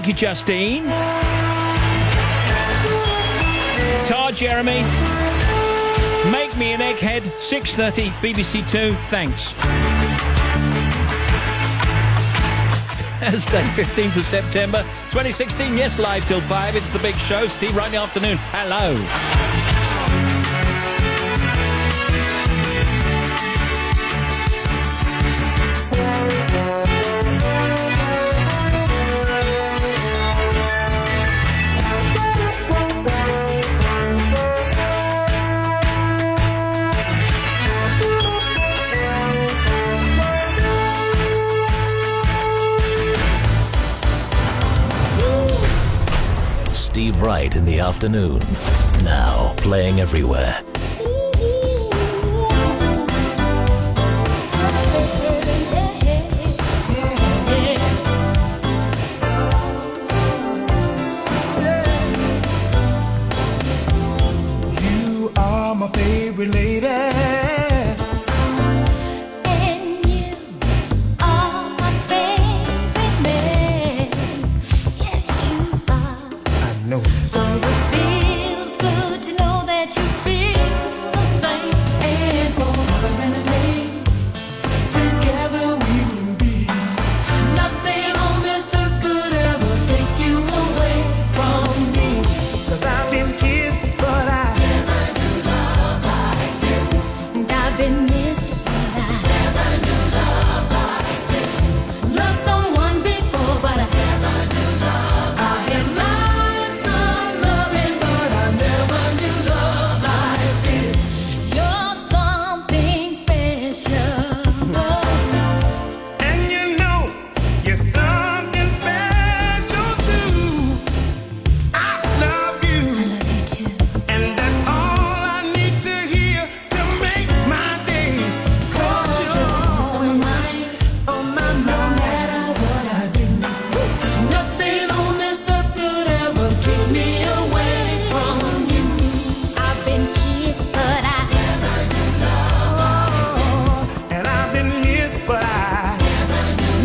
you, Justine. Tar Jeremy. Make me an egghead. 6:30, BBC Two. Thanks. Thursday, 15th of September, 2016. Yes, live till 5. It's the big show. Steve Wright in the afternoon. Hello. Steve Wright in the afternoon. Now playing everywhere. You are my favorite lady. So it feels good to know that you feel the same. And forever and a day, together we will be. Nothing on this earth could ever take you away from me. 'Cause I've been kissed, but I never knew love like this. And I've been missed, but I never knew love like this. Loved someone before, but I never knew love. I had lots of loving, but I never knew love like this. You're something special. and you know you're something special too. I love you, and that's all I need to hear to make my day. 'Cause you're On my mind, on my no mind. matter what I do, nothing on this earth could ever keep me away from you. I've been kissed, but I never knew love. And I've been missed, but I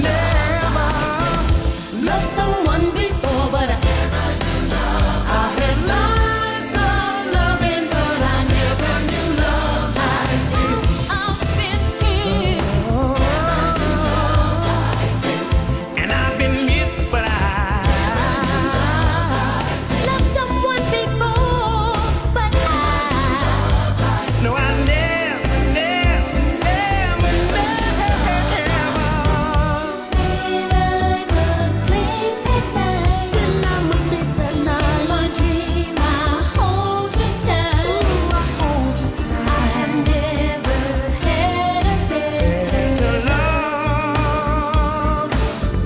never. Loved someone before, but I never knew love. I had lots of loving, but I never knew love like this. I've been here, And I've been missed, but I loved someone before, but no, I never, never, never, never. when I must sleep at night. When I must sleep at night, My dream, I hold you tight. ooh, I hold you I have tight. never had a better. To love,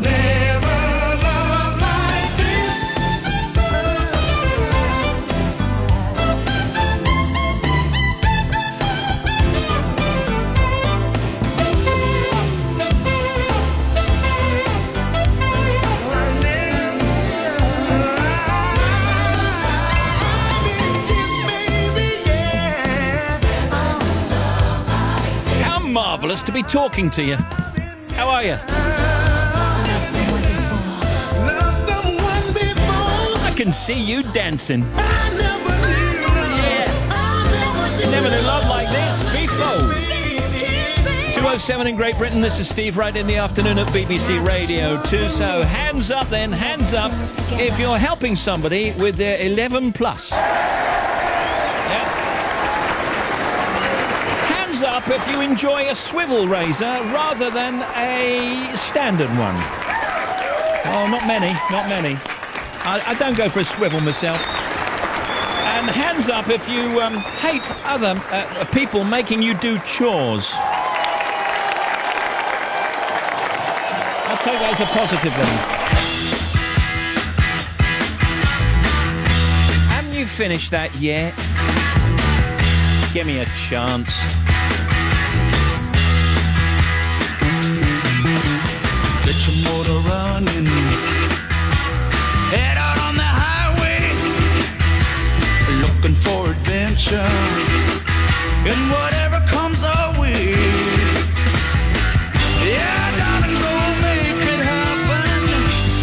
never love like this. How marvellous to be talking to you. How are you? Love someone before, I can see you dancing. I never knew. Yeah. You never knew love like this before. 2:07 in Great Britain. This is Steve Wright in the afternoon at BBC Radio 2. So hands up then, hands up if you're helping somebody with their 11 plus. Yeah. Hands up if you enjoy a swivel razor rather than a standard one. Oh, not many, not many. I don't go for a swivel myself. And hands up if you hate other people making you do chores. I'll take that as a positive then. Haven't you finished that yet? Give me a chance. Get your motor running. Head out on the highway, looking for adventure, and whatever comes our way. Yeah, darling, go make it happen.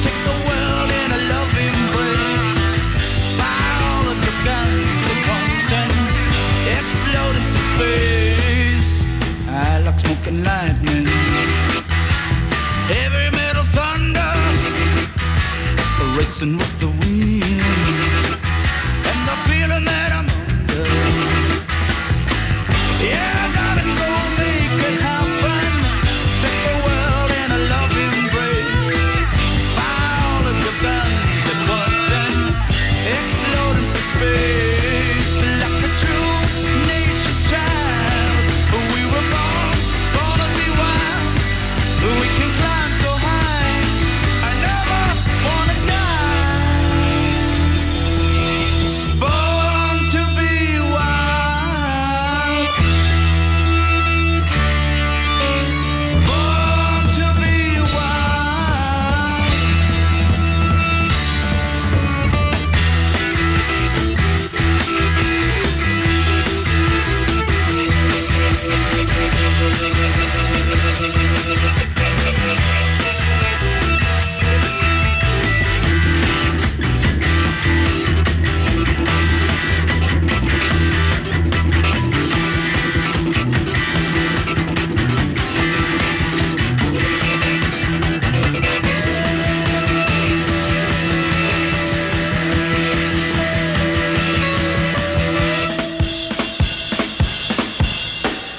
Take the world in a striking lightning. Heavy metal thunder, racing with the wind, and the feeling that I'm under. Yeah, darling, go make it happen. Take the world in a loving embrace. Fire all of your guns at once and explode into space. Like a true nature's child, we were born to be wild. We can climb so high, I never wanna die. Born to be wild. Born to be wild.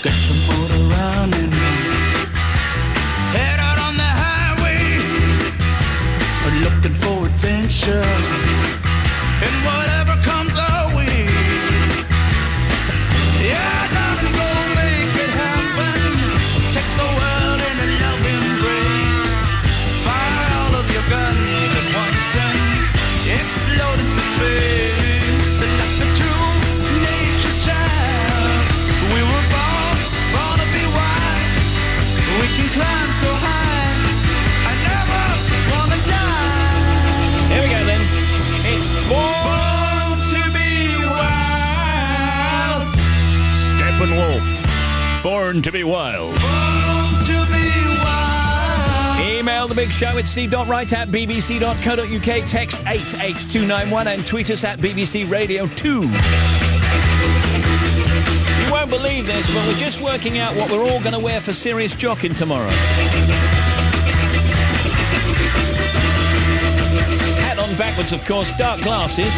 Get your motor running. Head out on the highway, looking for adventure, and whatever comes our way. Yeah, darling, go make it happen. Take the world in a loving embrace. Fire all of your guns at once and explode into space. Like a true nature's child, we were born to be wild. We can climb so high, I never wanna die. Here we go then. It's Born to be Wild. Steppenwolf. Born to be Wild. Born to be wild. Email the big show at steve.wright@bbc.co.uk. Text 88291 and tweet us at BBC Radio 2. You won't believe this, but we're just working out what we're all going to wear for serious jocking tomorrow. Hat on backwards, of course, dark glasses,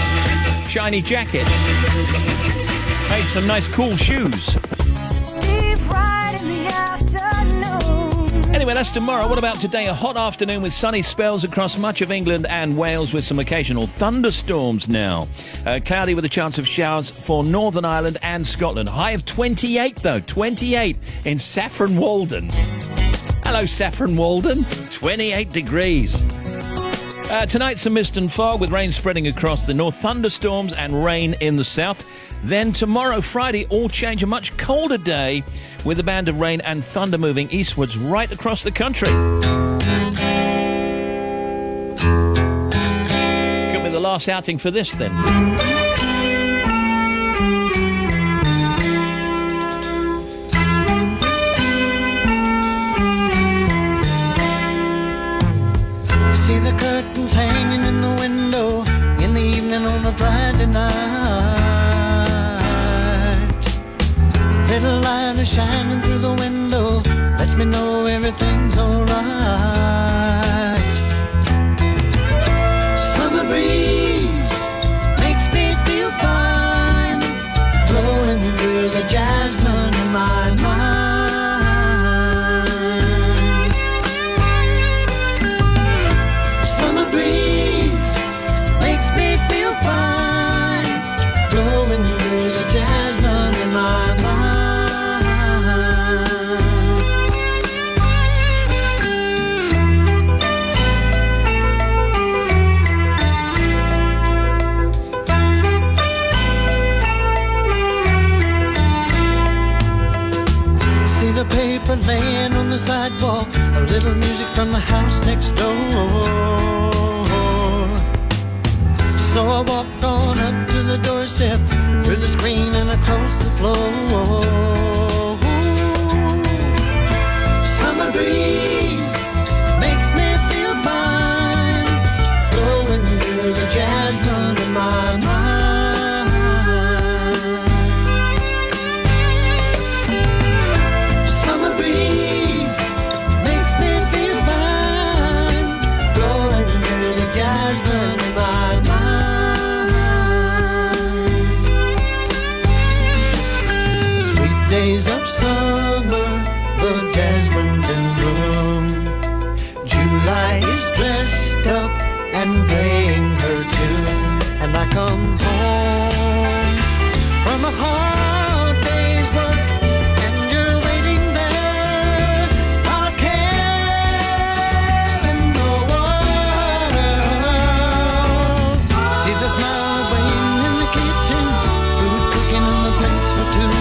shiny jacket, made some nice cool shoes. Steve Wright in the afternoon. Anyway, that's tomorrow. What about today? A hot afternoon with sunny spells across much of England and Wales with some occasional thunderstorms now. Cloudy with a chance of showers for Northern Ireland and Scotland. High of 28, though. 28 in Saffron Walden. Hello, Saffron Walden. 28 degrees. Tonight, some mist and fog with rain spreading across the north, thunderstorms and rain in the south. Then tomorrow, Friday, all change, a much colder day with a band of rain and thunder moving eastwards right across the country. Could be the last outing for this then. See the curtains hanging in the window in the evening on a Friday night. Little light is shining through the window, lets me know everything's alright. Summer breeze makes me feel fine, blowing through the jasmine in my mind. Summer breeze makes me feel fine, blowing through the jasmine in my mind. See the paper laying on the sidewalk, a little music from the house next door. So I walk on up to the doorstep, through the screen and across the floor. Summer breeze makes me feel fine, blowing through the jasmine in my mind. Summer breeze come home from a hard day's work, and you're waiting there while caring the world. See the smile waiting in the kitchen, food cooking in the plates for two.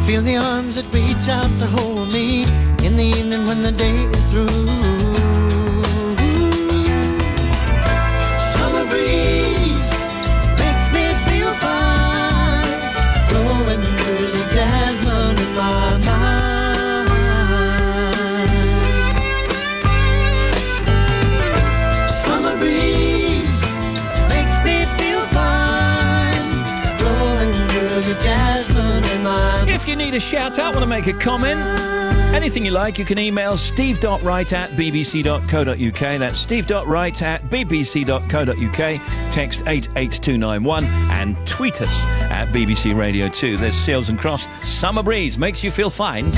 Feel the arms that reach out to hold me in the evening when the day is through. Summer breeze makes me feel fine, blowing through the jasmine in my mind. Summer breeze makes me feel fine, blowing through the jasmine in my mind. If you need a shout out, want to make a comment, anything you like, you can email steve.wright@bbc.co.uk. That's steve.wright@bbc.co.uk. Text 88291 and tweet us at BBC Radio 2. There's Seals and Crofts. Summer breeze makes you feel fine.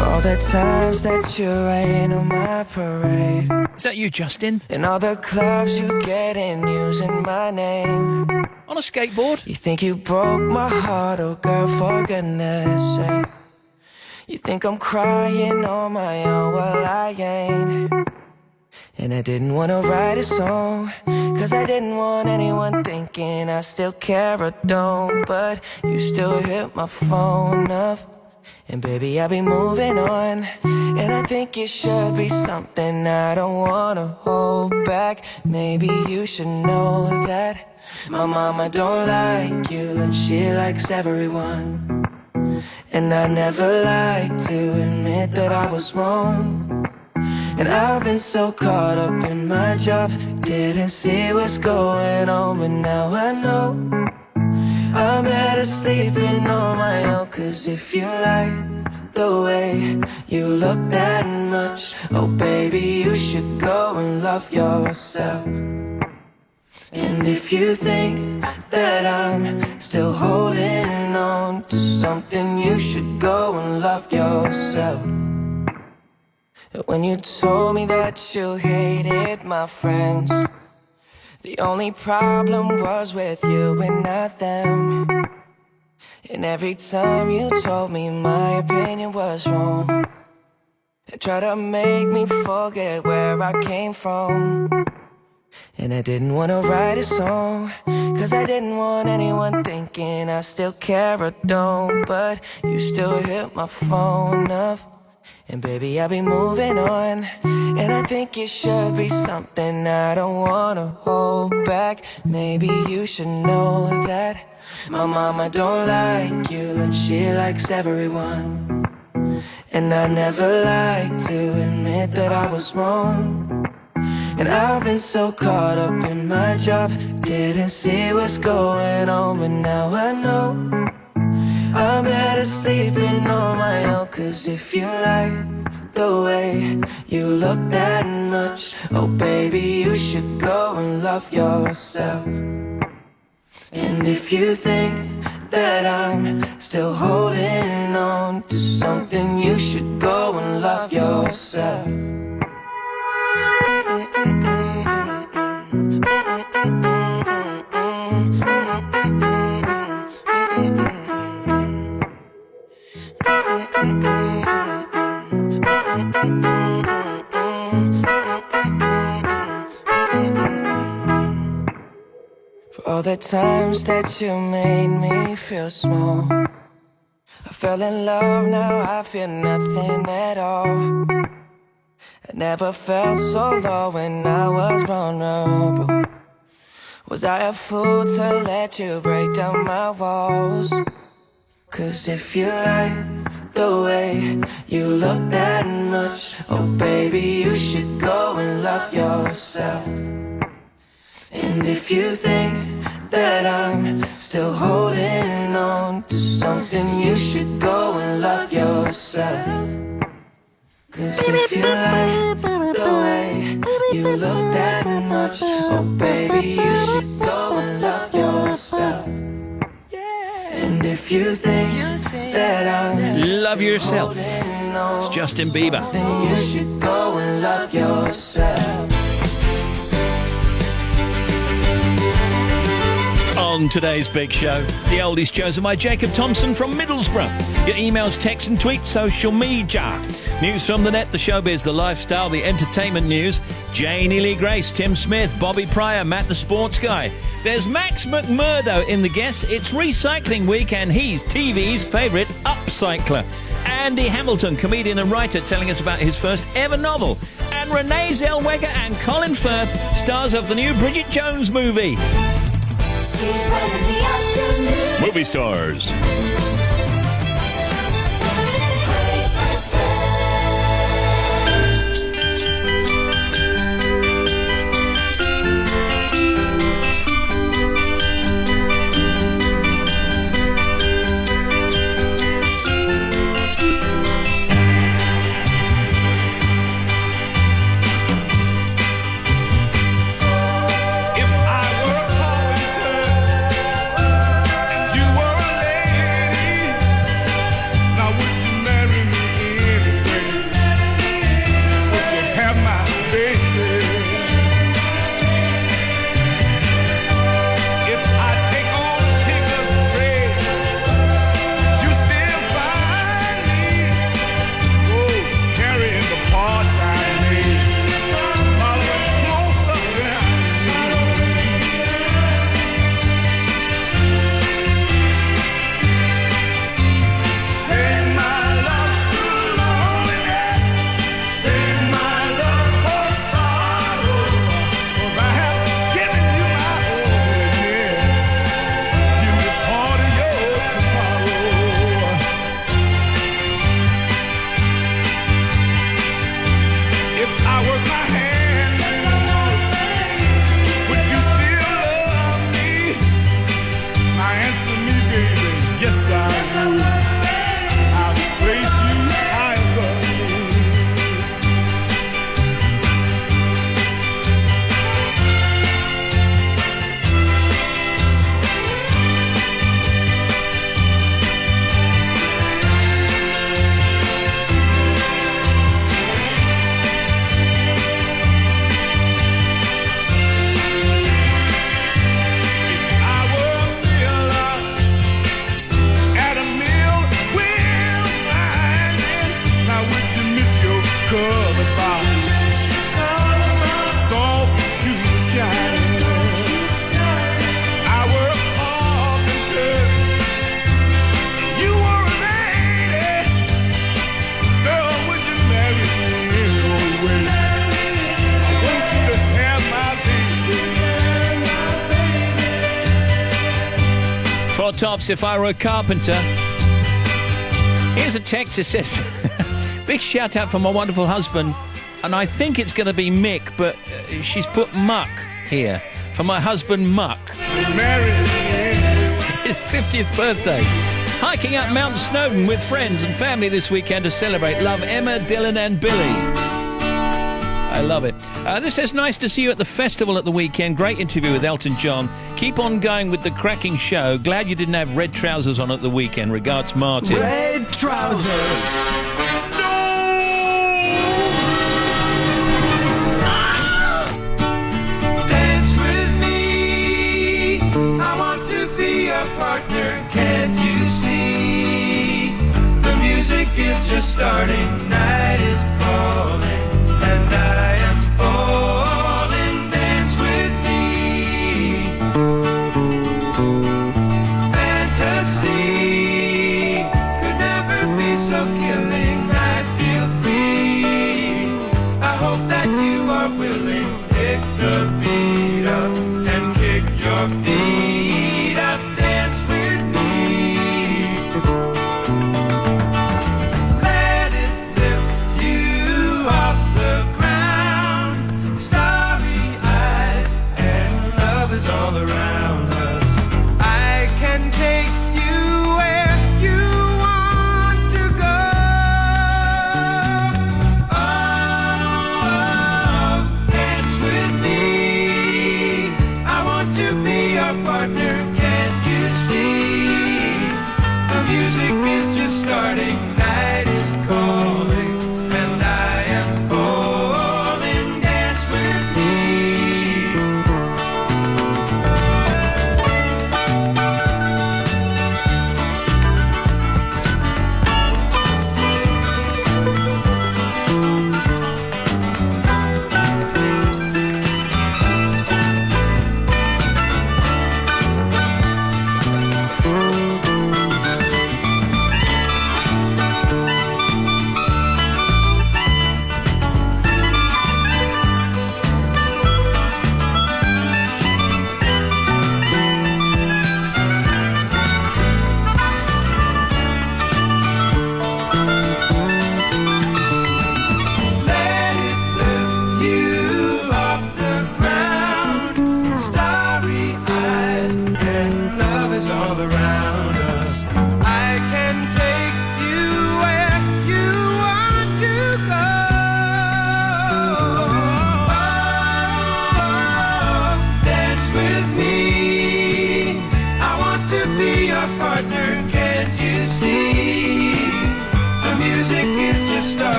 All the times that you rain on my parade, Is that you, Justin? and all the clubs you get in using my name. On a skateboard? You think you broke my heart, oh girl, for goodness sake. You think I'm crying on my own, well I ain't. And I didn't want to write a song, cause I didn't want anyone thinking I still care or don't. But you still hit my phone up, and baby I'll be moving on. And I think it should be something I don't want to hold back. Maybe you should know that my mama don't like you, and she likes everyone. And I never like to admit that I was wrong. And I've been so caught up in my job, didn't see what's going on. But now I know I'm better sleeping on my own. Cause if you like the way you look that much, oh baby, you should go and love yourself. And if you think that I'm still holding on to something, you should go and love yourself. When you told me that you hated my friends, the only problem was with you and not them. And every time you told me my opinion was wrong, and tried to make me forget where I came from. And I didn't want to write a song, cause I didn't want anyone thinking I still care or don't. But you still hit my phone up, and baby I'll be moving on. And I think it should be something I don't want to hold back. Maybe you should know that my mama don't like you, and she likes everyone. And I never like to admit that I was wrong. And I've been so caught up in my job, didn't see what's going on. But now I know I'm better sleeping on my own. Cause if you like the way you look that much, oh baby, you should go and love yourself. And if you think that I'm still holding on to something, you should go and love yourself. For all the times that you made me feel small, I fell in love, now I feel nothing at all. I never felt so low when I was vulnerable. Was I a fool to let you break down my walls? Cause if you like the way you look that much, oh baby, you should go and love yourself. And if you think that I'm still holding on to something, you should go and love yourself. Cause if you like the way you look that much, oh baby, you should go and love yourself. And if you think that I'm Love yourself. holding on It's Justin Bieber. then you should go and love yourself. On today's big show, the oldies chosen by Jacob Thompson from Middlesbrough. Your emails, texts and tweets, social media. News from the net, the showbiz, the lifestyle, the entertainment news. Janie Lee Grace, Tim Smith, Bobby Pryor, Matt the sports guy. There's Max McMurdo in the guests. It's recycling week and he's TV's favourite upcycler. Andy Hamilton, comedian and writer, telling us about his first ever novel. And Renee Zellweger and Colin Firth, stars of the new Bridget Jones movie. Movie stars. Tops, if I were a carpenter. Here's a text that says, big shout out for my wonderful husband, and I think it's going to be Mick, but she's put Muck here, for my husband Muck. His 50th birthday. Hiking up Mount Snowdon with friends and family this weekend to celebrate. Love, Emma, Dylan and Billy. I love it. This says, nice to see you at the festival at the weekend. Great interview with Elton John. Keep on going with the cracking show. Glad you didn't have red trousers on at the weekend. Regards, Martin. Red trousers. Dance with me. I want to be a partner. Can't you see? The music is just starting. Night is calling. And I am falling, dance with me. Fantasy could never be so killing. I feel free. I hope that you are willing. Pick the beat up and kick your feet up. Dance with me. Let it lift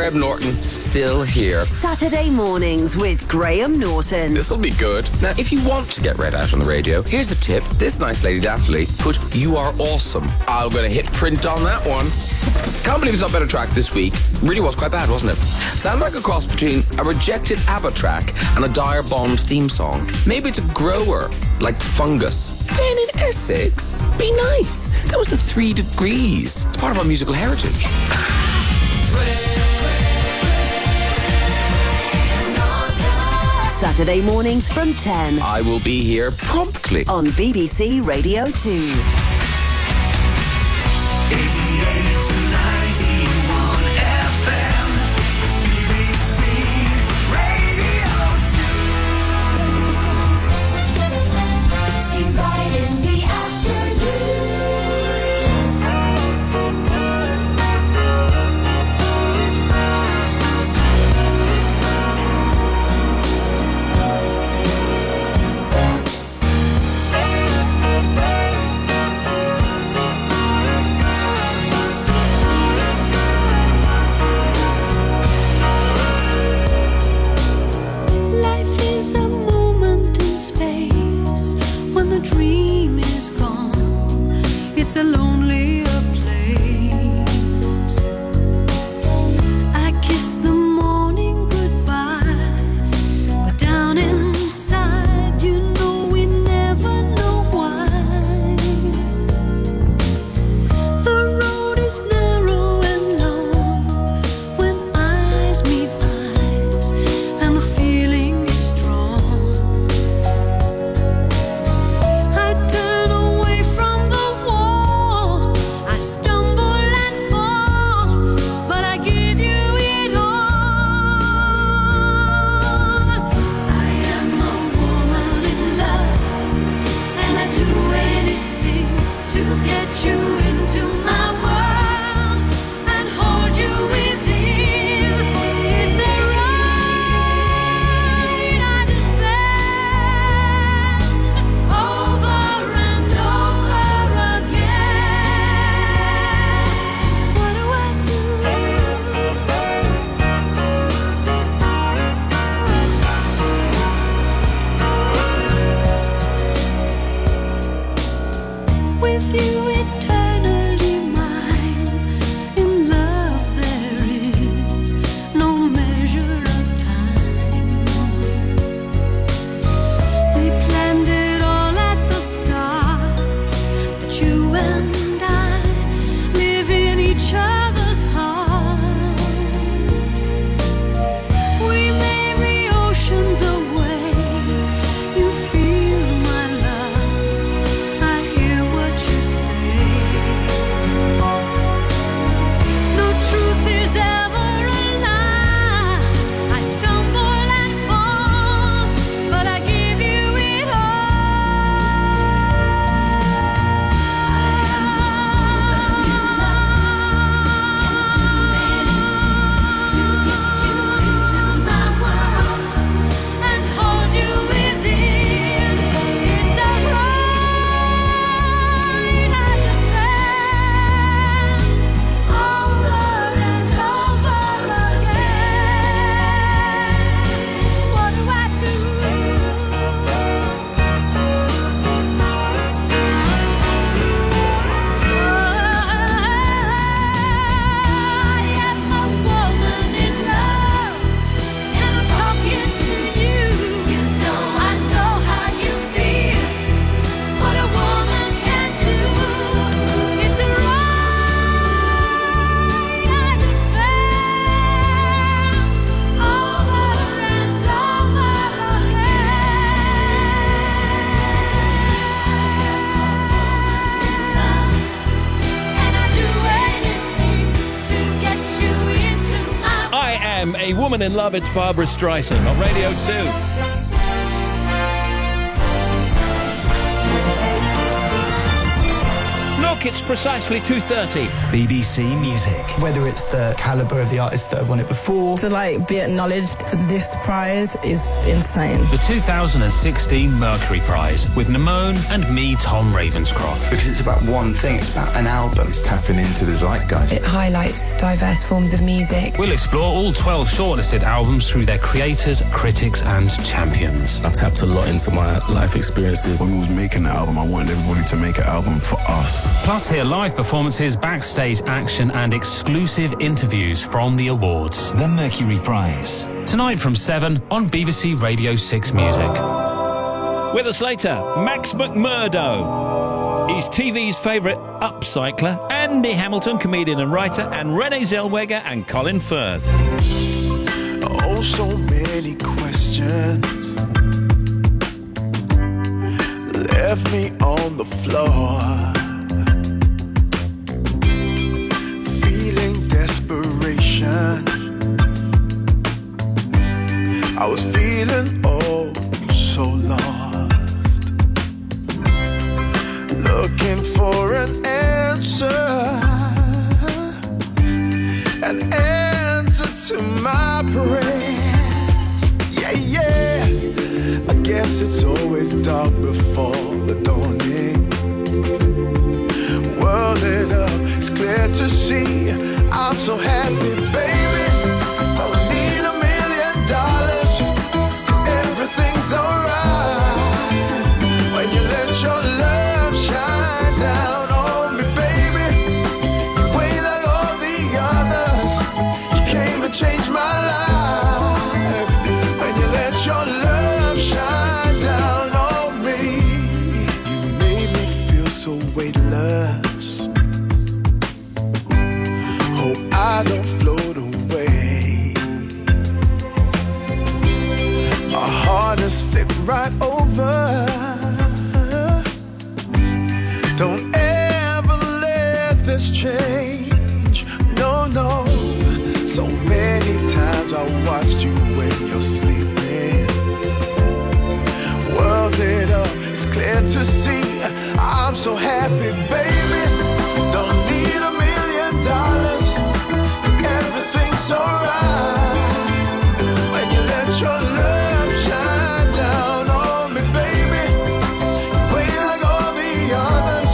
Graham Norton, still here. Saturday mornings with Graham Norton. This'll be good. Now, if you want to get read out on the radio, here's a tip. This nice lady, Natalie, put "You are awesome." I'm going to hit print on that one. Can't believe it's not better track this week. Really was quite bad, wasn't it? Sound like a cross between a rejected ABBA track and a Dire Bond theme song. Maybe it's a grower, like fungus. Ben in Essex. Be nice. That was the 3 degrees. It's part of our musical heritage. Saturday mornings from 10 I will be here promptly. on BBC Radio 2. 88 to 91 FM, BBC Radio 2. Steve Wright in the Life is a moment in space when the dream is gone. It's a lonelier place. I kiss the morning goodbye, but down inside, you know we never know why. The road is narrow and long when eyes meet eyes, and the feeling is strong. I turn away from the wall, I stumble and fall, but I give you it all. I am a woman in love, and I do anything to get you into my world and hold you within. It's a right I defend over and over again. What do I do? With you eternally mine, in love there is no measure of time. We planned it all at the start, that you and I live in each other's heart. We may be oceans away, you feel my love, I hear what you say. No truth is ever a lie, I stumble and fall, but I give you it all. To get you into my world and hold you within. It's a right I defend over and over again. What do I do? I am a woman in love, and I'm talking to you. You know I know how you feel, what a woman can do. It's a right I defend over and over again. And I do anything to get you into my I am a woman in love. It's Barbara Streisand on Radio 2. clock, it's precisely 2:30. BBC Music. Whether it's the calibre of the artists that have won it before. To be acknowledged for this prize is insane. The 2016 Mercury Prize with Nimone and me, Tom Ravenscroft. Because it's about one thing, it's about an album. It's tapping into the zeitgeist. It highlights diverse forms of music. We'll explore all 12 shortlisted albums through their creators, critics and champions. I tapped a lot into my life experiences. When I was making the album, I wanted everybody to make an album for us. Plus hear live performances, backstage action and exclusive interviews from the awards. The Mercury Prize. Tonight from 7 on BBC Radio 6 Music. With us later, Max McMurdo. He's TV's favourite upcycler, Andy Hamilton, comedian and writer, and Renee Zellweger and Colin Firth. Oh, so many questions left me on the floor, feeling desperation. I was feeling oh so lost, looking for an answer to my prayers. Yeah, yeah. I guess it's always dark before the dawning. World lit up, it's clear to see. I'm so happy, baby. Don't need $1 million, 'cause everything's alright when you let your love shine down on me, baby. You ain't like all the others. You came and changed my life when you let your love shine down on me. You made me feel so weightless. Hope I don't float away. My heart is flipped right over. Don't ever let this change. No, no. So many times I watched you when you're sleeping. World lit up, it's clear to see. I'm so happy, baby. Don't need $1 million. Everything's alright when you let your love shine down on me, baby. You ain't like all the others.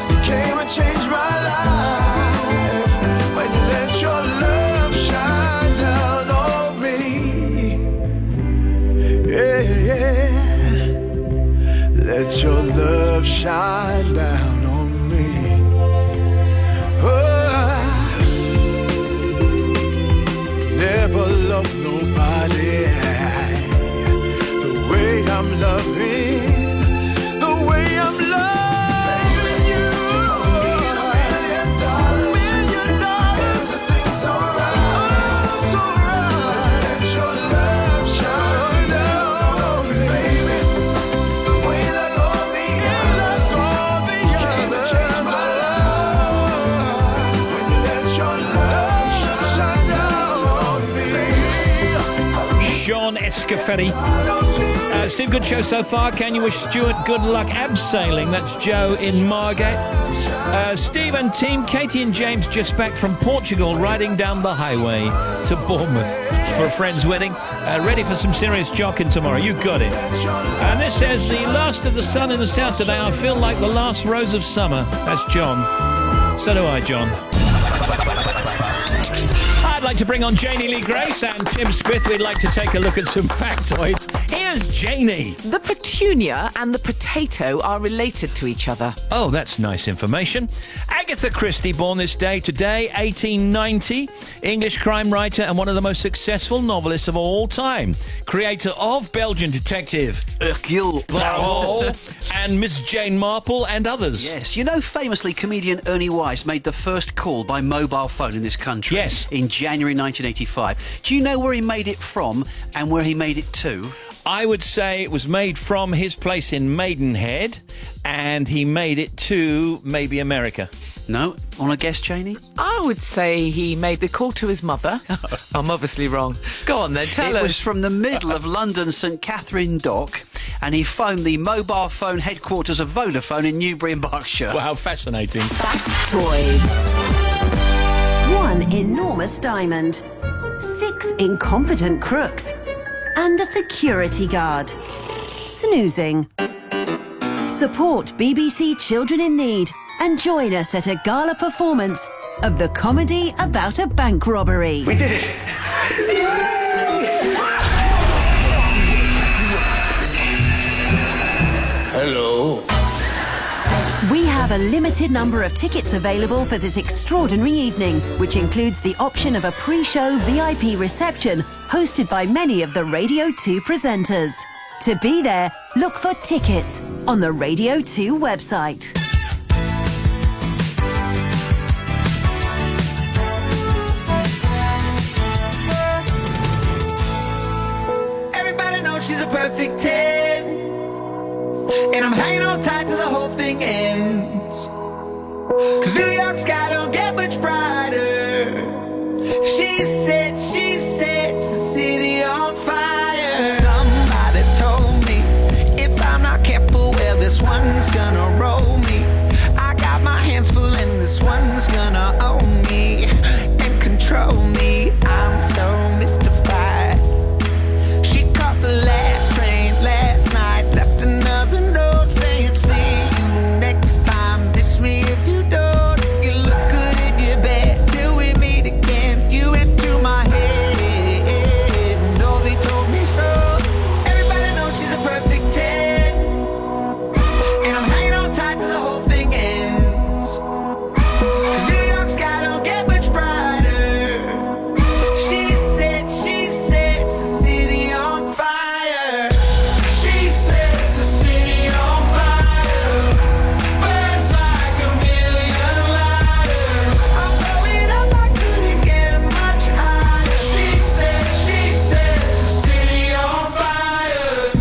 You came and changed my life when you let your love shine down on me. Yeah, yeah. Let your love shine down on me. Oh, never loved nobody the way I'm loving, the way I'm loving you. $1 million, everything's alright. Oh, so right. Let your love shine down on me, baby. The way like all the others, came and changed my life when you let your love shine down on me. Sean Escafetti. Steve, good show so far. Can you wish Stuart good luck abseiling? That's Joe in Margate. Steve and team, Katie and James just back from Portugal, riding down the highway to Bournemouth for a friend's wedding. Ready for some serious jocking tomorrow. You got it. And this says, the last of the sun in the south today. I feel like the last rose of summer. That's John. So do I, John. I'd like to bring on Janie Lee Grace and Tim Smith. We'd like to take a look at some factoids. Here's Janie. The petunia and the potato are related to each other. Oh, that's nice information. Agatha Christie, born this day today, 1890. English crime writer and one of the most successful novelists of all time. Creator of Belgian detective Hercule Poirot and Miss Jane Marple and others. Yes, you know, famously, comedian Ernie Wise made the first call by mobile phone in this country. Yes. In January 1985. Do you know where he made it from and where he made it to? I would say it was made from his place in Maidenhead, and he made it to maybe America. No? Want to guess, Janie? I would say he made the call to his mother. I'm obviously wrong. Go on then, tell us. It was from the middle of London's St Catherine Dock, and he phoned the mobile phone headquarters of Vodafone in Newbury in Berkshire. Wow, fascinating. Factoids. 1 enormous diamond, 6 incompetent crooks, and a security guard. Snoozing. Support BBC Children in Need and join us at a gala performance of the comedy about a bank robbery. We did it. Hello. We have a limited number of tickets available for this extraordinary evening, which includes the option of a pre-show VIP reception hosted by many of the Radio 2 presenters. To be there, look for tickets on the Radio 2 website. Everybody knows she's a perfect 10, and I'm hanging on tight till the whole thing ends. 'Cause New York sky don't get much brighter. She sets the city on fire. Somebody told me if I'm not careful, well, this one's gonna roll me. I got my hands full and this one's gonna own me and control me. I'm so mystified. She caught the last train last night, left another note saying, see you next time. Diss me if you don't. You look good in your bed till we meet again. You into my head. No, they told me so. Everybody knows she's a perfect 10, and I'm hanging on tight till the whole thing ends. 'Cause New York sky don't get much brighter. She sets the city on fire. She sets the city on fire. Burns like a million lighters. I'm blowing up, I couldn't get much higher. She sets the city on fire.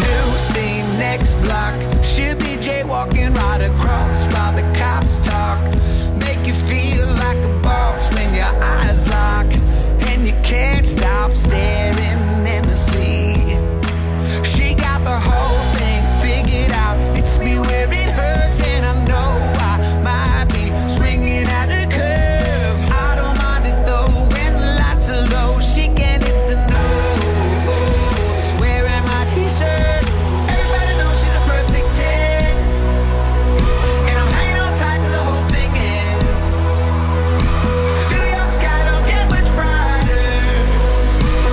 New scene, next block. She'll be jaywalking right across while the cops talk. Make you feel like a boss when your eyes lock, and you can't stop staring endlessly. She got the whole thing figured out. It's me where it hurts, and I know I might be swinging at a curve. I don't mind it though when the lights are low. She can hit the notes wearing my t-shirt. Everybody knows she's a perfect 10, and I'm hanging on tight till the whole thing ends. 'Cause New York sky don't get much brighter.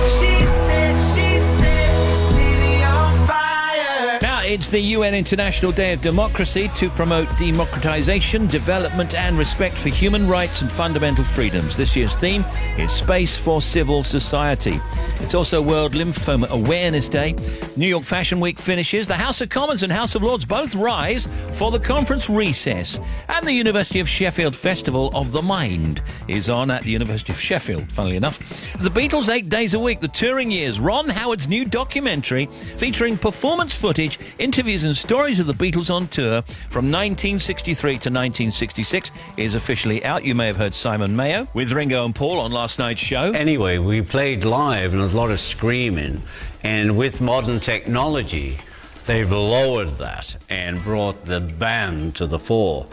She sets the city on fire. Now, it's the UN International Day of Democracy to promote democratization, development and respect for human rights and fundamental freedoms. This year's theme is Space for Civil Society. It's also World Lymphoma Awareness Day. New York Fashion Week finishes. The House of Commons and House of Lords both rise for the conference recess. And the University of Sheffield Festival of the Mind is on at the University of Sheffield, funnily enough. The Beatles 8 days a week, the touring years. Ron Howard's new documentary featuring performance footage, interviews and stories of the Beatles on tour from 1963 to 1966 is officially out. You may have heard Simon Mayo with Ringo and Paul on last night's show. Anyway, we played live and there was a lot of screaming, and with modern technology they've lowered that and brought the band to the fore,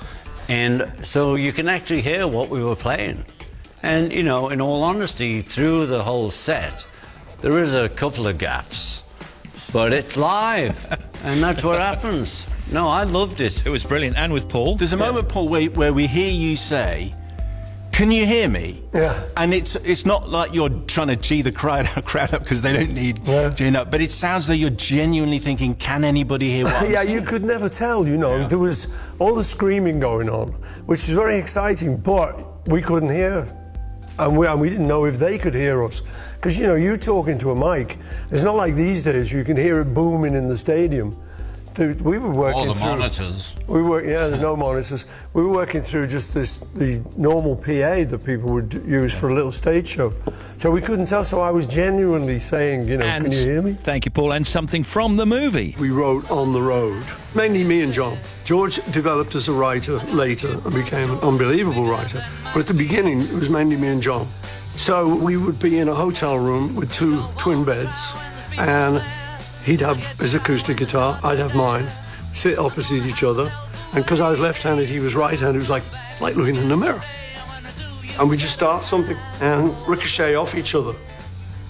and so you can actually hear what we were playing. And you know, in all honesty, through the whole set there is a couple of gaps, but it's live and that's what happens. No, I loved it. It was brilliant. And with Paul, there's a moment, Paul, where we hear you say, "Can you hear me?" Yeah. And it's not like you're trying to gee the crowd up because they don't need geeing up, but it sounds like you're genuinely thinking, can anybody hear what I'm Yeah, saying? you could never tell, you know. There was all the screaming going on, which is very exciting, but we couldn't hear. And we didn't know if they could hear us. Because, you know, you talking to a mic, it's not like these days you can hear it booming in the stadium. We were working all the through monitors. There's no monitors. We were working through just the normal PA that people would use for a little stage show. So we couldn't tell. So I was genuinely saying, you know, And can you hear me? Thank you, Paul. And something from the movie. We wrote On the Road, mainly me and John. George developed as a writer later and became an unbelievable writer. But at the beginning, it was mainly me and John. So we would be in a hotel room with 2 twin beds, and He'd have his acoustic guitar, I'd have mine, sit opposite each other, and because I was left-handed, he was right-handed, it was like looking in the mirror. And we just start something and ricochet off each other.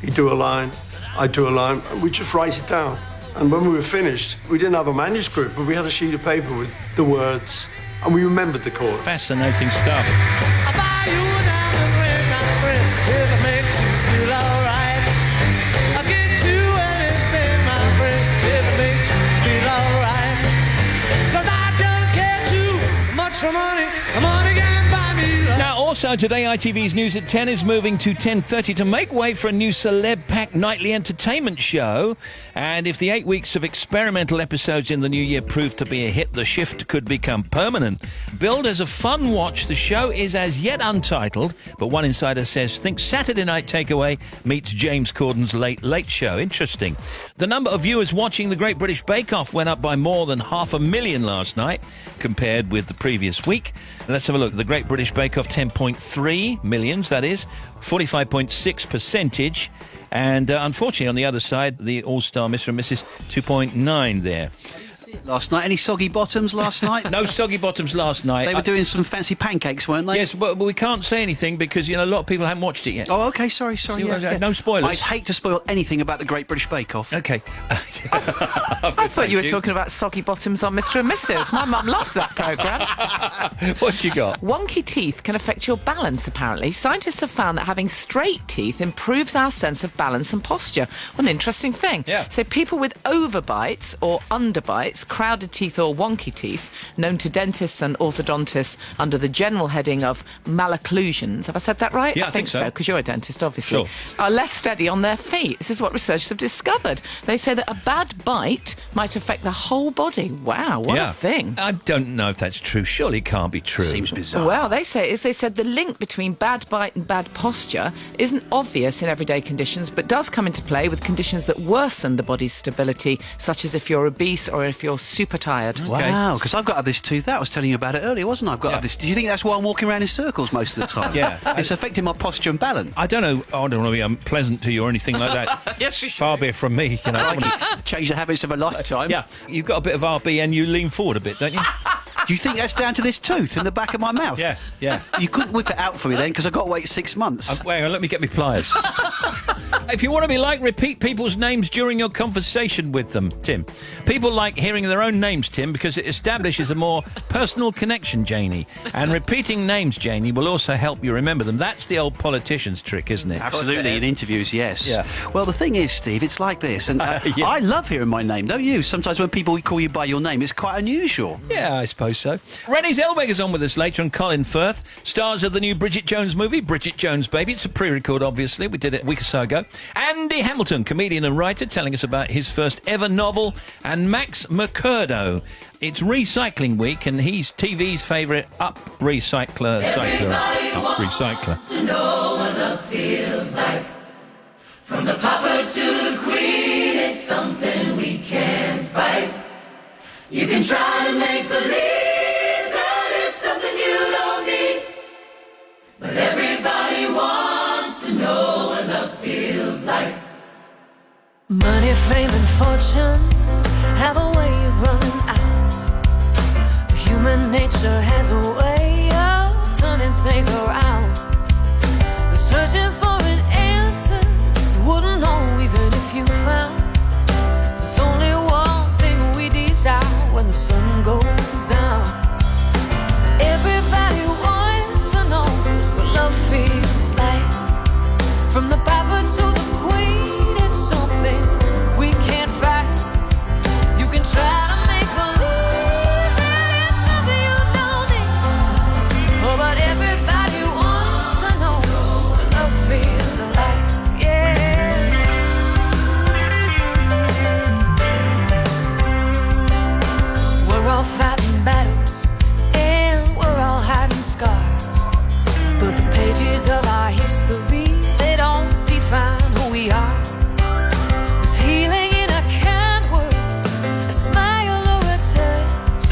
He'd do a line, I'd do a line, and we'd just write it down. And when we were finished, we didn't have a manuscript, but we had a sheet of paper with the words, and we remembered the chords. Fascinating stuff. I'll buy you a diamond ring, my friend, if it makes you feel alright. I'll get you anything, my friend, if it makes you feel alright. 'Cause I don't care too much for money. Money can't buy me love. Now, also today, ITV's News at 10 is moving to 10:30 to make way for a new celeb-packed nightly entertainment show. And if the 8 weeks of experimental episodes in the new year prove to be a hit, the shift could become permanent. Billed as a fun watch, the show is as yet untitled, but one insider says, think Saturday Night Takeaway meets James Corden's Late Late Show. Interesting. The number of viewers watching the Great British Bake Off went up by more than 500,000 last night, compared with the previous week. Let's have a look. The Great British Bake Off, 10.3 million, that is, 45.6%. And unfortunately, on the other side, the All-Star Mr. and Mrs. 2.9 there. Last night, any soggy bottoms last night? No soggy bottoms last night. They were doing some fancy pancakes, weren't they? Yes, but we can't say anything because, a lot of people haven't watched it yet. Oh, okay, sorry. Yeah. No spoilers. I'd hate to spoil anything about the Great British Bake Off. Okay. I thought you were talking about soggy bottoms on Mr. and Mrs. My mum loves that programme. What you got? Wonky teeth can affect your balance, apparently. Scientists have found that having straight teeth improves our sense of balance and posture. What an interesting thing. Yeah. So people with overbites or underbites, crowded teeth or wonky teeth, known to dentists and orthodontists under the general heading of malocclusions. Have I said that right? Yeah, I think so. Because you're a dentist, obviously. Sure. Are less steady on their feet. This is what researchers have discovered. They say that a bad bite might affect the whole body. Wow, what a thing. I don't know if that's true. Surely it can't be true. Seems bizarre. Well, they said the link between bad bite and bad posture isn't obvious in everyday conditions, but does come into play with conditions that worsen the body's stability, such as if you're obese or if you're super tired. Wow, because I've got to have this tooth out. I was telling you about it earlier, wasn't I? I've got to have this. Do you think that's why I'm walking around in circles most of the time? Yeah. It's affecting my posture and balance. I don't know. I don't want to be unpleasant to you or anything like that. Yes, you Far be it from me. Change the habits of a lifetime. Yeah, you've got a bit of RB and you lean forward a bit, don't you? Do you think that's down to this tooth in the back of my mouth? Yeah. You couldn't whip it out for me then because I've got to wait 6 months. Hang on, let me get me pliers. If you want to be like, repeat people's names during your conversation with them, Tim. People like hearing their own names, Tim, because it establishes a more personal connection, Janie. And repeating names, Janie, will also help you remember them. That's the old politician's trick, isn't it? Absolutely, in interviews, yes. Yeah. Well, the thing is, Steve, it's like this, and I love hearing my name, don't you? Sometimes when people call you by your name, it's quite unusual. Yeah, I suppose so. Rennie Zellweger's on with us later, and Colin Firth, stars of the new Bridget Jones movie, Bridget Jones Baby. It's a pre-record, obviously. We did it a week or so ago. Andy Hamilton, comedian and writer, telling us about his first ever novel, and Max Mercado. It's recycling week, and he's TV's favourite up-recycler. To know what love feels like. From the pauper to the queen, it's something we can't fight. You can try to make believe that it's something you don't need, but everybody wants to know what love feels like. Money, fame, and fortune have a way of running out. Human nature has a way of turning things around. We're searching for an answer you wouldn't know even if you found. There's only one thing we desire when the sun goes down. Everybody wants to know what love feels like. From the papa to the queen, it's something we can't fight. You can try to make believe that it's something you don't need. Oh, but everybody wants to know what love feels like. Yeah. We're all fighting battles and we're all hiding scars, but the pages of our history, they don't define who we are. There's healing in a kind word, a smile or a touch,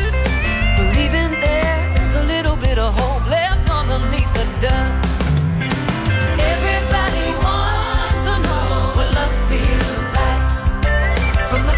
believing there's a little bit of hope left underneath the dust. Everybody wants to know what love feels like. From the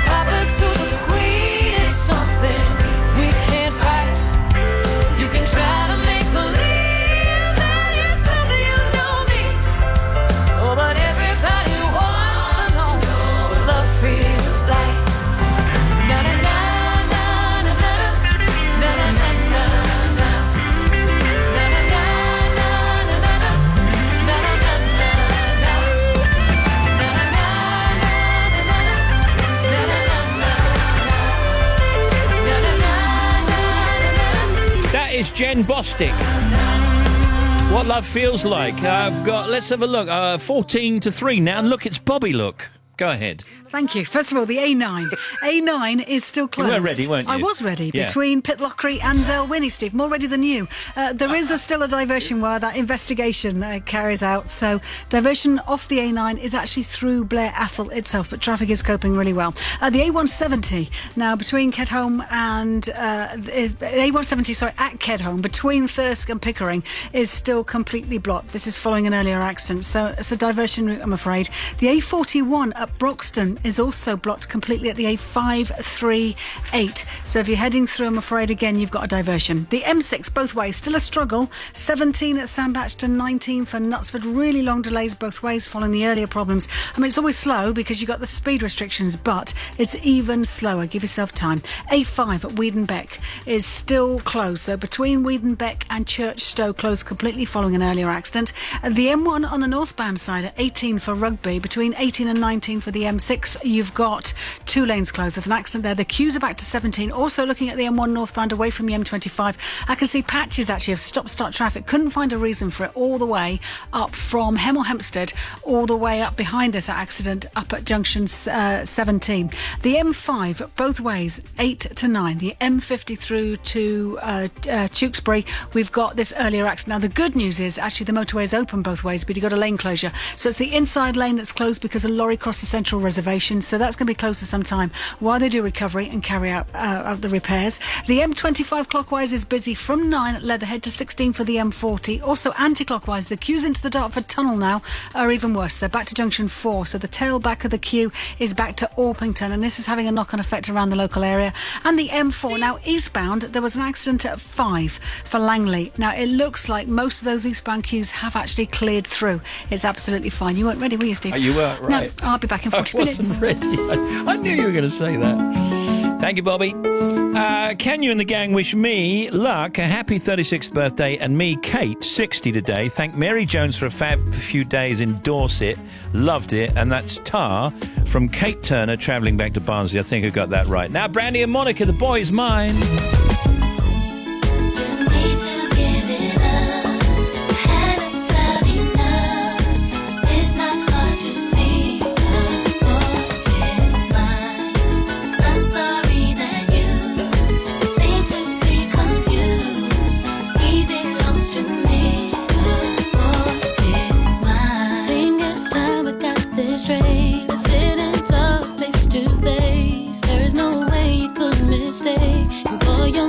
Jen Bostic. What love feels like. Let's have a look. 14-3 now. And look, it's Bobby. Look. Go ahead. Thank you. First of all, the A9. A9 is still closed. You were ready, weren't you? I was ready. Yeah. Between Pitlochry and Dalwhinnie, Steve. More ready than you. There is still a diversion where that investigation carries out. So diversion off the A9 is actually through Blair Athol itself, but traffic is coping really well. The A170, now between Kedholme and... A170, sorry, at Kedholme, between Thirsk and Pickering, is still completely blocked. This is following an earlier accident. So it's a diversion route, I'm afraid. The A41 at Broxton is also blocked completely at the A538. So if you're heading through, I'm afraid, again, you've got a diversion. The M6, both ways, still a struggle. 17 at Sandbachton, 19 for Knutsford. Really long delays both ways following the earlier problems. I mean, it's always slow because you've got the speed restrictions, but it's even slower. Give yourself time. A5 at Weedenbeck is still closed. So between Weedenbeck and Churchstowe, closed completely following an earlier accident. The M1 on the northbound side at 18 for Rugby. Between 18 and 19 for the M6, you've got 2 lanes closed. There's an accident there. The queues are back to 17. Also looking at the M1 northbound away from the M25, I can see patches actually of stop-start traffic. Couldn't find a reason for it all the way up from Hemel Hempstead, all the way up behind this accident up at junction 17. The M5 both ways 8 to 9. The M50 through to Tewkesbury, we've got this earlier accident. Now the good news is actually the motorway is open both ways, but you've got a lane closure. So it's the inside lane that's closed because a lorry crossed the central reservation. So that's going to be closed for some time while they do recovery and carry out the repairs. The M25 clockwise is busy from 9 at Leatherhead to 16 for the M40. Also anti-clockwise, the queues into the Dartford Tunnel now are even worse. They're back to junction 4, so the tail back of the queue is back to Orpington, and this is having a knock-on effect around the local area. And the M4, now eastbound, there was an accident at 5 for Langley. Now it looks like most of those eastbound queues have actually cleared through. It's absolutely fine. You weren't ready, were you, Steve? You weren't, right. No, I'll be back in 40 minutes. Ready. I knew you were going to say that. Thank you, Bobby. Can you and the gang wish me, Luck, a happy 36th birthday, and me, Kate, 60 today. Thank Mary Jones for a fab few days in Dorset. Loved it. And that's Tar from Kate Turner travelling back to Barnsley. I think I got that right. Now, Brandy and Monica, the boy's mine. There is no way you could mistake. And for your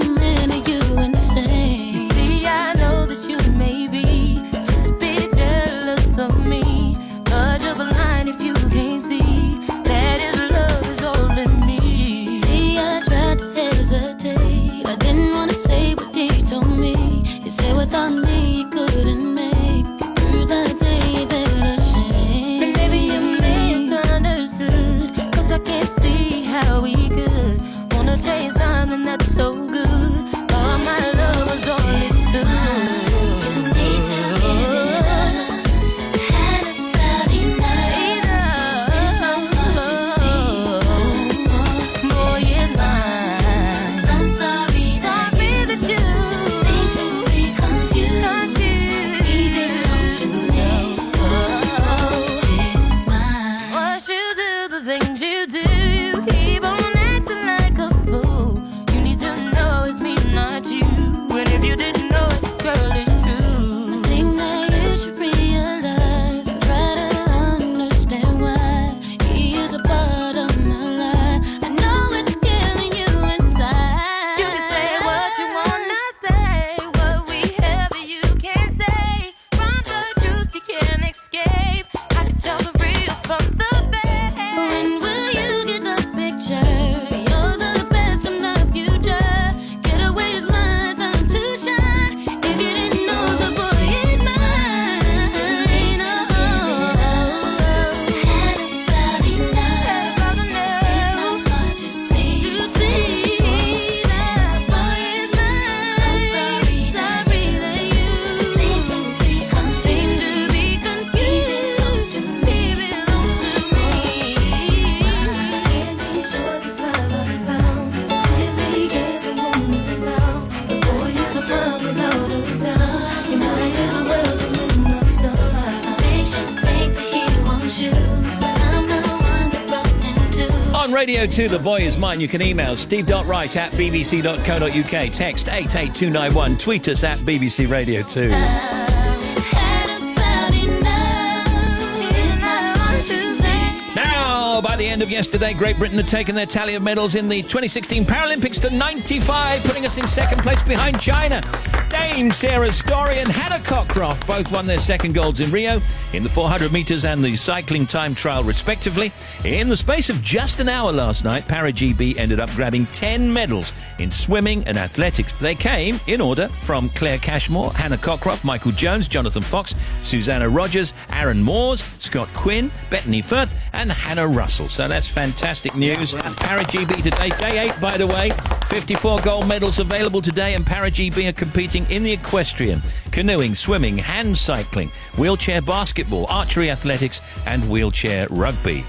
Radio 2, The Boy Is Mine. You can email steve.wright@bbc.co.uk, text 88291, tweet us at BBC Radio 2. Now, by the end of yesterday, Great Britain had taken their tally of medals in the 2016 Paralympics to 95, putting us in second place behind China. Dame Sarah Storey and Hannah Cockcroft both won their second golds in Rio in the 400 metres and the cycling time trial, respectively. In the space of just an hour last night, Para-GB ended up grabbing 10 medals in swimming and athletics. They came in order from Claire Cashmore, Hannah Cockcroft, Michael Jones, Jonathan Fox, Susanna Rogers, Aaron Moores, Scott Quinn, Bethany Firth and Hannah Russell. So that's fantastic news. Para-GB today, day 8 by the way. 54 gold medals available today, and Para-GB are competing in the equestrian, canoeing, swimming, hand cycling, wheelchair basketball, archery athletics and wheelchair rugby.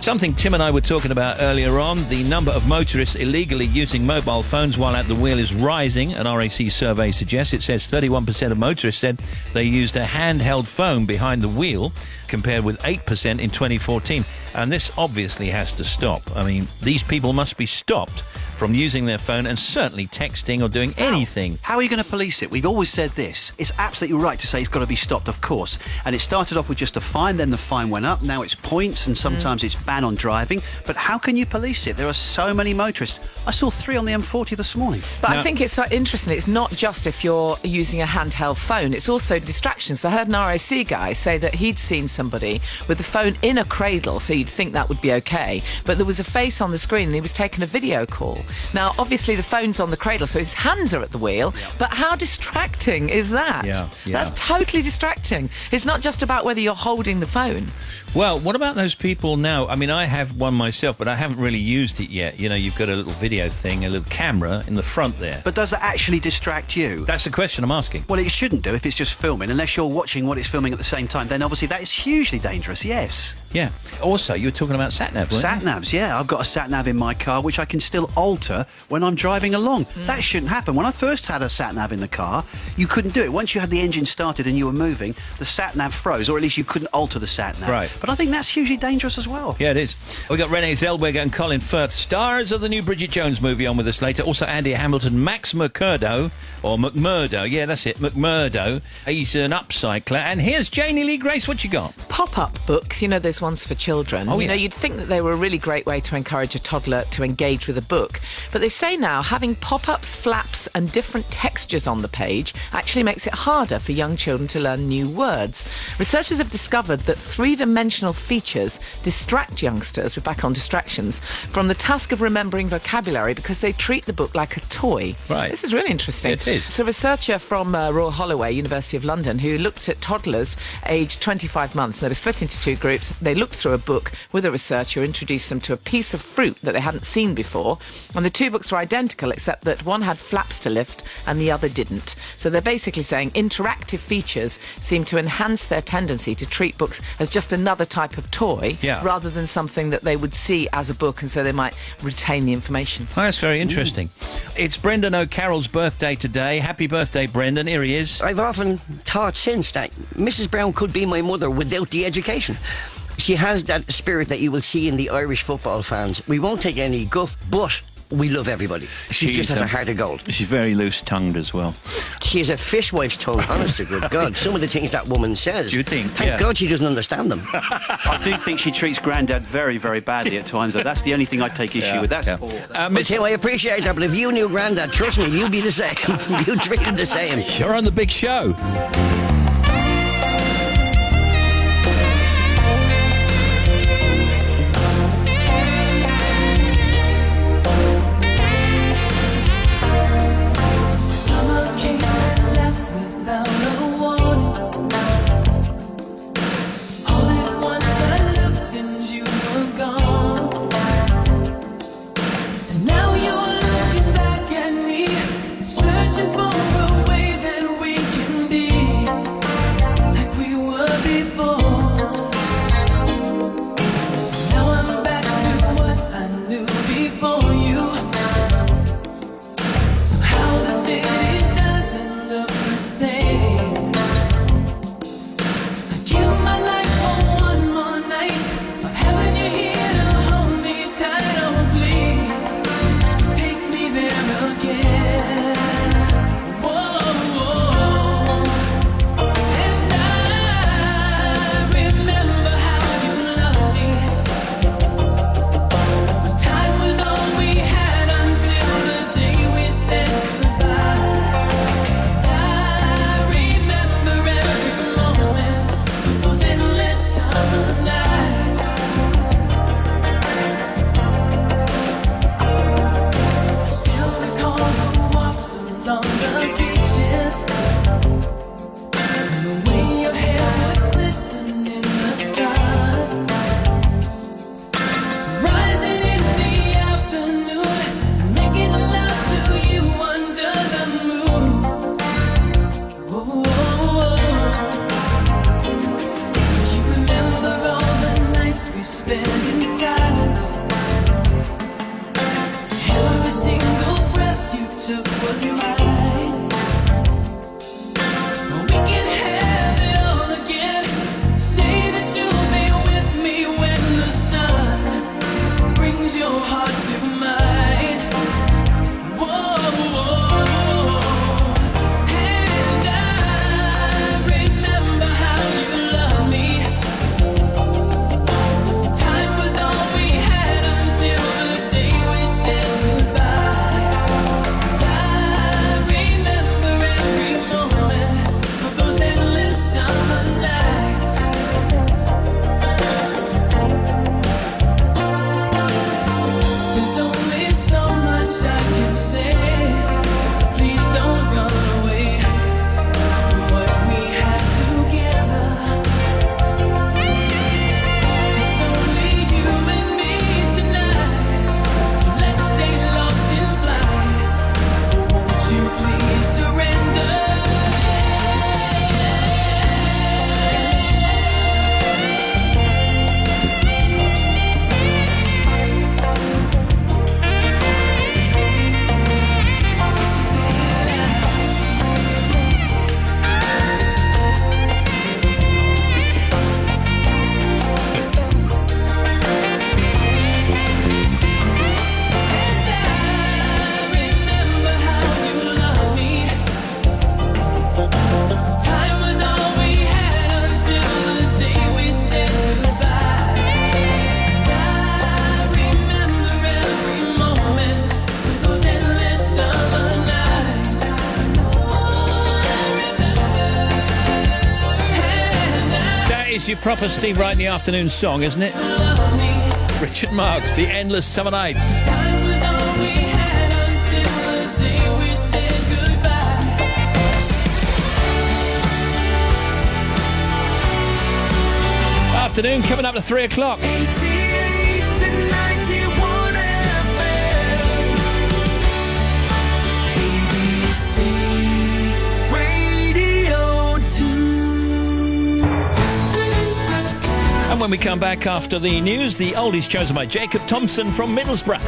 Something Tim and I were talking about earlier on, the number of motorists illegally using mobile phones while at the wheel is rising. An RAC survey suggests. It says 31% of motorists said they used a handheld phone behind the wheel, compared with 8% in 2014. And this obviously has to stop. I mean, these people must be stopped from using their phone and certainly texting or doing anything. How are you going to police it? We've always said this. It's absolutely right to say it's got to be stopped, of course. And it started off with just a fine, then the fine went up. Now it's points and sometimes it's ban on driving. But how can you police it? There are so many motorists. I saw 3 on the M40 this morning. But I think it's so interesting. It's not just if you're using a handheld phone. It's also distractions. I heard an RAC guy say that he'd seen somebody with the phone in a cradle, so you'd think that would be okay. But there was a face on the screen and he was taking a video call. Now, obviously, the phone's on the cradle, so his hands are at the wheel. But how distracting is that? Yeah. That's totally distracting. It's not just about whether you're holding the phone. Well, what about those people now? I mean, I have one myself, but I haven't really used it yet. You know, you've got a little video thing, a little camera in the front there. But does that actually distract you? That's the question I'm asking. Well, it shouldn't do if it's just filming, unless you're watching what it's filming at the same time. Then obviously that is hugely dangerous, yes. Yeah. Also, you were talking about sat-nav, weren't you? Sat-navs, yeah. I've got a sat-nav in my car, which I can still alter when I'm driving along. That shouldn't happen. When I first had a sat-nav in the car, you couldn't do it. Once you had the engine started and you were moving, the sat-nav froze, or at least you couldn't alter the sat-nav. Right. But I think that's hugely dangerous as well. Yeah, it is. We've got Renee Zellweger and Colin Firth, stars of the new Bridget Jones movie, on with us later. Also Andy Hamilton, Max McMurdo, or McMurdo, yeah, that's it, McMurdo. He's an upcycler. And here's Janie Lee Grace, what you got? Pop-up books, you know, there's ones for children. Oh, You know, yeah. you'd think that they were a really great way to encourage a toddler to engage with a book. But they say now having pop-ups, flaps and different textures on the page actually makes it harder for young children to learn new words. Researchers have discovered that three-dimensional features distract youngsters, we're back on distractions, from the task of remembering vocabulary because they treat the book like a toy. Right. This is really interesting. It is. It's a researcher from Royal Holloway, University of London, who looked at toddlers aged 25 months. They were split into 2 groups. They looked through a book with a researcher, introduced them to a piece of fruit that they hadn't seen before, and the 2 books were identical except that one had flaps to lift and the other didn't. So they're basically saying interactive features seem to enhance their tendency to treat books as just another type of toy rather than something that they would see as a book, and so they might retain the information. Oh, that's very interesting. It's Brendan O'Carroll's birthday today. Happy birthday, Brendan. Here he is. I've often thought since that Mrs. Brown could be my mother without the education. She has that spirit that you will see in the Irish football fans. We won't take any guff, but we love everybody. She just has a heart of gold. She's very loose-tongued as well. She has a fishwife's tongue, honest to good God. Some of the things that woman says. Do you think? Thank God she doesn't understand them. I do think she treats Grandad very, very badly at times, though. That's the only thing I take issue with. That's poor. Tim, I appreciate that, but if you knew Grandad, trust me, you'd be the same. You'd treat him the same. You're on the big show. Having you here to hold me tight. is your proper Steve Wright in the afternoon song, isn't it? Richard Marx, The Endless Summer Nights. Afternoon, coming up to 3 o'clock. 88 to 91 FM. BBC Radio 2. And when we come back after the news, the oldies chosen by Jacob Thompson from Middlesbrough.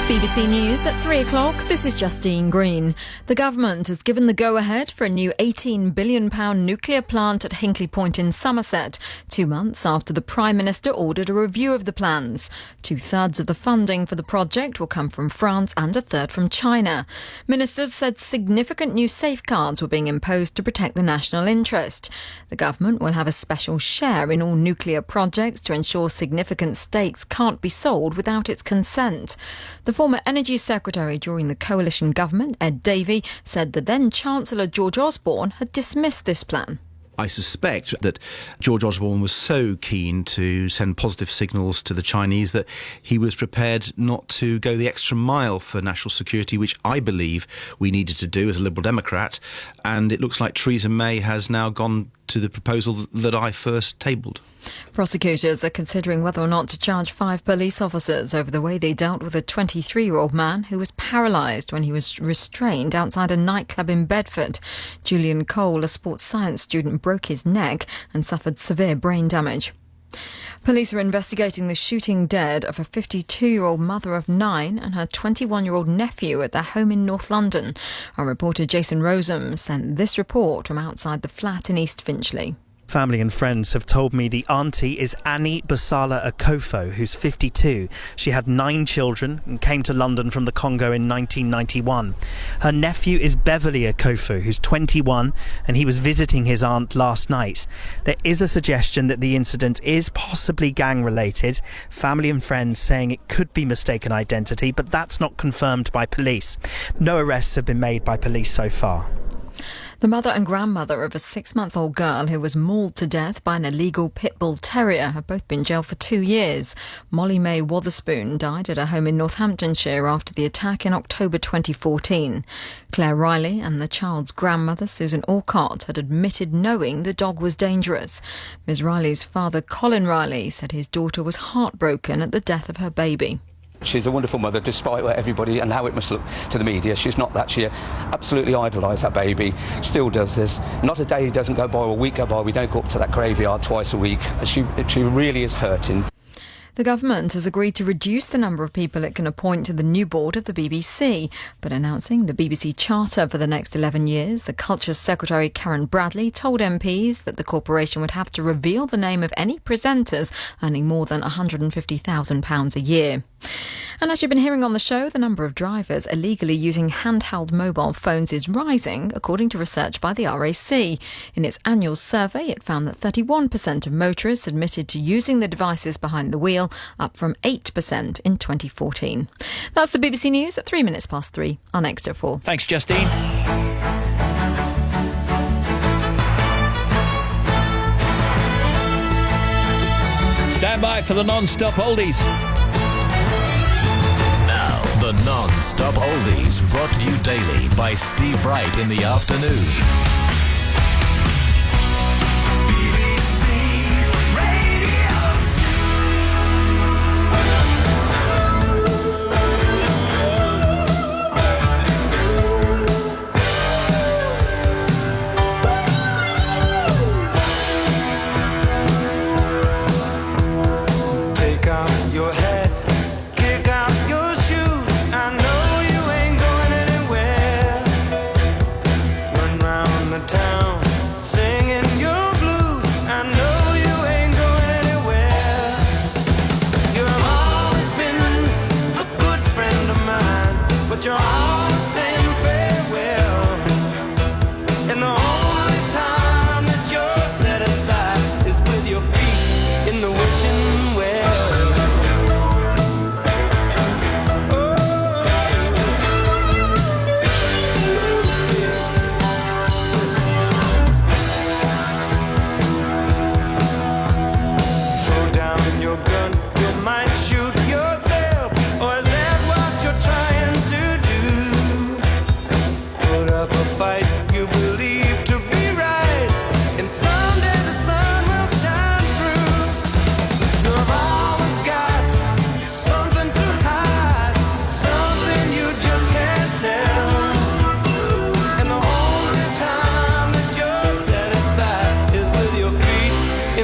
BBC News at 3 o'clock. This is Justine Green. The government has given the go-ahead for a new £18 billion nuclear plant at Hinkley Point in Somerset, 2 months after the Prime Minister ordered a review of the plans. 2/3 of the funding for the project will come from France and 1/3 from China. Ministers said significant new safeguards were being imposed to protect the national interest. The government will have a special share in all nuclear projects to ensure significant stakes can't be sold without its consent. The former Energy Secretary during the coalition government, Ed Davey, said the then Chancellor George Osborne had dismissed this plan. I suspect that George Osborne was so keen to send positive signals to the Chinese that he was prepared not to go the extra mile for national security, which I believe we needed to do as a Liberal Democrat. And it looks like Theresa May has now gone to the proposal that I first tabled. Prosecutors are considering whether or not to charge 5 police officers over the way they dealt with a 23-year-old man who was paralysed when he was restrained outside a nightclub in Bedford. Julian Cole, a sports science student, broke his neck and suffered severe brain damage. Police are investigating the shooting dead of a 52-year-old mother of 9 and her 21-year-old nephew at their home in North London. Our reporter Jason Roseham sent this report from outside the flat in East Finchley. Family and friends have told me the auntie is Annie Basala Akofo, who's 52. She had 9 children and came to London from the Congo in 1991. Her nephew is Beverly Akofo, who's 21, and he was visiting his aunt last night. There is a suggestion that the incident is possibly gang-related. Family and friends saying it could be mistaken identity, but that's not confirmed by police. No arrests have been made by police so far. The mother and grandmother of a 6-month-old girl who was mauled to death by an illegal pit bull terrier have both been jailed for 2 years. Molly May Wotherspoon died at her home in Northamptonshire after the attack in October 2014. Claire Riley and the child's grandmother, Susan Alcott, had admitted knowing the dog was dangerous. Ms Riley's father, Colin Riley, said his daughter was heartbroken at the death of her baby. She's a wonderful mother, despite what everybody and how it must look to the media. She's not that. She absolutely idolised that baby, still does this. Not a day doesn't go by or a week go by we don't go up to that graveyard twice a week. She really is hurting. The government has agreed to reduce the number of people it can appoint to the new board of the BBC, but announcing the BBC charter for the next 11 years, the Culture Secretary Karen Bradley told MPs that the corporation would have to reveal the name of any presenters earning more than £150,000 a year. And as you've been hearing on the show, the number of drivers illegally using handheld mobile phones is rising, according to research by the RAC. In its annual survey, it found that 31% of motorists admitted to using the devices behind the wheel, up from 8% in 2014. That's the BBC News at 3 minutes past 3 on Extra 4. Thanks, Justine. Stand by for the non-stop oldies. Now, the non-stop oldies, brought to you daily by Steve Wright in the afternoon.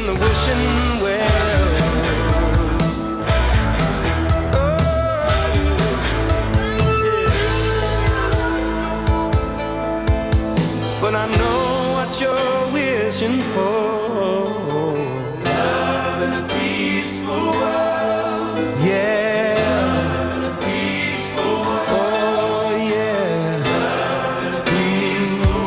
in the wishing well. But I know what you're wishing for. Love in a peaceful world. Yeah. Love in a peaceful world. Oh, yeah. Love in a peaceful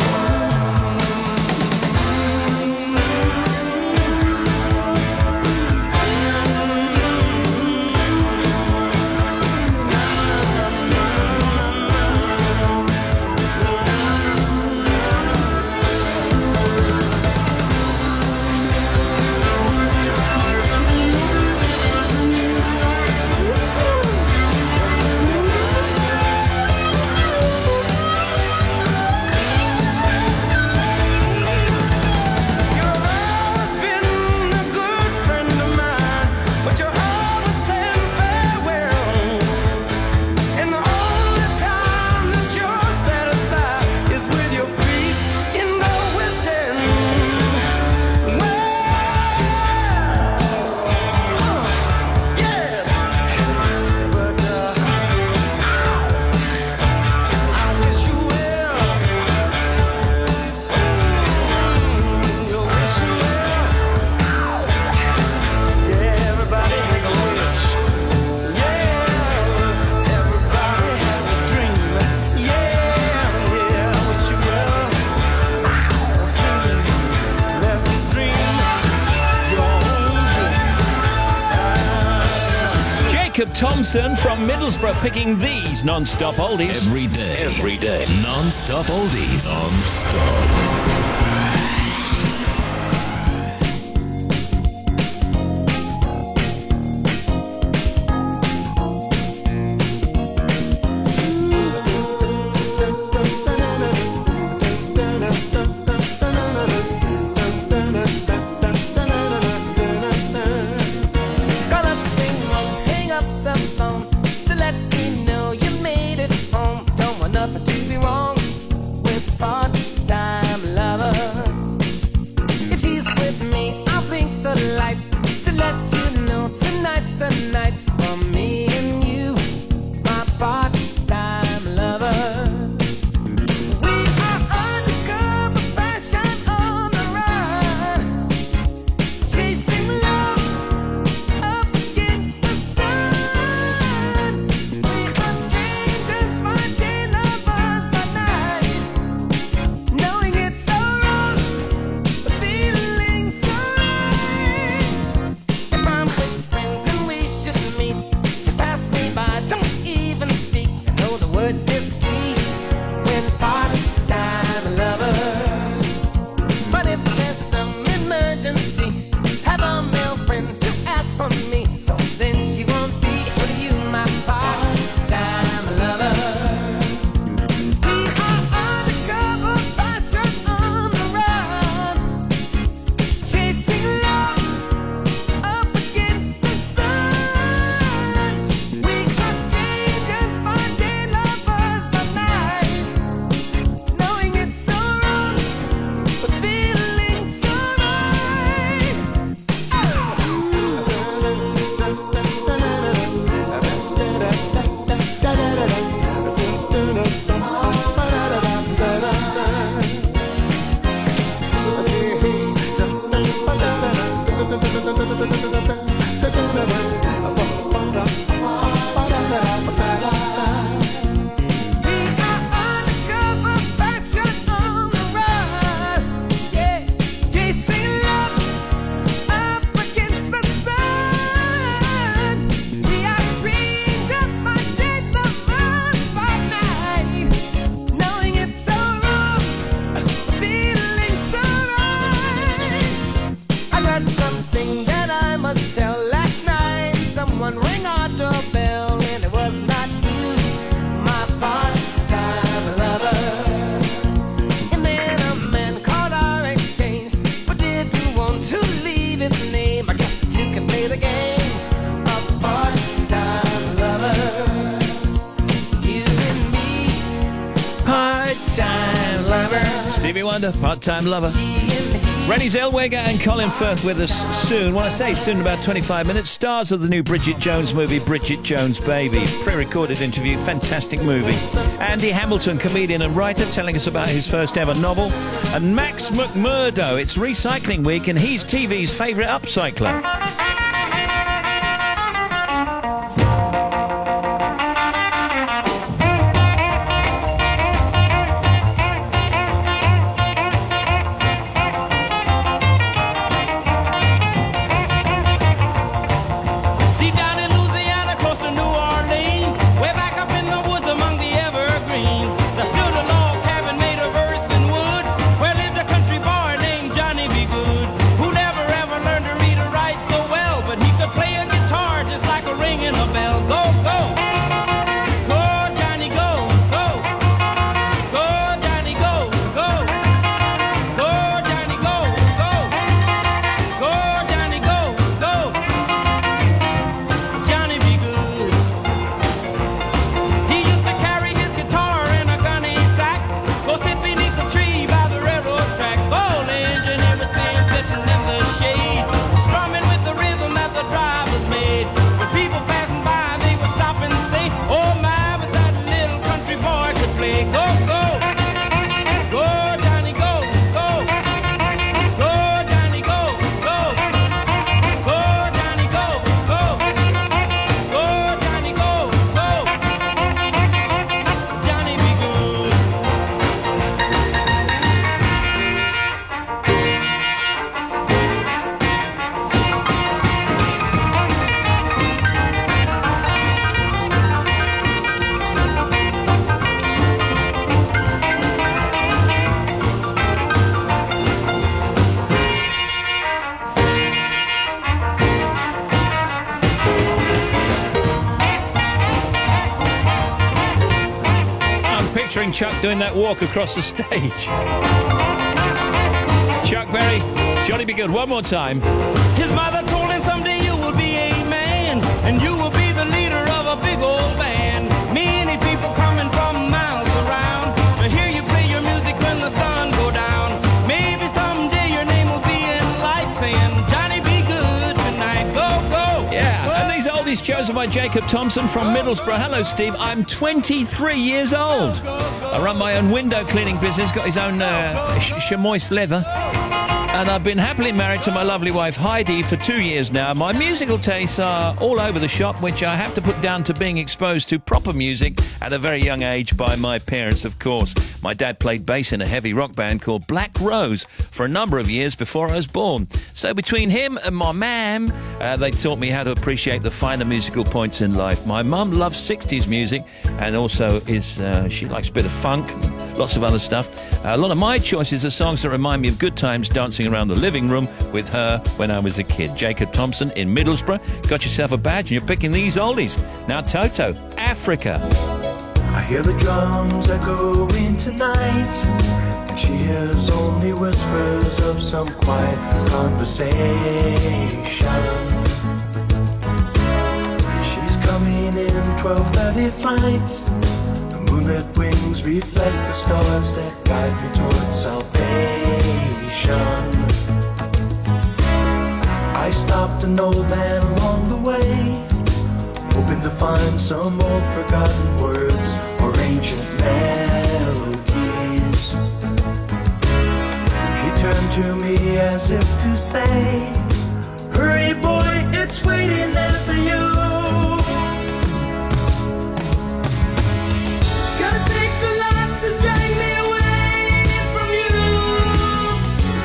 Thompson from Middlesbrough picking these non-stop oldies. Every day, non-stop oldies. Non-stop. Stevie Wonder, Part-Time Lover. Rennie Zellweger and Colin Firth with us soon. Well, I say soon, about 25 minutes. Stars of the new Bridget Jones movie, Bridget Jones Baby. Pre-recorded interview, fantastic movie. Andy Hamilton, comedian and writer, telling us about his first ever novel. And Max McMurdo, it's recycling week and he's TV's favourite upcycler. Picturing Chuck doing that walk across the stage. Chuck Berry, Johnny Be Good, one more time. His mother told him someday you will be a man and you will be the leader of a big old band. Many people coming from miles around to hear you play your music when the sun go down. Maybe someday your name will be in lights saying, Johnny Be Good tonight, go, go. Yeah, go. and these oldies chosen by Jacob Thompson from Middlesbrough. Hello, Steve. I'm 23 years old. I run my own window cleaning business, got his own chamois leather. And I've been happily married to my lovely wife Heidi for 2 years now. My musical tastes are all over the shop, which I have to put down to being exposed to proper music at a very young age by my parents, of course. My dad played bass in a heavy rock band called Black Rose for a number of years before I was born. So between him and my mam, they taught me how to appreciate the finer musical points in life. My mum loves 60s music and also she likes a bit of funk, lots of other stuff. A lot of my choices are songs that remind me of good times dancing around the living room with her when I was a kid. Jacob Thompson in Middlesbrough. Got yourself a badge and you're picking these oldies. Now Toto, Africa. I hear the drums echoing tonight, and she hears only whispers of some quiet conversation. She's coming in 12:30 flight. The moonlit wings reflect the stars that guide me towards salvation. I stopped an old man along the way, hoping to find some old forgotten words or ancient melodies. He turned to me as if to say, hurry boy, it's waiting there for you. Gotta take a lot to drag me away from you.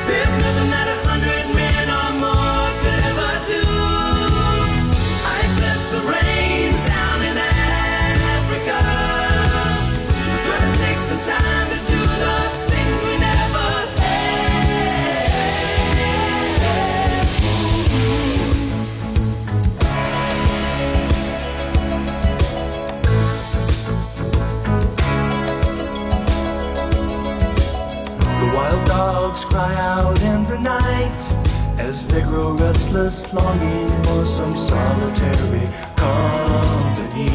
There's nothing that 100 men or more could ever do. I bless the rains down in Africa. We're gonna take some time to do the things we never The wild dogs cry out in the night as they grow restless, longing for some solitary company.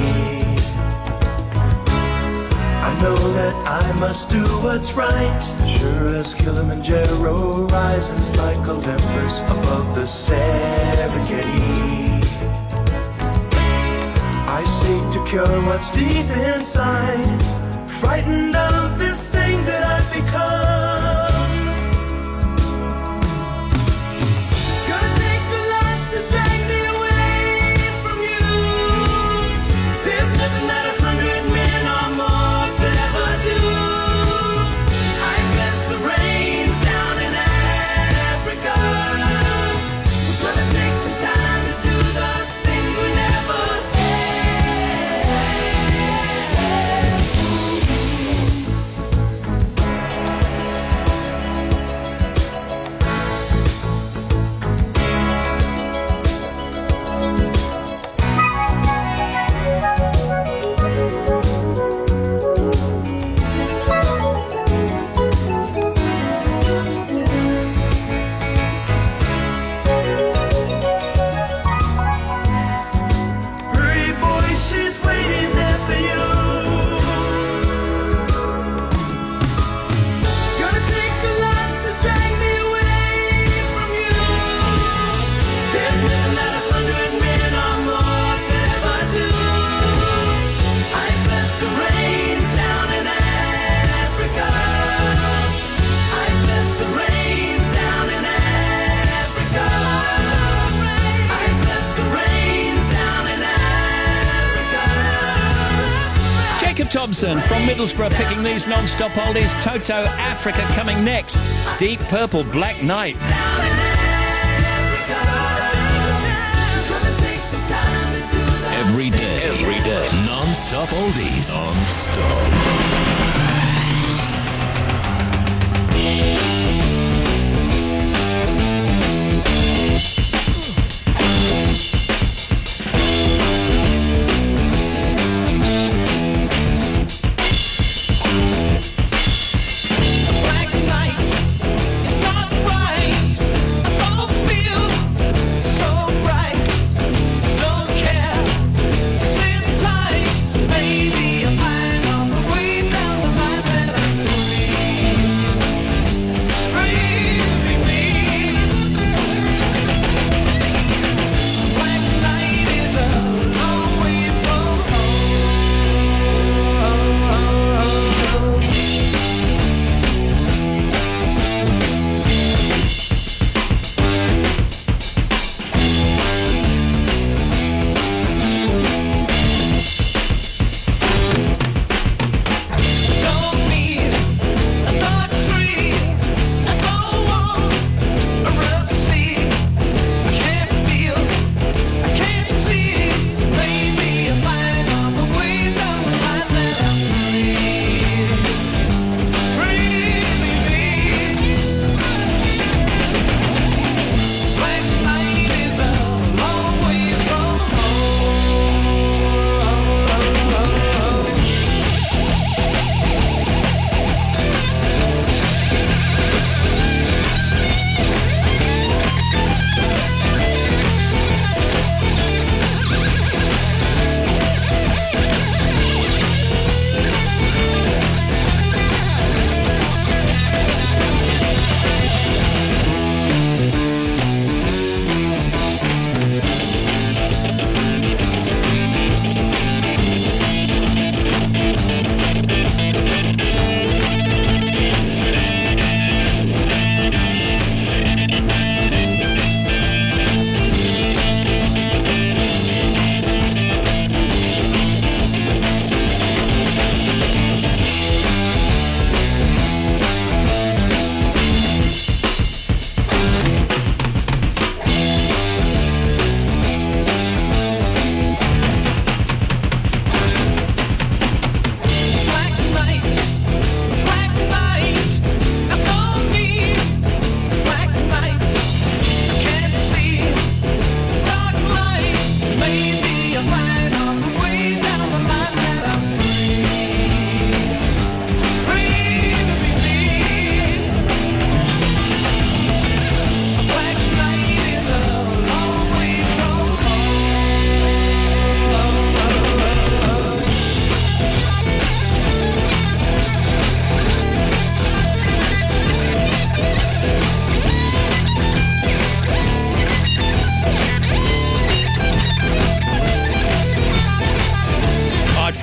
I know that I must do what's right. Sure as Kilimanjaro rises like Olympus above the Serengeti. I seek to cure what's deep inside, frightened of this thing that I've become. It's gonna take a lot to drag me away from you. There's nothing that 100 men or more could ever do. I bless the rains down in Africa. We're gonna take some time to do the things we never Hurry, boy, she's waiting there for you. Gonna take a lot to drag me away from you. There's nothing that 100 men or more could ever do. I bless the rains down in Africa. I bless the rains down in Africa. I bless the rains down in Africa. Jacob Thompson from Middlesbrough picking these non-stop oldies. Toto Africa coming next. Deep Purple Black Knight. Every day, non-stop oldies. Non-stop. Black night is not right. I don't feel so bright. Don't care. Sit tight. Maybe I'll find on the way down.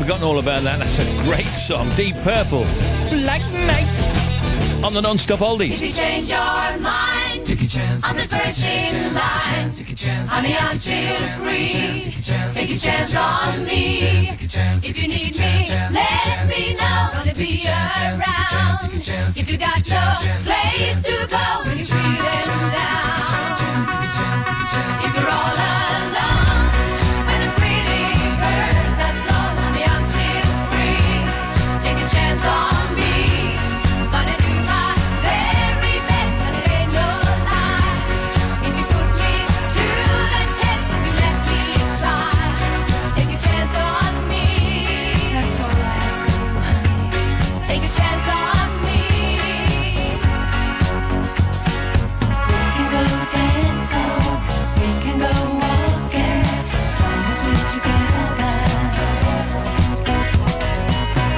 forgotten all about that. That's a great song. Deep Purple. Black Knight. On the non-stop oldies. If you change your mind, Take a chance. I'm the first in line. Honey, I'm still free. Take a chance on me. If you need me, let me know. Gonna be around. If you got no place to go when you're feeling down. If you're all alone, when the pretty birds have flown, honey, I'm still free. Take a chance on me. Gonna do my very best, and it ain't no lie. If you put me to the test, if you let me try, take a chance on me. That's all I ask you, honey. Take a chance on me. We can go dancing, we can go walking, as long as we're together.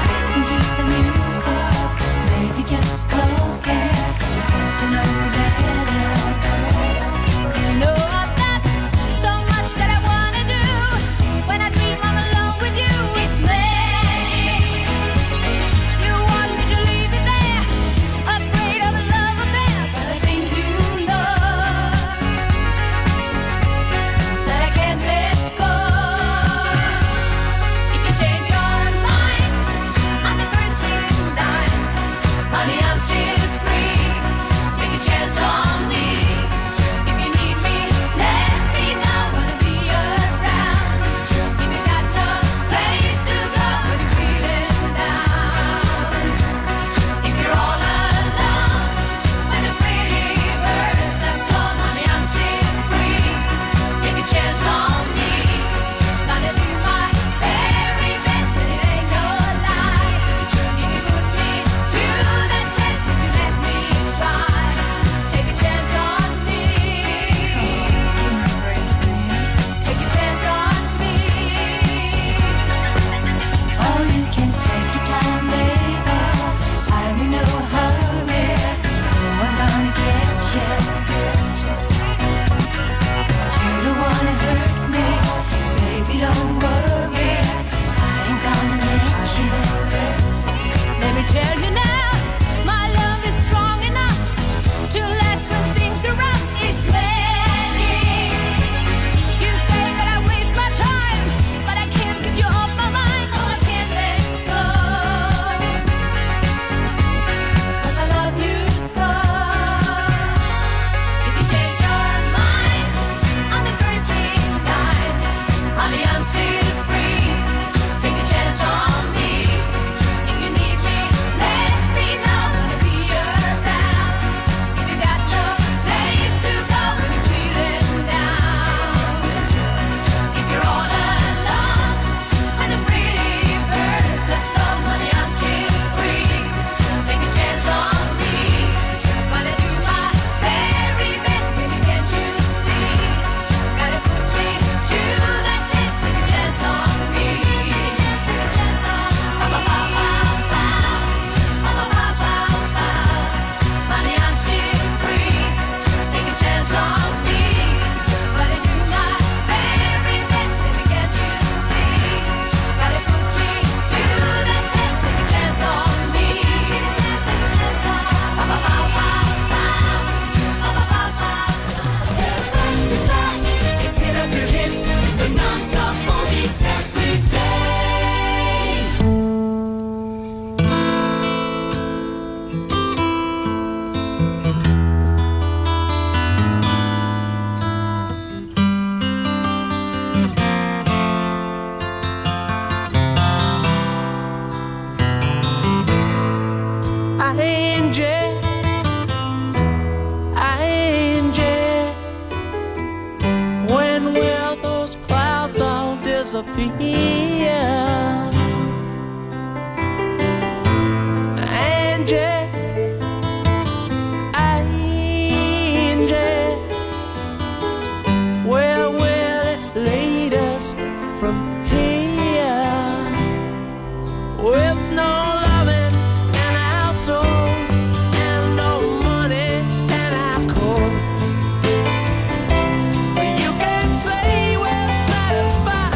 Listen to some music, maybe just talking, get to know you better. 'Cause you know I've got so much that I wanna do. When I dream I'm alone with you, it's magic. You want me to leave it there, afraid of a love affair, but I think you know that I can't let go. If you change your mind, I'm the first in line. Honey, I'm still free. Take a chance on me. If you need me, let me know. Gonna be around. If you got no place to go when you're feeling down. If you're all alone, when the pretty birds have flown, honey, I'm still free. Take a chance on me. Gonna do my very best, and it ain't no lie. If you put me to the test, if you let me try, take a chance on me. Take a chance on me. Oh, you can take your time, baby. I'm in no hurry. Oh, I'm gonna get you. You don't wanna hurt me, baby. Don't worry. I ain't gonna let you. Let me tell you now, my love is strong enough to last when things are rough. It's magic. You say that I waste my time, but I can't get you off my mind. Oh, I can't let go. 'Cause I love you so. If you change your mind, I'm the first in line. Honey, I'm still free. Take a chance on me. If you need me, let me know. Gonna be around. If you got no place to go when you're feeling down. If you're all alone, when the pretty birds have flown, honey, I'm still free. Take a chance on me. Gonna do my very best, baby, can't you see? Gotta put me to the test. Take a chance on me. Take a chance on me. Honey, I'm still free. Take a chance on me. Gonna do my very best, baby, can't you see? Gotta put me to the test. Take a chance on me. It's hit after hit, the non-stop oldies every day. When will those clouds all disappear? Angie, Angie, where will it lead us from here? With no loving in our souls and no money in our coats. You can't say we're satisfied.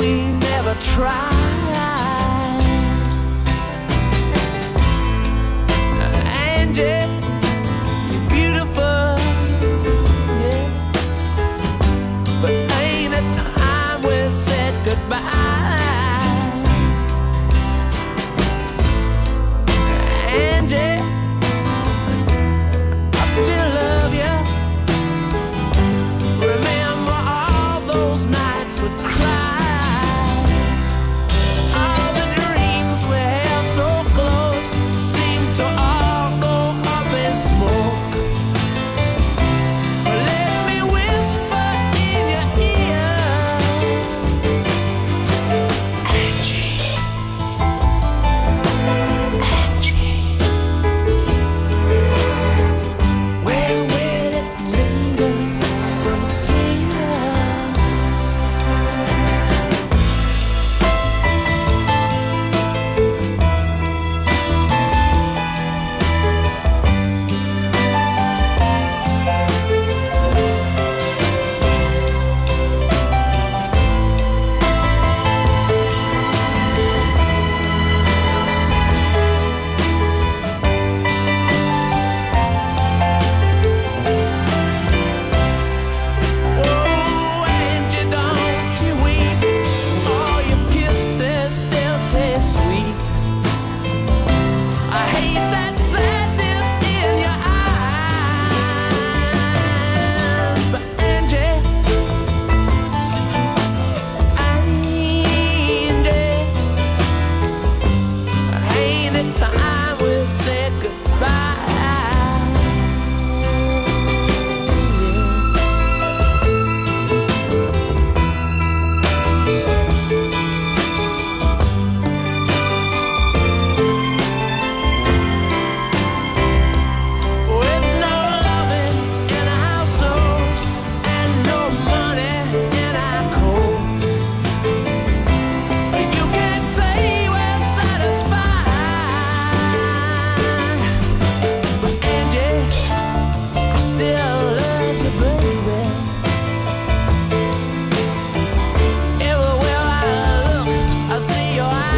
we never tried. Angie, you're beautiful, yeah. But ain't it time we said goodbye? Angie, I still love you. Remember all those nights we cried. All the dreams we held so close seem to all go up in smoke. Let me whisper in your ear, Angie, Angie, where will it lead us from here? Oh, Angie, don't you weep. All your kisses still taste sweet. I hate that sadness in your eyes. But Angie, ain't it time we said goodbye? With no loving in our households and no money in our coats, you can't say we're satisfied. But Angie, I still love you, baby. Everywhere I look, I see your eyes.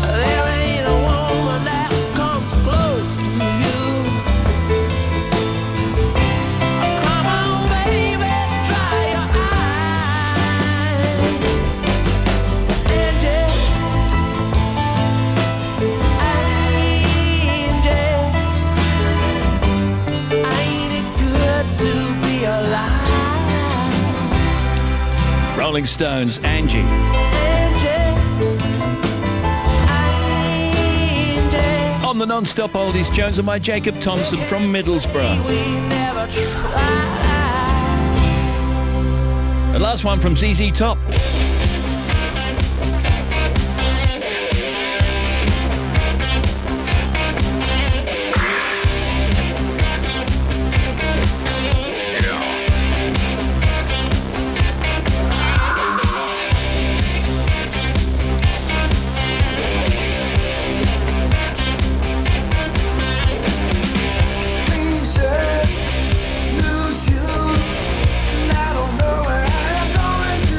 There ain't a woman that comes close to you. Come on, baby, dry your eyes. Angie, ain't it good to be alive? Rolling Stones, Angie. On the non-stop oldies, Jones and my Jacob Thompson from Middlesbrough. We never tried. The last one from ZZ Top. Lose you, and I don't know where I'm going to.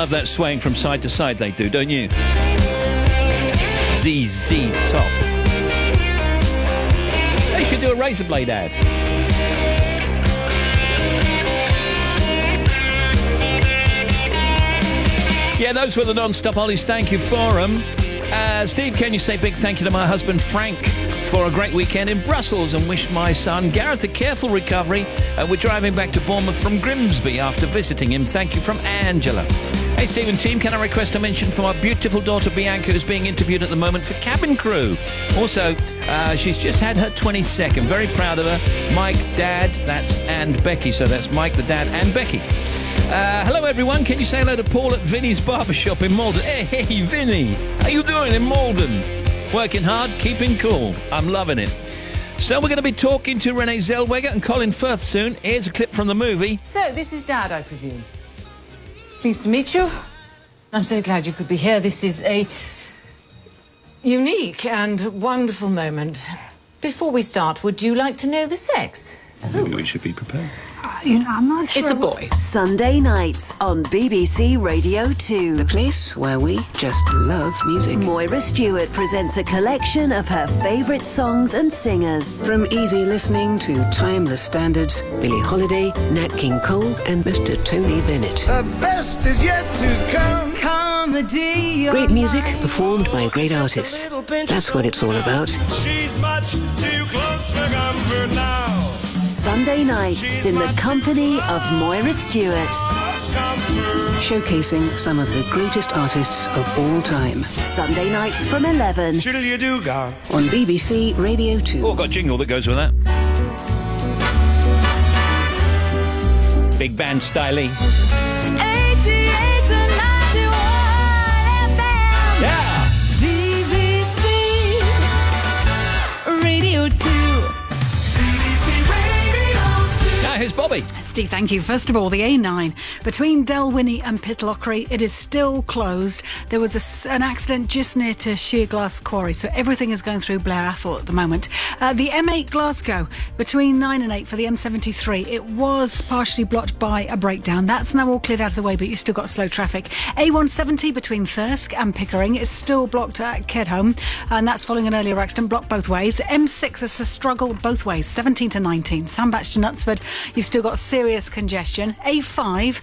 love that swaying from side to side they do, don't you? ZZ Top. They should do a razor blade ad. Yeah, those were the non-stop Ollies. Thank you for them. Steve, can you say big thank you to my husband Frank for a great weekend in Brussels, and wish my son Gareth a careful recovery. We're driving back to Bournemouth from Grimsby after visiting him. Thank you from Angela. Hey, Steve and team, can I request a mention for my beautiful daughter Bianca, who's being interviewed at the moment for cabin crew? Also, she's just had her 22nd. Very proud of her. Mike, Dad, and Becky. So that's Mike, the dad, and Becky. Hello, everyone. Can you say hello to Paul at Vinny's Barbershop in Malden? Hey, Vinny. How you doing in Malden? Working hard, keeping cool. I'm loving it. So we're going to be talking to Renee Zellweger and Colin Firth soon. Here's a clip from the movie. So, this is Dad, I presume. Pleased to meet you. I'm so glad you could be here. This is a unique and wonderful moment. Before we start, would you like to know the sex? Maybe we should be prepared. I'm not sure. It's a boy. Sunday nights on BBC Radio 2. The place where we just love music. Moira Stewart presents a collection of her favourite songs and singers. From easy listening to timeless standards, Billie Holiday, Nat King Cole and Mr. Tony Bennett. The best is yet to come. Great music performed by great artists. That's what it's all about. She's much too close for comfort now. Sunday nights in the company of Moira Stewart. Showcasing some of the greatest artists of all time. Sunday nights from 11. On BBC Radio 2. Oh, I've got a jingle that goes with that. Big band styley. 88 to 91 FM. Yeah. BBC Radio 2. Now, here's Bobby. Steve, thank you. First of all, the A9 between Dalwhinnie and Pitlochry, it is still closed. There was an accident just near to Shearglass Quarry, so everything is going through Blair Athol at the moment. The M8 Glasgow between 9 and 8 for the M73, it was partially blocked by a breakdown. That's now all cleared out of the way, but you've still got slow traffic. A170 between Thirsk and Pickering is still blocked at Kedholme, and that's following an earlier accident, blocked both ways. M6 is a struggle both ways, 17 to 19. Sandbach to Knutsford, you've still got serious congestion. A5,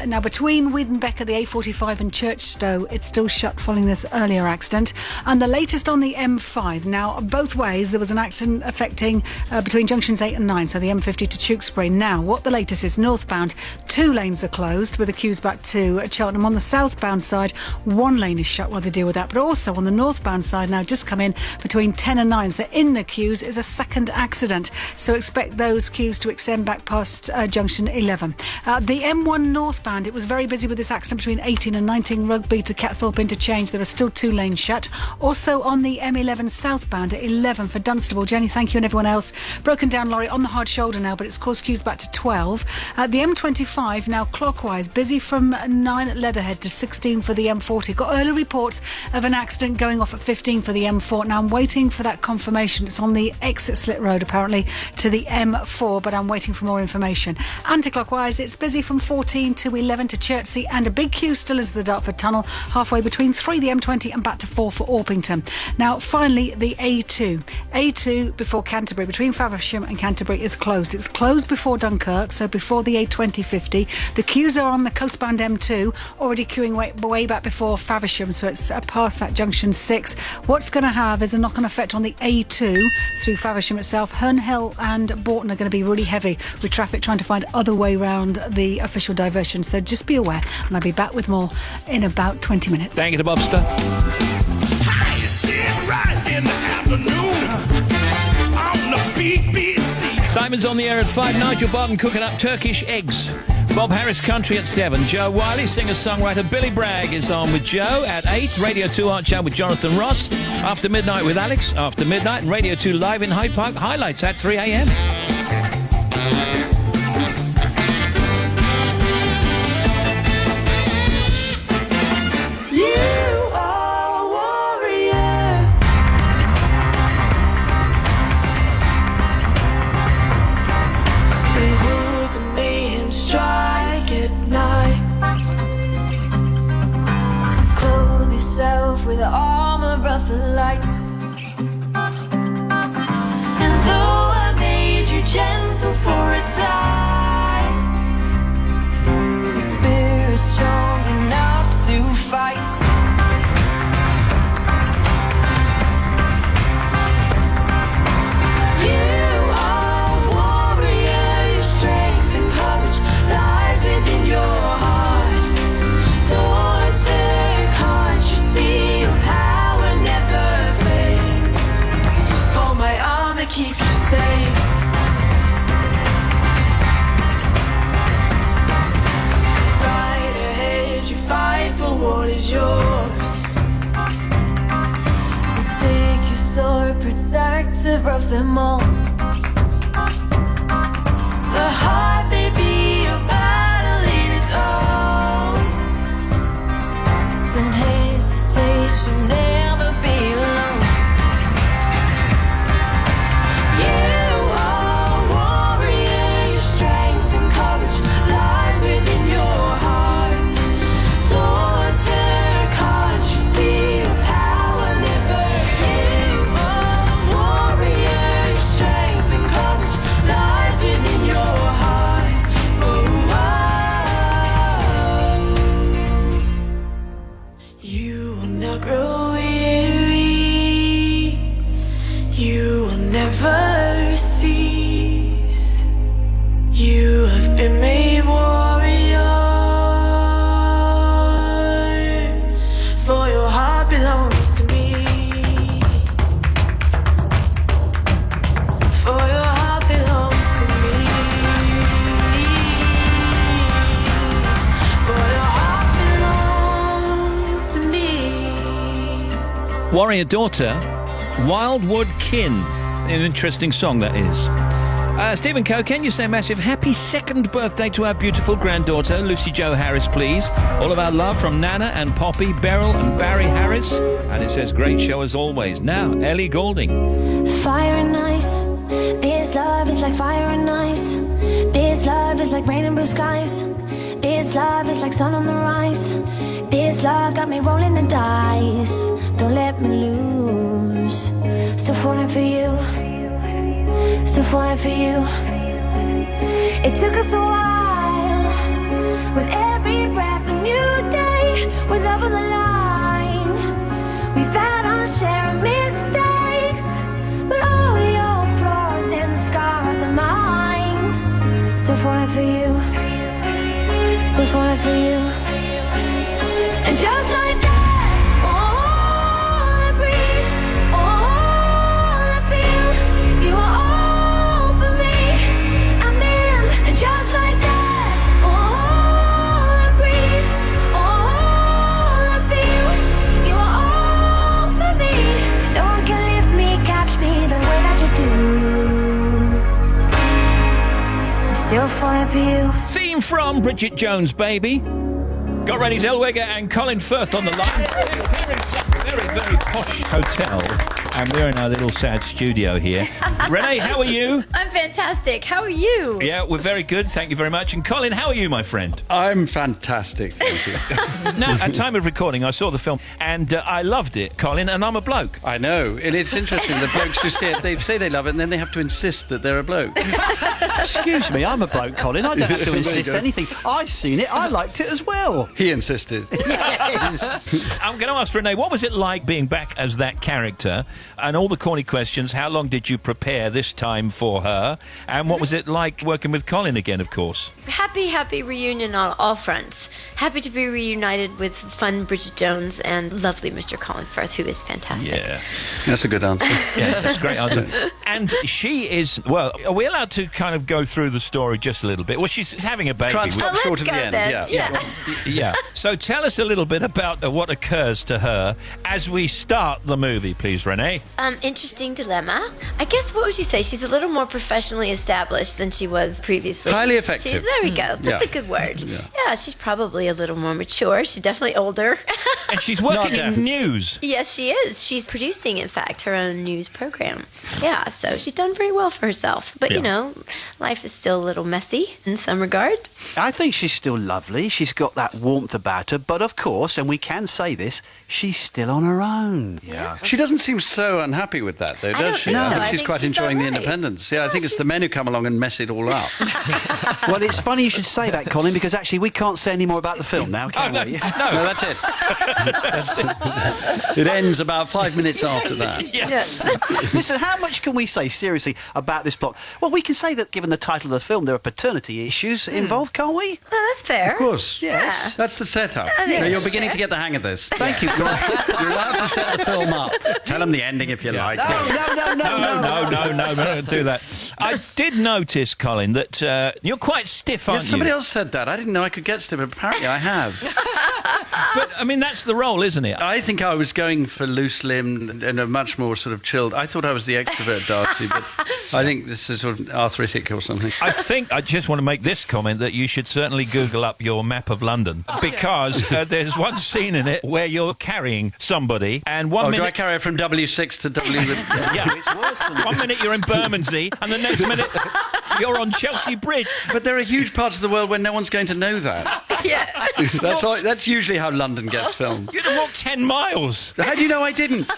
now between Wiedenbecker, the A45 and Churchstowe, it's still shut following this earlier accident. And the latest on the M5, now both ways there was an accident affecting between junctions 8 and 9, so the M50 to Tewkesbury. Now what the latest is, northbound 2 lanes are closed with the queues back to Cheltenham. On the southbound side 1 lane is shut while they deal with that, but also on the northbound side now just come in between 10 and 9, so in the queues is a second accident, so expect those queues to extend back past junction 11. The M1 northbound, it was very busy with this accident between 18 and 19 Rugby to Catthorpe interchange. There are still 2 lanes shut. Also on the M11 southbound at 11 for Dunstable. Jenny, thank you, and everyone else. Broken down lorry on the hard shoulder now, but it's caused queues back to 12. The M25 now clockwise, busy from 9 at Leatherhead to 16 for the M40. Got early reports of an accident going off at 15 for the M4. Now I'm waiting for that confirmation. It's on the exit Slit Road apparently to the M4, but I'm waiting for more information. Anti-clockwise, it's busy from 14 to 11 to Chertsey, and a big queue still into the Dartford Tunnel, halfway between 3 the M20 and back to 4 for Orpington. Now finally the A2 before Canterbury, between Faversham and Canterbury, is closed. It's closed before Dunkirk, so before the A2050. The queues are on the coastbound M2, already queuing way back before Faversham, so it's past that junction 6. What's going to have is a knock-on effect on the A2 through Faversham itself. Herne Hill and Bourton are going to be really heavy with traffic trying to find other way round the official diversion, so just be aware, and I'll be back with more in about 20 minutes. Thank you to Bobster. Simon's on the air at 5. Nigel Barton cooking up Turkish eggs. Bob Harris Country at 7. Joe Wiley, singer-songwriter Billy Bragg is on with Joe at 8. Radio 2 Art Chat with Jonathan Ross. After Midnight with Alex. After Midnight, and Radio 2 Live in Hyde Park highlights at 3 a.m. of the light. And though I made you gentle for a time, your spirit's strong enough to fight. Within your heart, daughter, can't you see your power never fades? For my armor keeps you safe. Right ahead, you fight for what is yours. So take your sword, protector of them all. The heart may be a battle in its own. Don't hesitate, you'll never be alone. You are a warrior, your strength and courage lies within your heart. Daughter, can't you see your power never fades? You are a warrior, your strength and courage lies within your heart. You will not grow weary. You will never cease. You have been made warrior. For your heart belongs to me. For your heart belongs to me. For your heart belongs to me. Warrior Daughter, Wildwood Kin. An interesting song that is. Stephen Coe, can you say a massive happy second birthday to our beautiful granddaughter, Lucy Jo Harris, please? All of our love from Nana and Poppy, Beryl and Barry Harris. And it says, great show as always. Now, Ellie Goulding. Fire and ice. This love is like fire and ice. This love is like rain and blue skies. This love is like sun on the rise. This love got me rolling the dice. Don't let me lose. Still falling for you. Still falling for you. It took us a while. With every breath a new day. With love on the line. We've had our share of mistakes. But all your flaws and scars are mine. Still falling for you. Still falling for you. And just like that, all I breathe, all I feel, you are all for me, I'm in. And just like that, all I breathe, all I feel, you are all for me. No one can lift me, catch me the way that you do. I'm still falling for you. Theme from Bridget Jones, baby. Got Rennie Zellweger and Colin Firth on the line. They're in some very, very posh hotel, and we're in our little sad studio here. Renee, how are you? I'm fantastic. How are you? Yeah, we're very good. Thank you very much. And Colin, how are you, my friend? I'm fantastic, thank you. Now, at time of recording, I saw the film, and I loved it, Colin, and I'm a bloke. I know, and it's interesting. The blokes who see it, they say they love it, and then they have to insist that they're a bloke. Excuse me, I'm a bloke, Colin. I don't have to insist anything. I've seen it. I liked it as well. He insisted. Yes. I'm going to ask Renee, what was it like being back as that character? And all the corny questions, how long did you prepare this time for her? And what was it like working with Colin again, of course? Happy reunion on all fronts. Happy to be reunited with fun Bridget Jones and lovely Mr. Colin Firth, who is fantastic. Yeah. That's a good answer. Yeah, that's a great answer. And she is, well, are we allowed to kind of go through the story just a little bit? Well, she's having a baby. Try and stop short at the end, yeah. Yeah. So tell us a little bit about what occurs to her as we start the movie, please, Renee. Okay. Interesting dilemma. I guess, what would you say? She's a little more professionally established than she was previously. Highly effective. There we go. That's Yeah. a good word. Yeah. Yeah, she's probably a little more mature. She's definitely older. And she's working in news. Yes, she is. She's producing, in fact, her own news program. Yeah, so she's done very well for herself. But, you know, life is still a little messy in some regard. I think she's still lovely. She's got that warmth about her. But of course, and we can say this, she's still on her own. Yeah. She doesn't seem so unhappy with that, though, does she? know. I No, think I she's think quite she's enjoying the all right. independence. Yeah, I think it's the men who come along and mess it all up. Well, it's funny you should say that, Colin, because actually we can't say any more about the film now, can we? No, that's it. It ends about 5 minutes after that. Yes. Listen, how much can we say seriously about this plot? Well, we can say that given the title of the film, there are paternity issues involved, can't we? Oh, that's fair. Of course. Yes. That's the setup. Yes. So you're beginning to get the hang of this. Thank you, You're allowed to set the film up. Tell them the ending if you like. No, don't do that. I did notice, Colin, that you're quite stiff, aren't Yes, somebody you? else said that. I didn't know I could get stiff, but apparently I have. But, I mean, that's the role, isn't it? I think I was going for loose-limbed and a much more sort of chilled. I thought I was the extrovert, Darcy, but I think this is sort of arthritic or something. I think I just want to make this comment that you should certainly Google up your map of London, because there's one scene in it where you're carrying somebody, and one do minute... I carry it from W6 to W... Yeah. One minute you're in Bermondsey, and the next minute you're on Chelsea Bridge. But there are huge parts of the world where no one's going to know that. Yeah. That's usually how London gets filmed. You'd have walked 10 miles. How do you know I didn't?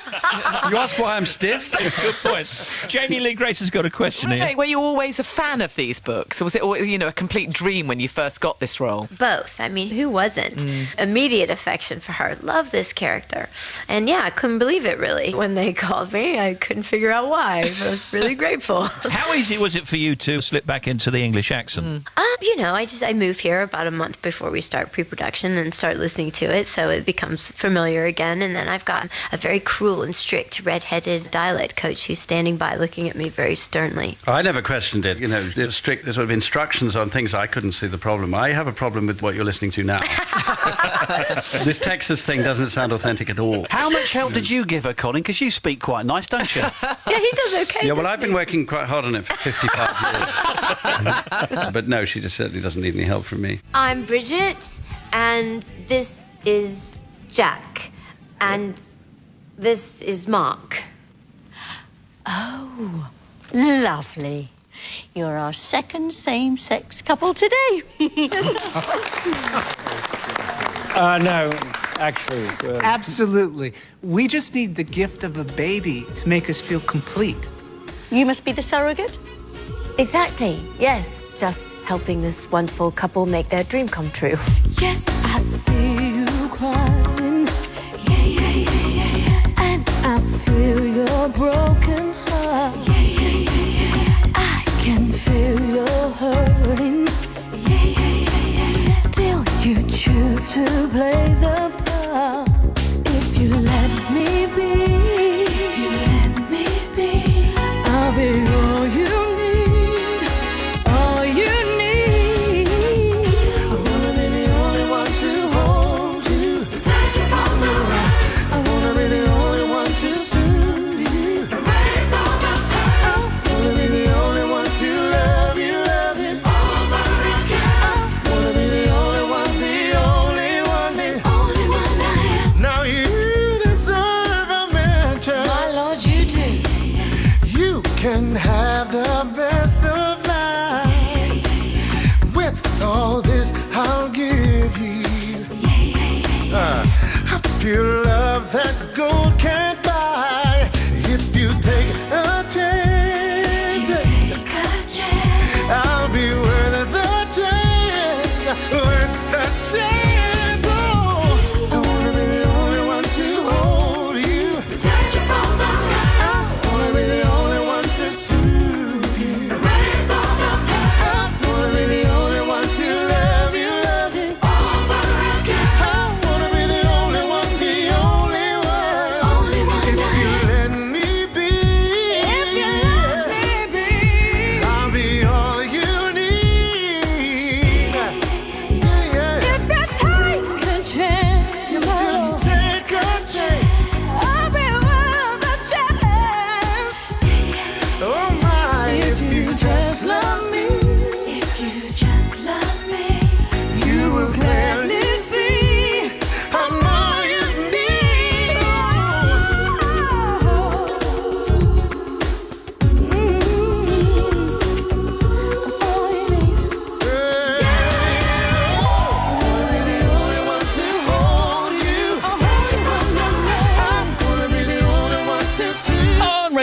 You ask why I'm stiff? Good point. Jamie Lee Grace has got a question here. Were you always a fan of these books? Or was it always, a complete dream when you first got this role? Both. I mean, who wasn't? Immediate affection for her. Love this character. And yeah, I couldn't believe it, really. When they called me, I couldn't figure out why. I was really grateful. How easy was it for you to slip back into the English accent? I moved here about a month before we start pre-production and start listening to it, so it becomes familiar again. And then I've got a very cruel and strict red-headed dialect coach who's standing by looking at me very sternly. I never questioned it. There's strict sort of instructions on things. I couldn't see the problem. I have a problem with what you're listening to now. This Texas thing doesn't sound authentic at all. How much help did you give her, Colin? Because you speak quite nice, don't you? Yeah, he does okay. Yeah, well, I've been working quite hard on it for 55 years. But no, she just certainly doesn't need any help from me. I'm Bridget, and this is Jack, and this is Mark. Oh, lovely. You're our second same-sex couple today. No, actually. Absolutely. We just need the gift of a baby to make us feel complete. You must be the surrogate? Exactly, yes. Just helping this wonderful couple make their dream come true. Yes, I see you crying. Yeah, yeah, yeah, yeah, yeah. And I feel your broken heart. Yeah, yeah, yeah, yeah, yeah. I can feel your hurting. Yeah, yeah, yeah, yeah, yeah. Still, you choose to play the part. If you let me be, I'll be all you need. All you need. I wanna be the only one to hold you, touch you from the right. I wanna be the only one to soothe you, erase all the pain. I wanna be the only one to love you over again. I wanna be the only one, the only one, the only one I am. Now you deserve a mention. My Lord, you do. You can have the best of life. With all this, I'll give you a pure love that gold can't buy. If you take a chance, I'll be worth the chance. Worth the chance. Oh, I wanna be the only one to hold you, touch you from the right. I wanna be the only one to soothe you, erase all the pain. I wanna be the only one to love you over again. I wanna be the only one, the only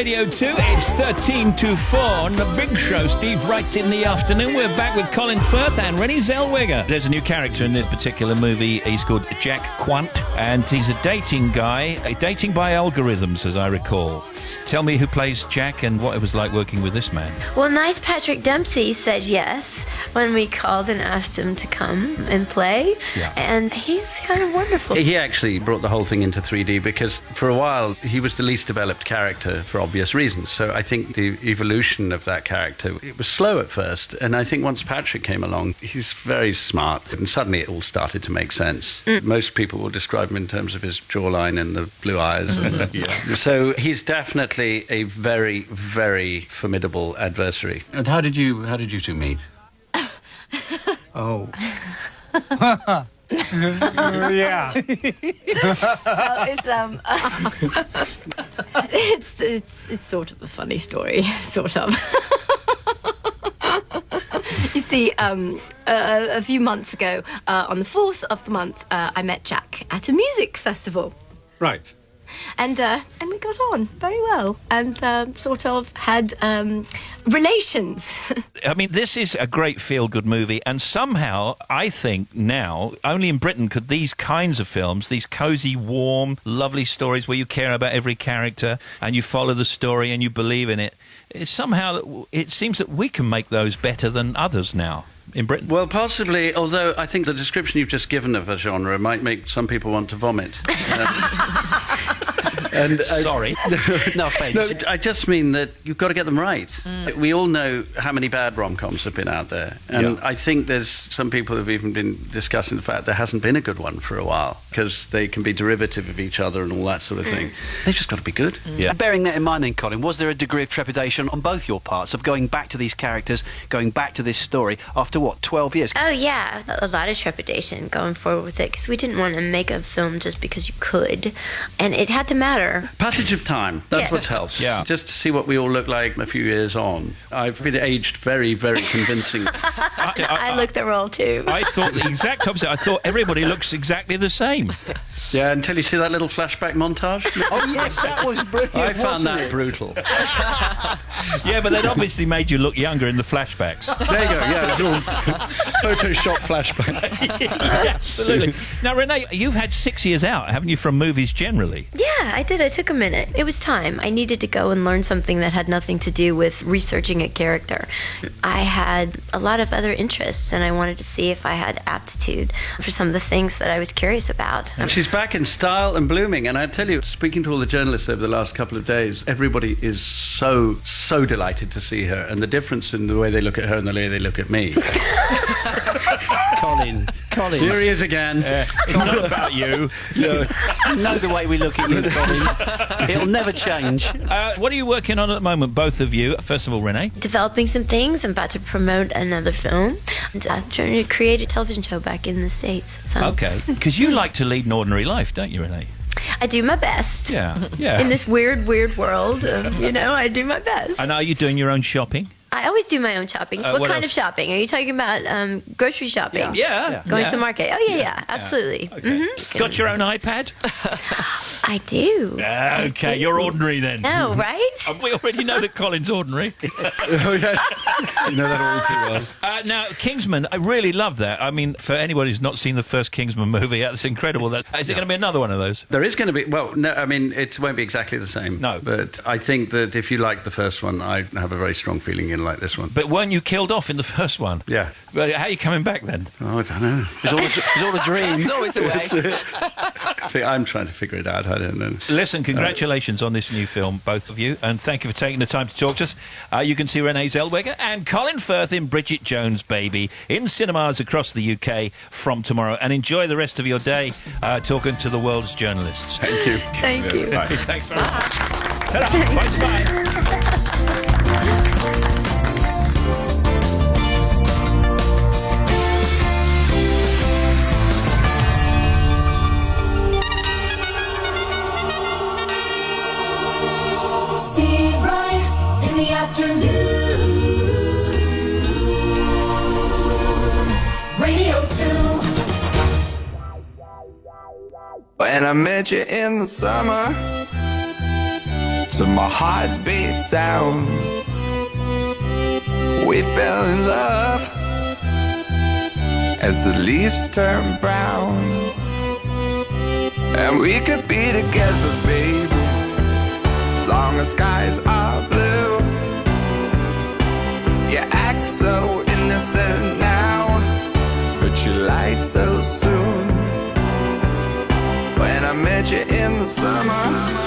Radio 2. It's 13 to 4 on the big show. Steve Wright in the afternoon. We're back with Colin Firth and Rennie Zellweger. There's a new character in this particular movie. He's called Jack Quant, and he's a dating guy, dating by algorithms, as I recall. Tell me who plays Jack and what it was like working with this man. Well, nice Patrick Dempsey said yes when we called and asked him to come and play. Yeah. And he's kind of wonderful. He actually brought the whole thing into 3D because for a while he was the least developed character for obvious reasons. So I think the evolution of that character, it was slow at first. And I think once Patrick came along, he's very smart. And suddenly it all started to make sense. Most people will describe him in terms of his jawline and the blue eyes. And So he's definitely a very, very formidable adversary. And how did you two meet? Oh. Yeah. It's sort of a funny story, sort of. You see, a few months ago, on the 4th of the month, I met Jack at a music festival. Right. And we got on very well and sort of had relations. I mean, this is a great feel-good movie, and somehow, I think now, only in Britain could these kinds of films, these cosy, warm, lovely stories where you care about every character and you follow the story and you believe in it, it seems that we can make those better than others now in Britain. Well, possibly, although I think the description you've just given of a genre might make some people want to vomit. Sorry. No offence. No, I just mean that you've got to get them right. We all know how many bad rom-coms have been out there. And I think there's some people who've even been discussing the fact there hasn't been a good one for a while because they can be derivative of each other and all that sort of thing. They've just got to be good. Yeah. Bearing that in mind then, Colin, was there a degree of trepidation on both your parts of going back to these characters, going back to this story after, 12 years? Oh, yeah. A lot of trepidation going forward with it because we didn't want to make a film just because you could. And it had to matter. Passage of time. That's what's helped. Yeah. Just to see what we all look like a few years on. I've been aged very, very convincing. I look the role too. I thought the exact opposite. I thought everybody looks exactly the same. Yeah, until you see that little flashback montage. Oh, yes, that was brilliant. I found that brutal. Yeah, but they'd obviously made you look younger in the flashbacks. There you go, yeah, little Photoshop flashback. Yeah, absolutely. Now, Renee, you've had 6 years out, haven't you, from movies generally? Yeah, I did. I took a minute. It was time. I needed to go and learn something that had nothing to do with researching a character. I had a lot of other interests, and I wanted to see if I had aptitude for some of the things that I was curious about. And she's back in style and blooming, and I tell you, speaking to all the journalists over the last couple of days, everybody is so delighted to see her, and the difference in the way they look at her and the way they look at me. Colin. Here he is again. It's not about you. You know the way we look at you, Colin. It'll never change. What are you working on at the moment, both of you? First of all, Renee. Developing some things. I'm about to promote another film. And trying to create a television show back in the States. So. Okay. Because you like to lead an ordinary life, don't you, Renee? I do my best. Yeah. In this weird world, I do my best. And are you doing your own shopping? I always do my own shopping. What kind of shopping? Are you talking about grocery shopping? Yeah. Going to the market? Oh, yeah, absolutely. Okay. Mm-hmm. Got your own iPad? I do. Okay, you're ordinary then. No, right? We already know that Colin's ordinary. Oh, yes. You know that all too well. Now, Kingsman, I really love that. I mean, for anybody who's not seen the first Kingsman movie, that's incredible. Is it going to be another one of those? There is going to be. Well, no, I mean, it won't be exactly the same. No. But I think that if you like the first one, I have a very strong feeling in like this one. But weren't you killed off in the first one? Yeah. Well, how are you coming back then? Oh, I don't know. It's all a dream. It's always a way. I'm trying to figure it out. I don't know. Listen, congratulations on this new film, both of you, and thank you for taking the time to talk to us. You can see Renee Zellweger and Colin Firth in Bridget Jones, Baby, in cinemas across the UK from tomorrow. And enjoy the rest of your day talking to the world's journalists. Thank you. Thank you. Bye. Thanks very much. Ta-da. Bye-bye. Steve Wright in the afternoon. Radio 2. When I met you in the summer, to my heartbeat sound. We fell in love as the leaves turn brown, and we could be together, baby, as long as skies are blue. You act so innocent now, but you lied so soon. When I met you in the summer,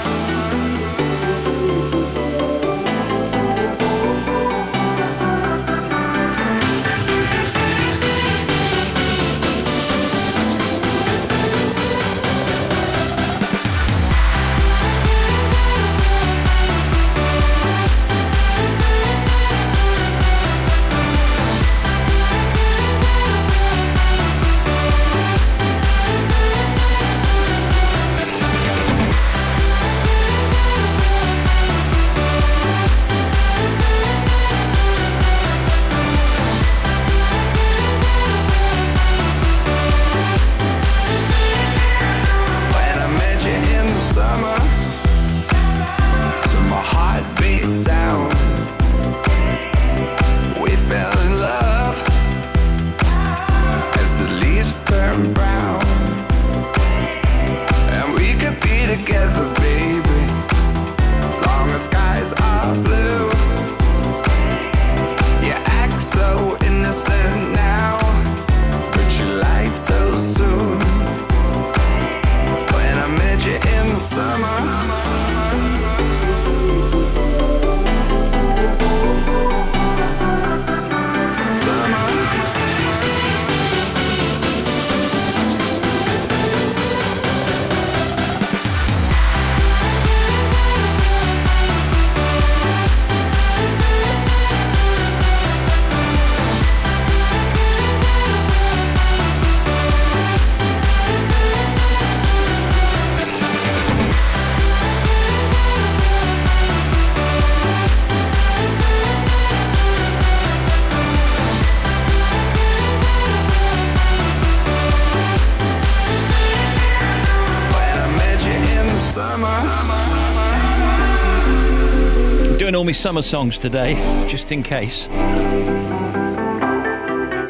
doing all my summer songs today, just in case.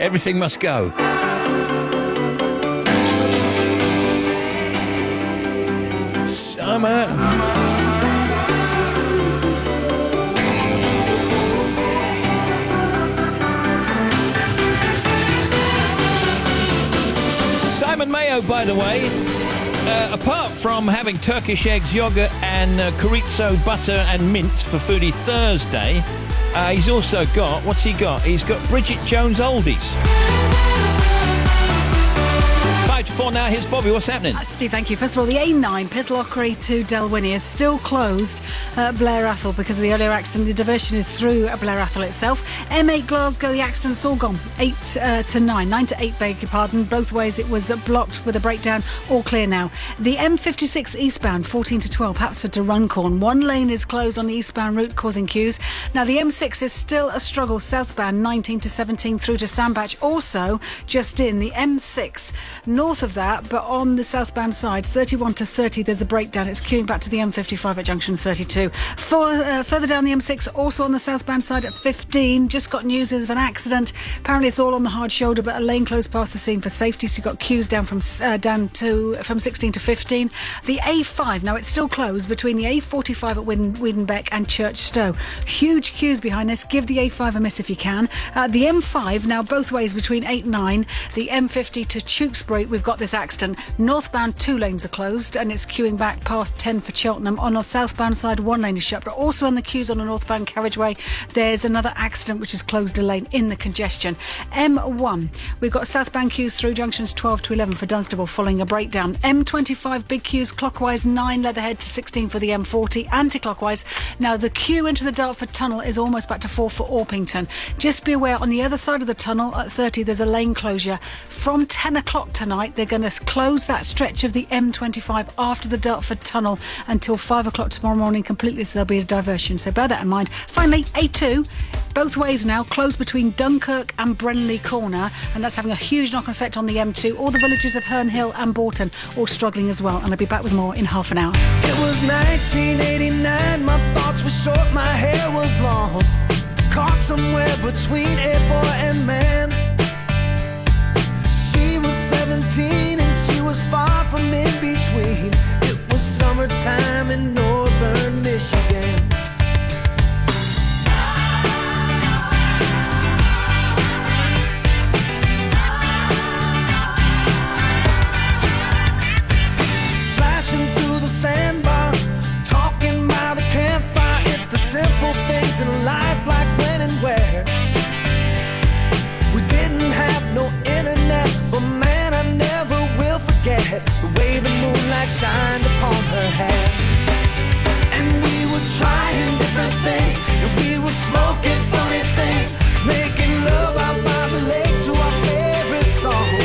Everything must go. Summer. Simon Mayo, by the way, apart from having Turkish eggs, yogurt and chorizo, butter and mint for Foodie Thursday, he's also got, what's he got? He's got Bridget Jones Oldies. 5 to 4 now, here's Bobby, what's happening? Steve, thank you. First of all, the A9 Pitlochry to Dalwhinnie is still closed at Blair Athol because of the earlier accident. The diversion is through Blair Athol itself. M8 Glasgow, the accident's all gone. 8 to 9, 9 to 8, beg your pardon. Both ways it was blocked with a breakdown. All clear now. The M56 eastbound, 14 to 12, Hapsford to Runcorn. One lane is closed on the eastbound route, causing queues. Now, the M6 is still a struggle southbound, 19 to 17 through to Sandbach. Also, just in the M6, north of that, but on the southbound side, 31 to 30, there's a breakdown. It's queuing back to the M55 at junction 32. Further down the M6, also on the southbound side at 15, just got news of an accident. Apparently it's all on the hard shoulder, but a lane closed past the scene for safety, so you've got queues down from 16 to 15. The A5, now it's still closed between the A45 at Wiedenbeck and Church Stowe. Huge queues behind this. Give the A5 a miss if you can. The M5, now both ways between 8 and 9. The M50 to Tewkesbury, we've got this accident. Northbound 2 lanes are closed and it's queuing back past 10 for Cheltenham. On the southbound side, 1 lane is shut, but also on the queues on the northbound carriageway, there's another accident which has closed a lane in the congestion. M1, we've got southbound queues through junctions 12 to 11 for Dunstable following a breakdown. M25, big queues clockwise, 9 Leatherhead to 16 for the M40, anti-clockwise. Now the queue into the Dartford Tunnel is almost back to 4 for Orpington. Just be aware, on the other side of the tunnel at 30, there's a lane closure. From 10 o'clock tonight, there's they're going to close that stretch of the M25 after the Dartford Tunnel until 5 o'clock tomorrow morning completely, so there'll be a diversion. So bear that in mind. Finally, A2, both ways now, closed between Dunkirk and Brenley Corner, and that's having a huge knock-on effect on the M2. All the villages of Herne Hill and Bourton all struggling as well, and I'll be back with more in half an hour. It was 1989, my thoughts were short, my hair was long. Caught somewhere between a boy and man. She was 17 and she was far from in between. It was summertime in northern Michigan. Splashing through the sandbar, talking by the campfire. It's the simple things in life, like when and where. We didn't have no internet, but man, I never will forget the way the moonlight shined upon her hair. And we were trying different things, and we were smoking funny things, making love out by the lake to our favorite song.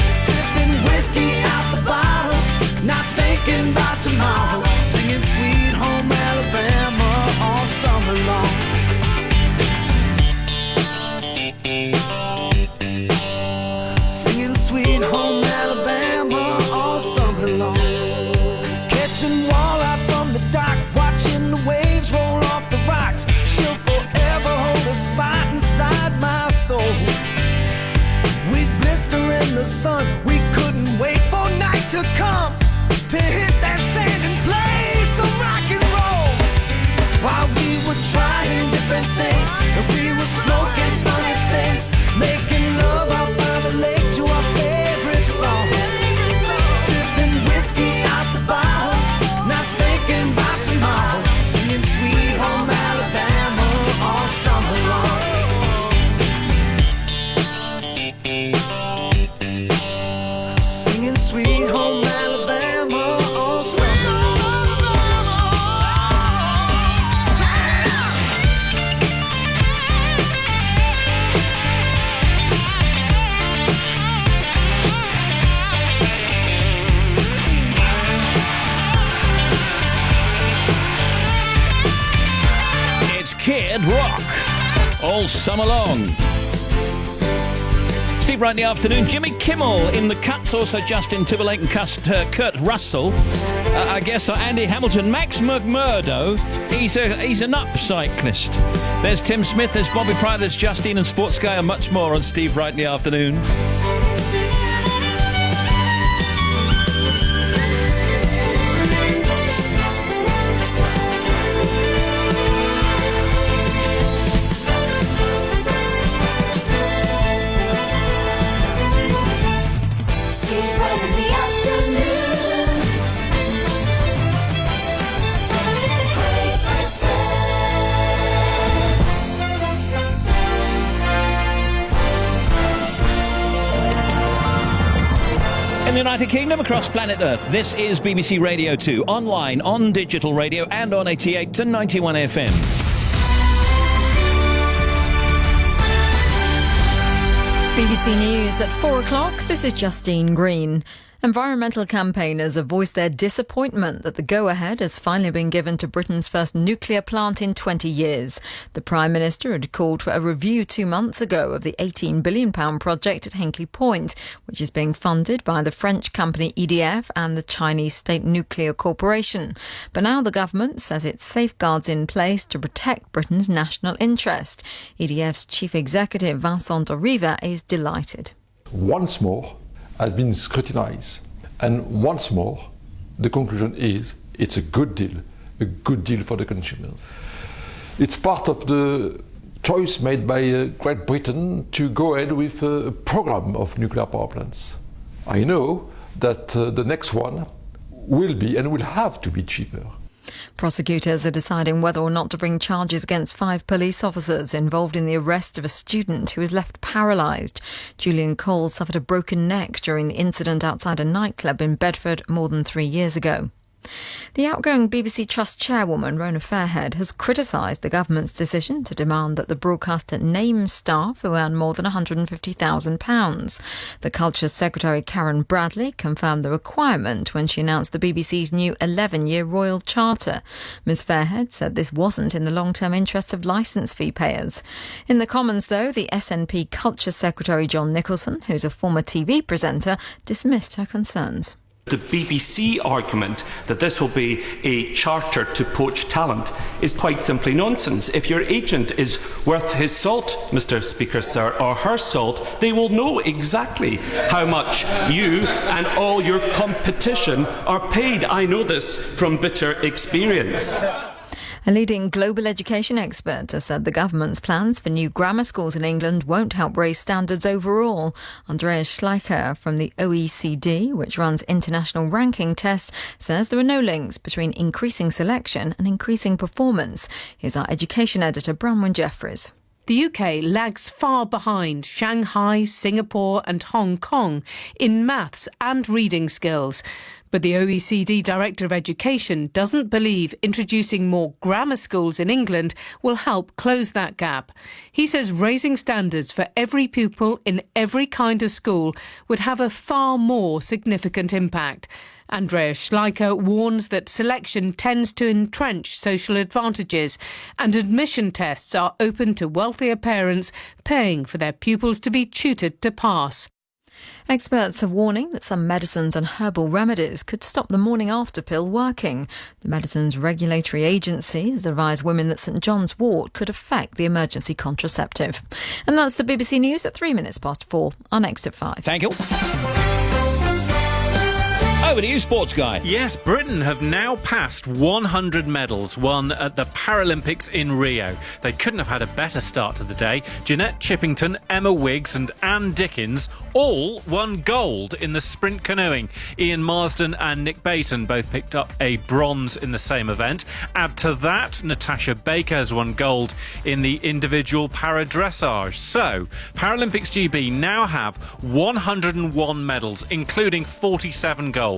Sipping whiskey out the bottle, not thinking about tomorrow, singing Sweet Home Alabama all summer long. Singing Sweet Home Alabama all summer long. Catching walleye from the dock, watching the waves roll off the rocks. She'll forever hold a spot inside my soul. We'd blister in the sun, we couldn't wait for night to come to hit that sand and play some rock and roll. While we were trying different things, and we were smoking funny things, making love out by the lake to our favorite song. Sipping whiskey out the bottle, not thinking about tomorrow, singing Sweet Home Alabama all summer long. Singing Sweet Home Alabama all summer long. It's Kid Rock all summer long. Steve Wright in the afternoon. Jimmy Kimmel in the cuts. Also Justin Timberlake and Kurt Russell. I guess Andy Hamilton. Max McMurdo. He's an upcyclist. There's Tim Smith. There's Bobby Pryor. There's Justine and Sports Guy and much more on Steve Wright in the afternoon. Steve Wright in the afternoon. Great In the United Kingdom, across planet Earth, this is BBC Radio 2, online, on digital radio and on 88 to 91 FM. BBC News at 4 o'clock. This is Justine Green. Environmental campaigners have voiced their disappointment that the go-ahead has finally been given to Britain's first nuclear plant in 20 years. The Prime Minister had called for a review 2 months ago of the £18 billion project at Hinkley Point, which is being funded by the French company EDF and the Chinese State Nuclear Corporation. But now the government says it's safeguards in place to protect Britain's national interest. EDF's chief executive, Vincent Doriva, is delighted. Once more, has been scrutinized, and once more the conclusion is it's a good deal for the consumer. It's part of the choice made by Great Britain to go ahead with a program of nuclear power plants. I know that the next one will be and will have to be cheaper. Prosecutors are deciding whether or not to bring charges against 5 police officers involved in the arrest of a student who was left paralysed. Julian Cole suffered a broken neck during the incident outside a nightclub in Bedford more than 3 years ago. The outgoing BBC Trust chairwoman, Rona Fairhead, has criticised the government's decision to demand that the broadcaster name staff who earn more than £150,000. The Culture Secretary Karen Bradley confirmed the requirement when she announced the BBC's new 11-year Royal Charter. Ms Fairhead said this wasn't in the long-term interests of licence fee payers. In the Commons, though, the SNP Culture Secretary John Nicholson, who's a former TV presenter, dismissed her concerns. The BBC argument that this will be a charter to poach talent is quite simply nonsense. If your agent is worth his salt, Mr Speaker, sir, or her salt, they will know exactly how much you and all your competition are paid. I know this from bitter experience. A leading global education expert has said the government's plans for new grammar schools in England won't help raise standards overall. Andreas Schleicher from the OECD, which runs international ranking tests, says there are no links between increasing selection and increasing performance. Here's our education editor, Bronwyn Jeffries. The UK lags far behind Shanghai, Singapore and Hong Kong in maths and reading skills. But the OECD Director of Education doesn't believe introducing more grammar schools in England will help close that gap. He says raising standards for every pupil in every kind of school would have a far more significant impact. Andreas Schleicher warns that selection tends to entrench social advantages and admission tests are open to wealthier parents paying for their pupils to be tutored to pass. Experts are warning that some medicines and herbal remedies could stop the morning after pill working. The Medicines Regulatory Agency has advised women that St John's wort could affect the emergency contraceptive. And that's the BBC News at 4:03. Our next at 5. Thank you. Over to you, sports guy. Yes, Britain have now passed 100 medals won at the Paralympics in Rio. They couldn't have had a better start to the day. Jeanette Chippington, Emma Wiggs and Anne Dickens all won gold in the sprint canoeing. Ian Marsden and Nick Bayton both picked up a bronze in the same event. Add to that, Natasha Baker has won gold in the individual para-dressage. So, Paralympics GB now have 101 medals, including 47 gold.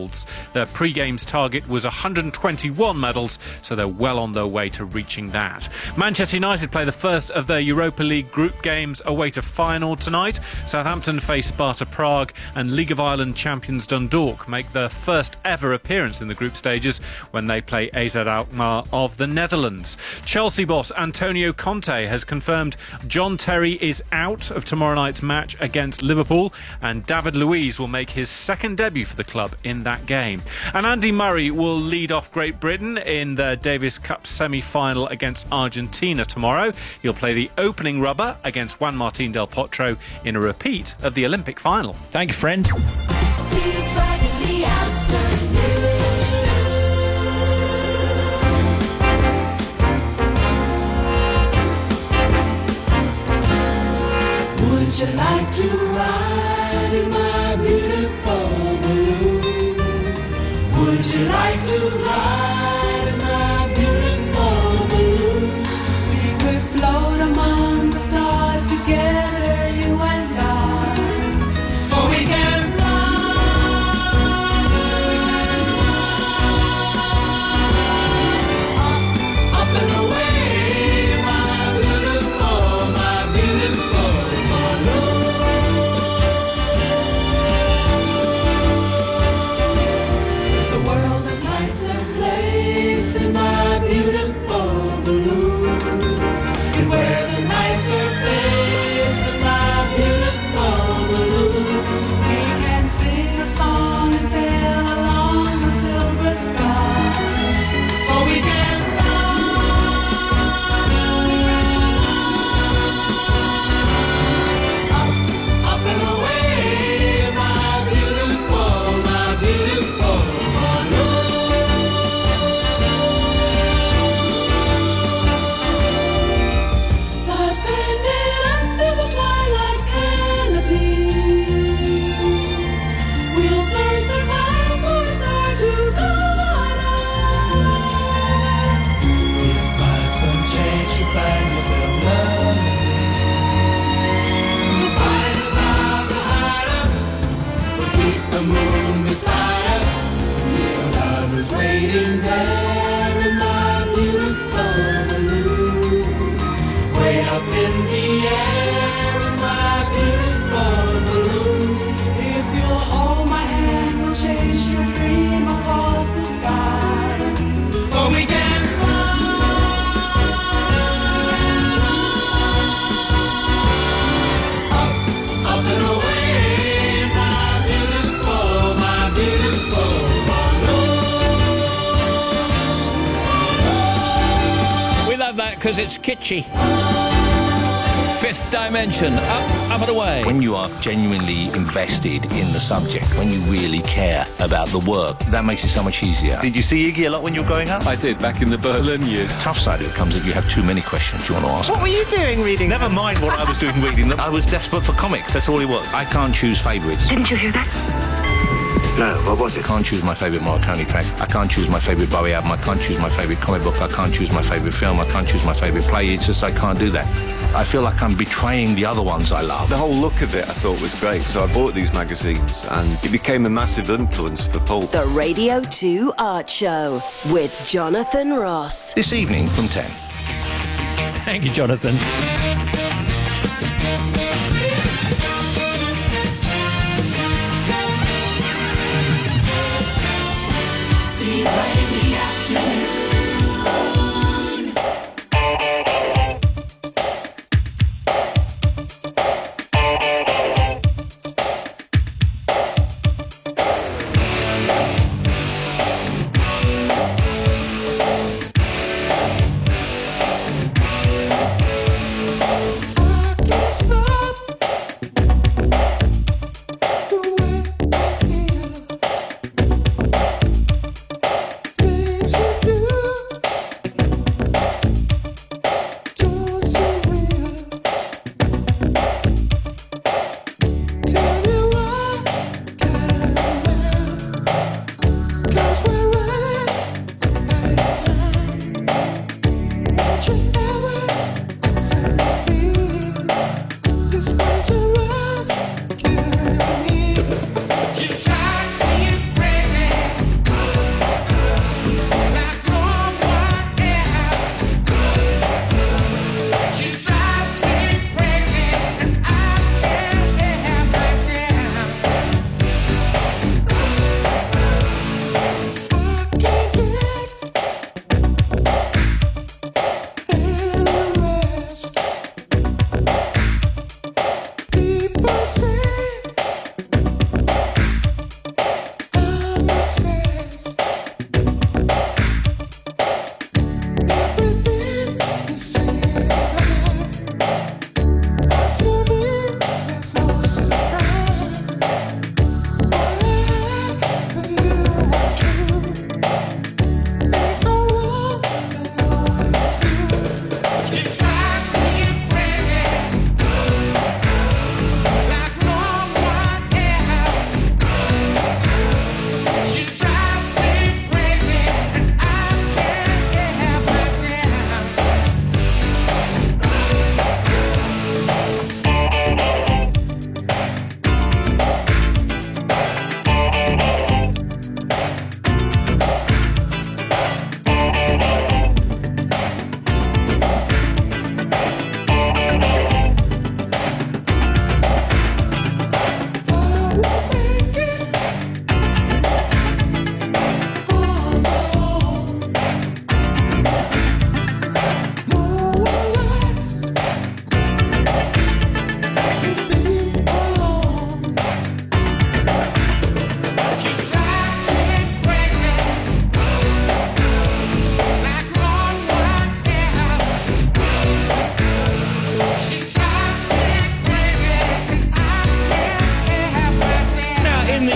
Their pre-games target was 121 medals, so they're well on their way to reaching that. Manchester United play the first of their Europa League group games away to Feyenoord tonight. Southampton face Sparta Prague, and League of Ireland champions Dundalk make their first ever appearance in the group stages when they play AZ Alkmaar of the Netherlands. Chelsea boss Antonio Conte has confirmed John Terry is out of tomorrow night's match against Liverpool, and David Luiz will make his second debut for the club in that game. And Andy Murray will lead off Great Britain in the Davis Cup semi-final against Argentina tomorrow. He'll play the opening rubber against Juan Martín del Potro in a repeat of the Olympic final. Thank you, friend. Would you like to ride in my beautiful balloon? Would you like to ride in my beautiful balloon? We could float among the stars together, you and I. Or we can fly up and away, my beautiful balloon. The world's a nicer place. in there in my beautiful balloon. Way up in the air in my beautiful balloon. If you'll hold my hand, we'll chase your dream across the sky. Oh, we can up and away, my beautiful balloon. We love that because it's kitschy. Fifth Dimension, up and away. When you are genuinely invested in the subject, when you really care about the work, that makes it so much easier. Did you see Iggy a lot when you were growing up? I did, back in the Berlin years. The tough side of it comes if you have too many questions you want to ask. What were you doing reading? Never mind what I was doing reading. I was desperate for comics, that's all it was. I can't choose favourites. Didn't you hear that? No, what was it? I can't choose my favourite Morricone track. I can't choose my favourite Bowie album. I can't choose my favourite comic book. I can't choose my favourite film. I can't choose my favourite play. It's just I can't do that. I feel like I'm betraying the other ones I love. The whole look of it I thought was great, so I bought these magazines and it became a massive influence for Paul. The Radio 2 Art Show with Jonathan Ross. This evening from 10. Thank you, Jonathan. Steve Wright in the afternoon.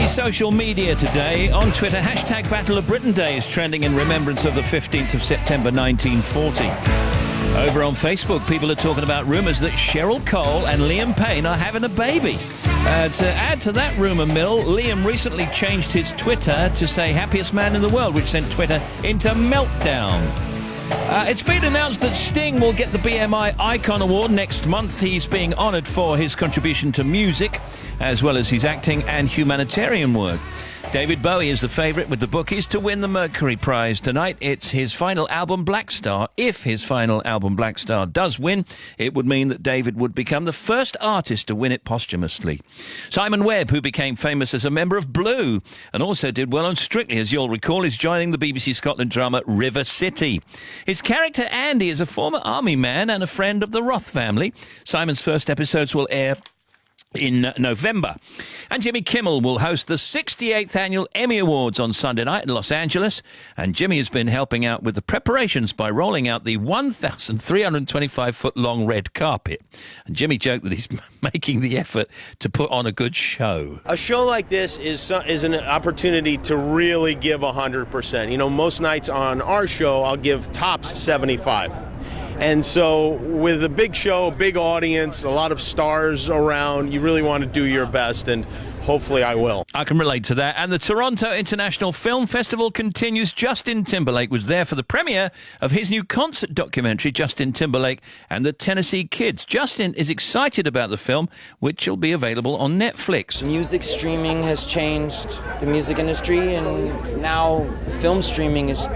Social media today. On Twitter, hashtag Battle of Britain Day is trending in remembrance of the 15th of September 1940. Over on Facebook, people are talking about rumours that Cheryl Cole and Liam Payne are having a baby. To add to that rumour mill, Liam recently changed his Twitter to say happiest man in the world, which sent Twitter into meltdown. It's been announced that Sting will get the BMI Icon Award next month. He's being honoured for his contribution to music, as well as his acting and humanitarian work. David Bowie is the favourite with the bookies to win the Mercury Prize tonight. It's his final album, Black Star. If his final album, Black Star, does win, it would mean that David would become the first artist to win it posthumously. Simon Webb, who became famous as a member of Blue and also did well on Strictly, as you'll recall, is joining the BBC Scotland drama River City. His character Andy is a former army man and a friend of the Roth family. Simon's first episodes will air in November. And Jimmy Kimmel will host the 68th annual Emmy Awards on Sunday night in Los Angeles. And Jimmy has been helping out with the preparations by rolling out the 1,325-foot-long red carpet. And Jimmy joked that he's making the effort to put on a good show. A show like this is an opportunity to really give 100%. You know, most nights on our show, I'll give tops 75. And so with a big show, big audience, a lot of stars around, you really want to do your best, and hopefully I will. I can relate to that. And the Toronto International Film Festival continues. Justin Timberlake was there for the premiere of his new concert documentary, Justin Timberlake and the Tennessee Kids. Justin is excited about the film, which will be available on Netflix. Music streaming has changed the music industry, and now film streaming is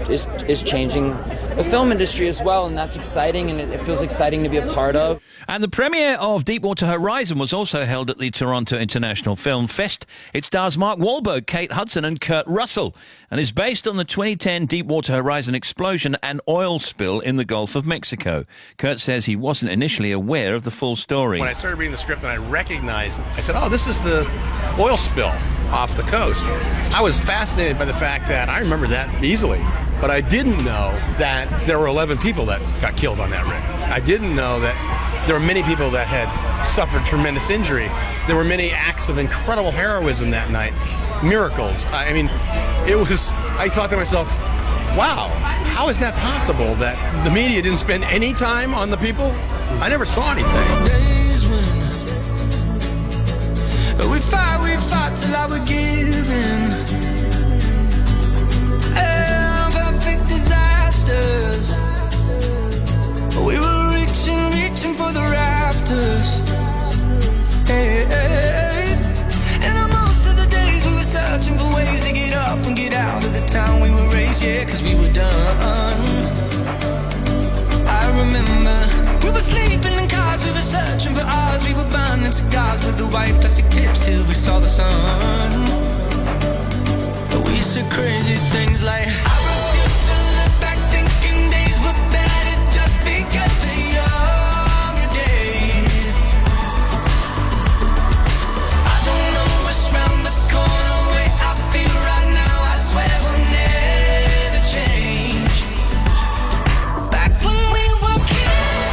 changing the film industry as well, and that's exciting, and it feels exciting to be a part of. And the premiere of Deepwater Horizon was also held at the Toronto International Film Fest. It stars Mark Wahlberg, Kate Hudson and Kurt Russell, and is based on the 2010 Deepwater Horizon explosion and oil spill in the Gulf of Mexico. Kurt says he wasn't initially aware of the full story. When I started reading the script and I recognized, I said, oh, this is the oil spill off the coast. I was fascinated by the fact that I remember that easily, but I didn't know that there were 11 people that got killed on that rig. I didn't know that there were many people that had suffered tremendous injury. There were many acts of incredible heroism that night, miracles. I mean, I thought to myself, wow, how is that possible that the media didn't spend any time on the people? I never saw anything. Days when we fought till I was giving. Perfect disasters. We were reaching for the rafters. Hey, hey. And most of the days we were searching for ways to get up and get out of the town we were raised, yeah, cause we were done. I remember we were sleeping in cars, we were searching for ours, we were burning cigars with the white plastic tips till we saw the sun. We said crazy things like, I refuse to look back thinking days were better just because of younger days. I don't know what's round the corner, way I feel right now, I swear will never change. Back when we were kids,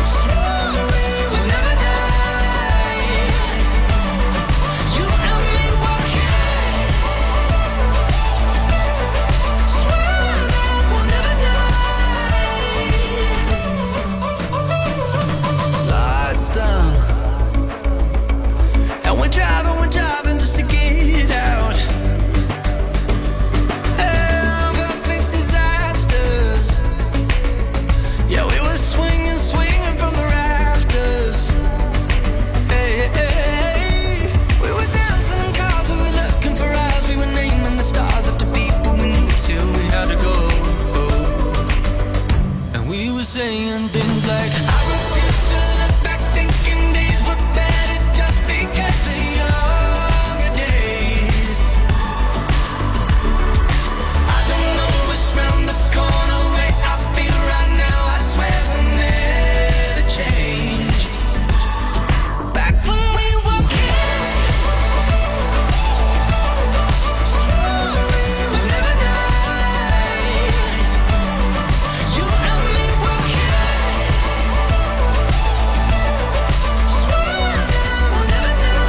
swore we would never die. You and me were kids, swore that we'll never die. Lights down, and we're driving just to get out. Perfect disasters. Yeah, we were swinging from the rafters. Hey, hey, hey. We were dancing in cars, we were looking for ours, we were naming the stars after people we knew till we had to go. And we were saying things like, I refuse to look back thinking days were better just because of younger days. I don't know what's round the corner, way I feel right now, I swear will never change. Back when we were kids, swore we would never die. You and me were kids, swore that we'll never die.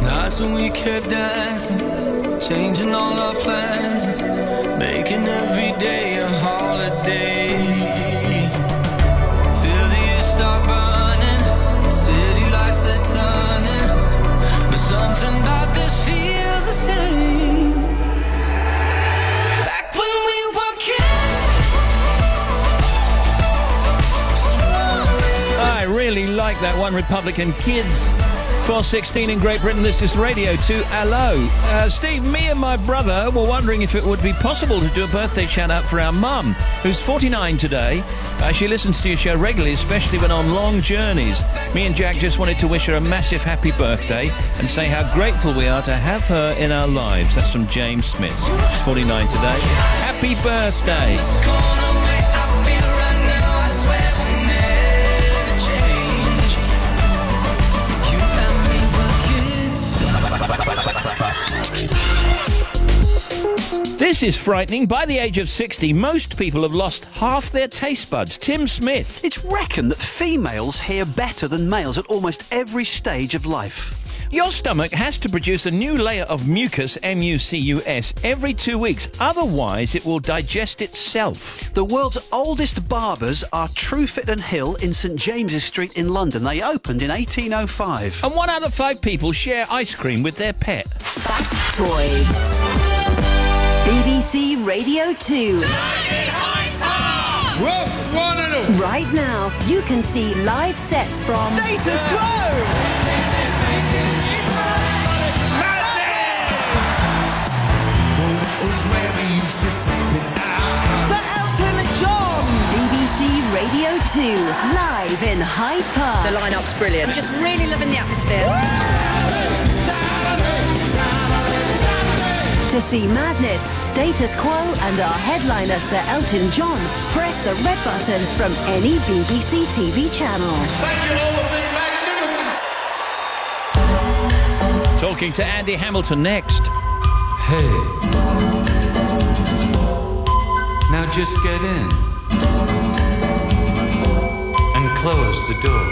Nights when we kept dancing, changing all our plans, making every day a holiday. Feel the years start burning, city lights they're turning, but something about this feels the same. Back when we were kids, swore we I really like One Republican kids. 4:16 in Great Britain. This is Radio 2. Hello. Steve, me and my brother were wondering if it would be possible to do a birthday shout-out for our mum, who's 49 today. She listens to your show regularly, especially when on long journeys. Me and Jack just wanted to wish her a massive happy birthday and say how grateful we are to have her in our lives. That's from James Smith. She's 49 today. Happy birthday. This is frightening. By the age of 60, most people have lost half their taste buds. Tim Smith. It's reckoned that females hear better than males at almost every stage of life. Your stomach has to produce a new layer of mucus, M-U-C-U-S, every 2 weeks. Otherwise, it will digest itself. The world's oldest barbers are Truefit and Hill in St James's Street in London. They opened in 1805. And 1 out of 5 people share ice cream with their pet. Factoids. BBC Radio 2. Right now, you can see live sets from Status Quo! St Elton John. BBC Radio 2, live in Hyde Park. The line-up's brilliant. I'm just really loving the atmosphere. To see Madness, Status Quo and our headliner Sir Elton John, press the red button from any BBC TV channel. Thank you all for being magnificent. Talking to Andy Hamilton next. Hey. Now just get in and close the door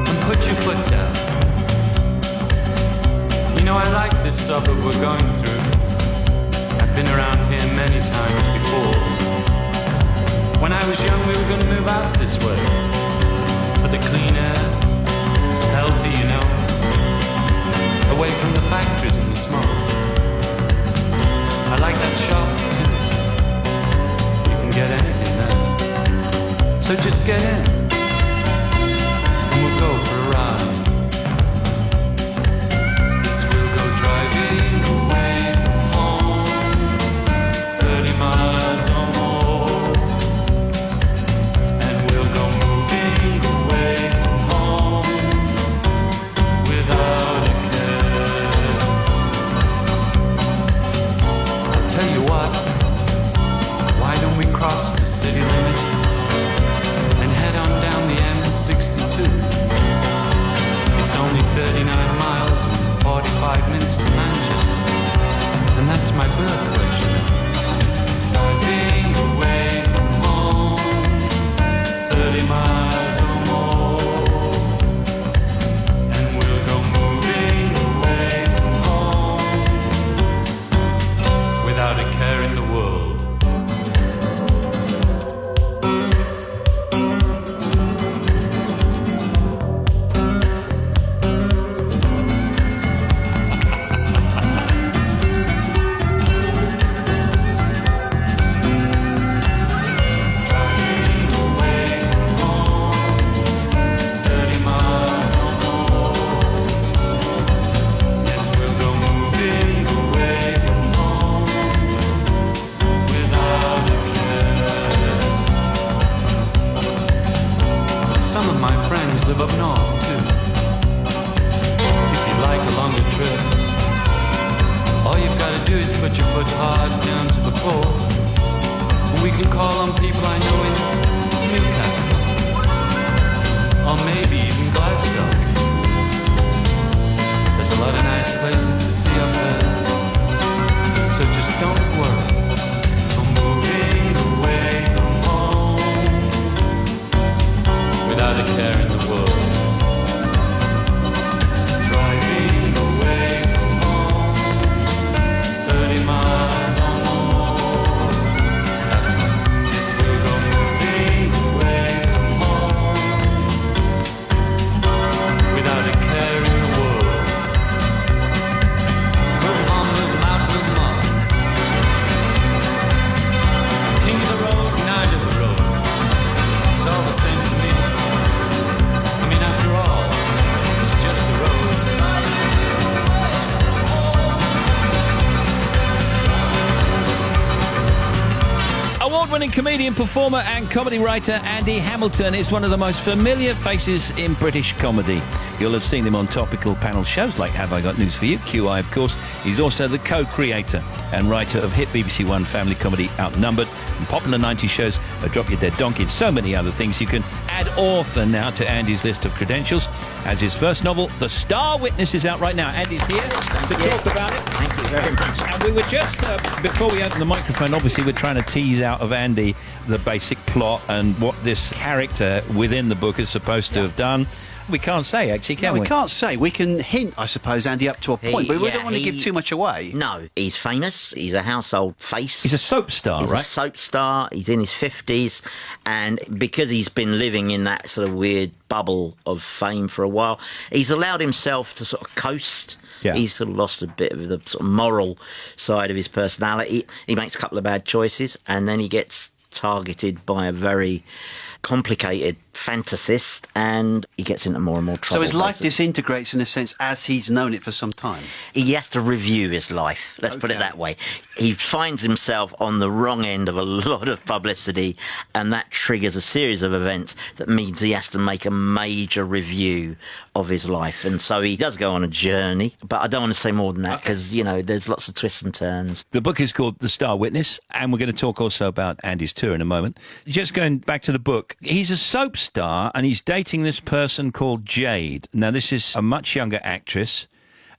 and put your foot down. You know, I like this suburb we're going through. I've been around here many times before. When I was young, we were going to move out this way for the clean air, healthy, you know, away from the factories and the smoke. I like that shop too. You can get anything there. So just get in and we'll go for a ride. Driving away from home, 30 miles or more, and we'll go moving away from home without a care. I'll tell you what, why don't we cross the city limit and head on down the M62? It's only 39 miles 45 minutes to Manchester, and that's my birthplace, you know. Driving away from home, 30 miles or more, and we'll go moving away from home without a care in the world. Live up north too. If you'd like a longer trip, all you've got to do is put your foot hard down to the floor. We can call on people I know in Newcastle, or maybe even Glasgow. There's a lot of nice places to see up there, so just don't worry. I'm moving away from home without a care in the world. Driving away from home, 30 miles or more. Yes, we'll go moving Award-winning comedian, performer and comedy writer Andy Hamilton is one of the most familiar faces in British comedy. You'll have seen him on topical panel shows like Have I Got News For You, QI of course. He's also the co-creator and writer of hit BBC One family comedy Outnumbered and popular 90s shows Drop Your Dead Donkey and so many other things. You can add author now to Andy's list of credentials as his first novel, The Star Witness, is out right now. Andy's here to talk about it. Thank you very much. And we were just, before we open the microphone, obviously we're trying to tease out of Andy the basic plot and what this character within the book is supposed to have done. We can't say, actually, can we? We can't say. We can hint, I suppose, Andy, up to a point, but we don't want to give too much away. No, he's famous. He's a household face. He's a soap star, He's right? a soap star. He's in his 50s. And because he's been living in that sort of weird bubble of fame for a while, he's allowed himself to sort of coast. Yeah. He's sort of lost a bit of the sort of moral side of his personality. He makes a couple of bad choices, and then he gets targeted by a very complicated fantasist, and he gets into more and more trouble. So his life disintegrates in a sense as he's known it for some time. He has to review his life, let's put it that way. He finds himself on the wrong end of a lot of publicity, and that triggers a series of events that means he has to make a major review of his life. And so he does go on a journey, but I don't want to say more than that because, you know, there's lots of twists and turns. The book is called The Star Witness, and we're going to talk also about Andy's tour in a moment. Just going back to the book, he's a soap star and he's dating this person called Jade. Now, this is a much younger actress.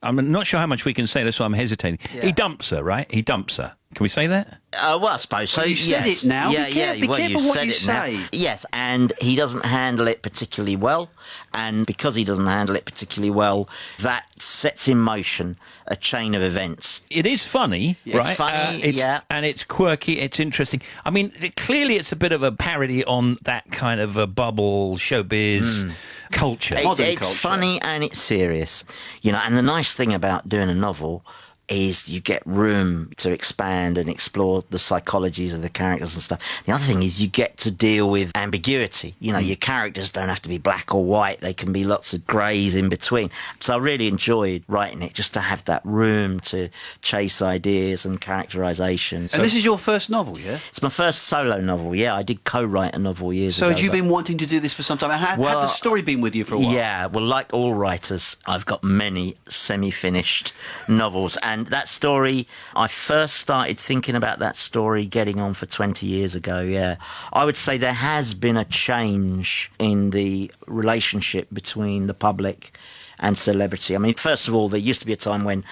I'm not sure how much we can say, that's why I'm hesitating. Yeah. He dumps her, right? He dumps her. Can we say that? Well, I suppose so. Well, you said it now. Yeah, Be careful well, what said you it say. now. Yes, and he doesn't handle it particularly well. And because he doesn't handle it particularly well, that sets in motion a chain of events. It is funny, right? It's funny, And it's quirky, it's interesting. I mean, clearly it's a bit of a parody on that kind of a bubble showbiz culture. It's funny and it's serious. You know, and the nice thing about doing a novel is you get room to expand and explore the psychologies of the characters and stuff. The other thing is you get to deal with ambiguity. You know, your characters don't have to be black or white. They can be lots of greys in between. So I really enjoyed writing it, just to have that room to chase ideas and characterizations. And this is your first novel, yeah? It's my first solo novel, yeah. I did co-write a novel years ago. So had you been wanting to do this for some time? Had the story been with you for a while? Yeah, well, like all writers, I've got many semi-finished novels. And that story, I first started thinking about that story getting on for 20 years ago, yeah. I would say there has been a change in the relationship between the public and celebrity. I mean, first of all, there used to be a time when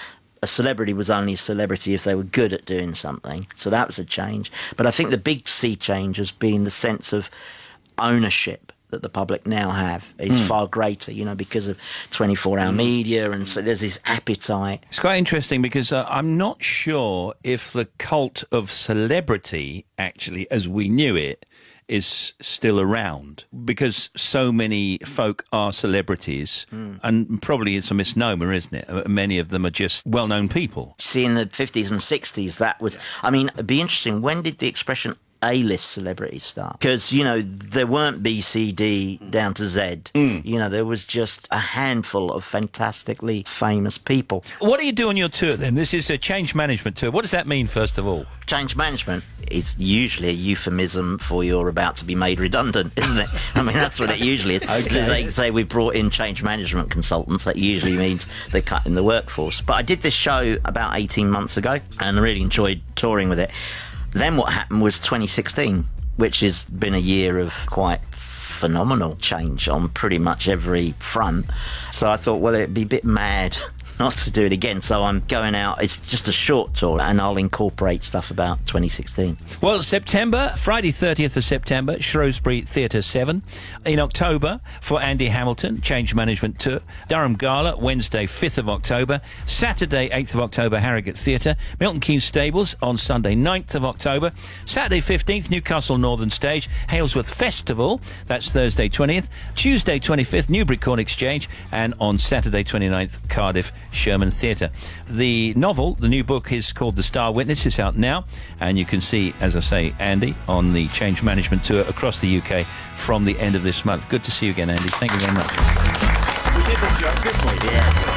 a celebrity was only a celebrity if they were good at doing something. So that was a change. But I think the big sea change has been the sense of ownership that the public now have is far greater, you know, because of 24-hour media, and so there's this appetite. It's quite interesting because I'm not sure if the cult of celebrity, actually, as we knew it, is still around, because so many folk are celebrities, and probably it's a misnomer, isn't it? Many of them are just well-known people. See, in the 50s and 60s, that was... I mean, it'd be interesting, when did the expression A-list celebrities start? Because, you know, there weren't B, C, D down to Z. You know, there was just a handful of fantastically famous people. What do you do on your tour, then? This is a change management tour. What does that mean, first of all? Change management is usually a euphemism for you're about to be made redundant, isn't it? I mean, that's what it usually is. Okay. They say we brought in change management consultants. That usually means they're cutting the workforce. But I did this show about 18 months ago and I really enjoyed touring with it. Then what happened was 2016, which has been a year of quite phenomenal change on pretty much every front. So I thought, well, it'd be a bit mad not to do it again. So I'm going out. It's just a short tour, and I'll incorporate stuff about 2016. Well, September, Friday 30th of September, Shrewsbury Theatre 7. In October, for Andy Hamilton, Change Management Tour. Durham Gala, Wednesday 5th of October. Saturday 8th of October, Harrogate Theatre. Milton Keynes Stables on Sunday 9th of October. Saturday 15th, Newcastle Northern Stage. Halesworth Festival, that's Thursday 20th. Tuesday 25th, Newbury Corn Exchange. And on Saturday 29th, Cardiff Sherman Theatre. The novel, the new book, is called The Star Witness. It's out now, and you can see, as I say, Andy on the Change Management Tour across the UK from the end of this month. Good to see you again, Andy. Thank you very much. We did the joke, didn't we? Yeah.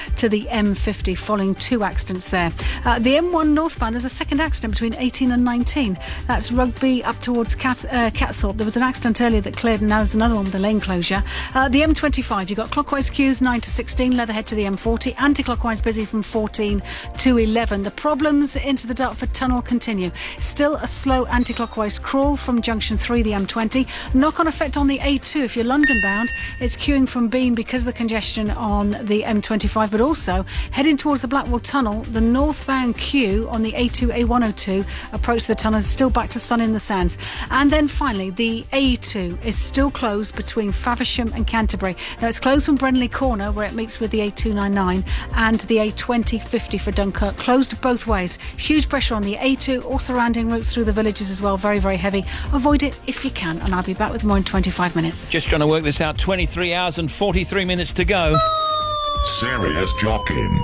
to the M50 following 2 accidents there. The M1 northbound, there's a second accident between 18 and 19. That's Rugby up towards Catthorpe. There was an accident earlier that cleared, and now there's another one with a lane closure. The M25, you've got clockwise queues 9 to 16, Leatherhead to the M40, anti-clockwise busy from 14 to 11. The problems into the Dartford Tunnel continue. Still a slow anti-clockwise crawl from junction 3, the M20. Knock-on effect on the A2 if you're London bound. It's queuing from Bean because of the congestion on the M25, but also heading towards the Blackwall Tunnel, the northbound queue on the A2, A102 approach to the tunnel is still back to Sun in the Sands. And then finally, the A2 is still closed between Faversham and Canterbury. Now, it's closed from Brenley Corner, where it meets with the A299, and the A2050 for Dunkirk. Closed both ways. Huge pressure on the A2, all surrounding routes through the villages as well. Very, very heavy. Avoid it if you can, and I'll be back with more in 25 minutes. Just trying to work this out. 23 hours and 43 minutes to go. Serious Jockin'.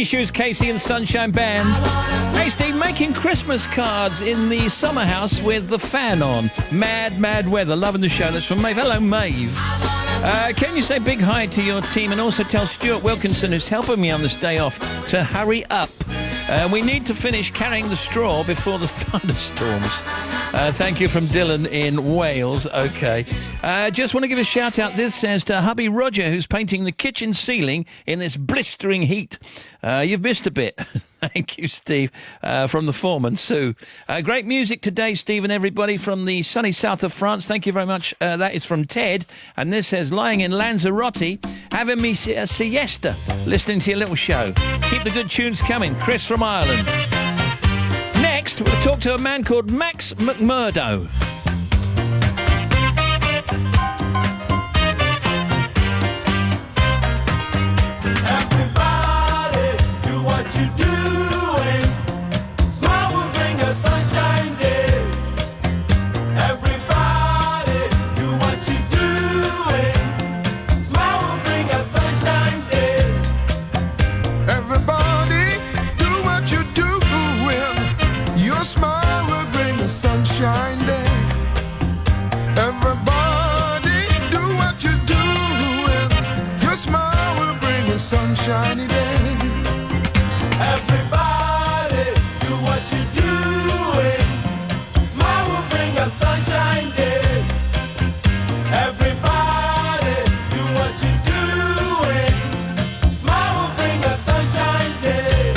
Shoes, Casey and Sunshine Band. Hey Steve, making Christmas cards in the summer house with the fan on. Mad weather. Loving the show. That's from Maeve. Hello, Maeve. Can you say big hi to your team and also tell Stuart Wilkinson, who's helping me on this day off, to hurry up. We need to finish carrying the straw before the thunderstorms. Thank you from Dylan in Wales. Okay. Just want to give a shout out. This says to hubby Roger, who's painting the kitchen ceiling in this blistering heat. You've missed a bit. Thank you, Steve, from the foreman, Sue. Great music today, Steve, and everybody from the sunny south of France. Thank you very much. That is from Ted. And this says, lying in Lanzarote, having me a siesta, listening to your little show. Keep the good tunes coming. Chris from Ireland. Next, we'll talk to a man called Max McMurdo. Everybody, do what you're doing. Smile will bring a sunshine day. Everybody, do what you're doing. Smile will bring a sunshine day. Everybody, do what you're doing. Your smile will bring a sunshine day. Everybody, do what you're doing. Your smile will bring a sunshiny day. Everybody, do what you're doing. Smile will bring a sunshine day. Everybody, do what you're doing. Smile will bring a sunshine day.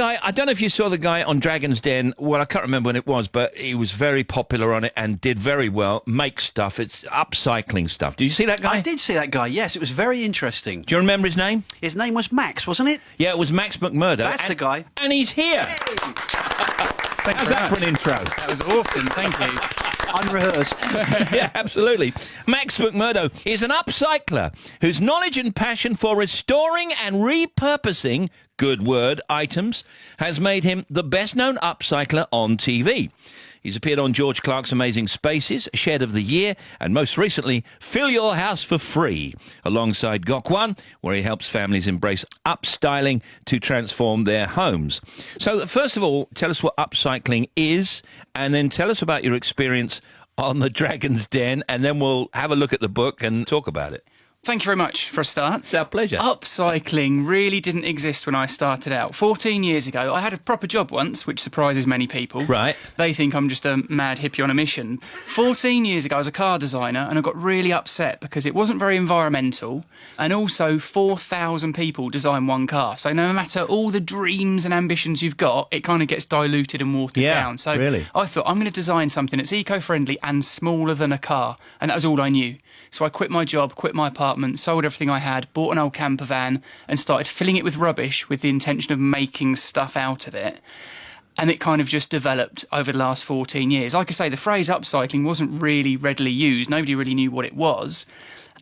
guy, I don't know if you saw the guy on Dragon's Den. Well, I can't remember when it was, but he was very popular on it and did very well. Makes stuff. It's upcycling stuff. Did you see that guy? I did see that guy, yes. It was very interesting. Do you remember his name? His name was Max, wasn't it? Yeah, it was Max McMurdo. That's the guy. And he's here. How's that for an intro? That was awesome, thank you. Unrehearsed. Yeah, absolutely. Max McMurdo is an upcycler whose knowledge and passion for restoring and repurposing, good word, items has made him the best-known upcycler on TV. He's appeared on George Clark's Amazing Spaces, Shed of the Year, and most recently, Fill Your House for Free, alongside Gok One, where he helps families embrace upstyling to transform their homes. So, first of all, tell us what upcycling is, and then tell us about your experience on the Dragon's Den, and then we'll have a look at the book and talk about it. Thank you very much for a start. It's our pleasure. Upcycling really didn't exist when I started out. 14 years ago, I had a proper job once, which surprises many people. Right. They think I'm just a mad hippie on a mission. 14 years ago, I was a car designer, and I got really upset because it wasn't very environmental, and also 4,000 people design one car. So no matter all the dreams and ambitions you've got, it kind of gets diluted and watered down. So really. I thought, I'm going to design something that's eco-friendly and smaller than a car, and that was all I knew. So I quit my job, quit my apartment, sold everything I had, bought an old camper van and started filling it with rubbish with the intention of making stuff out of it. And it kind of just developed over the last 14 years. Like I say, the phrase upcycling wasn't really readily used. Nobody really knew what it was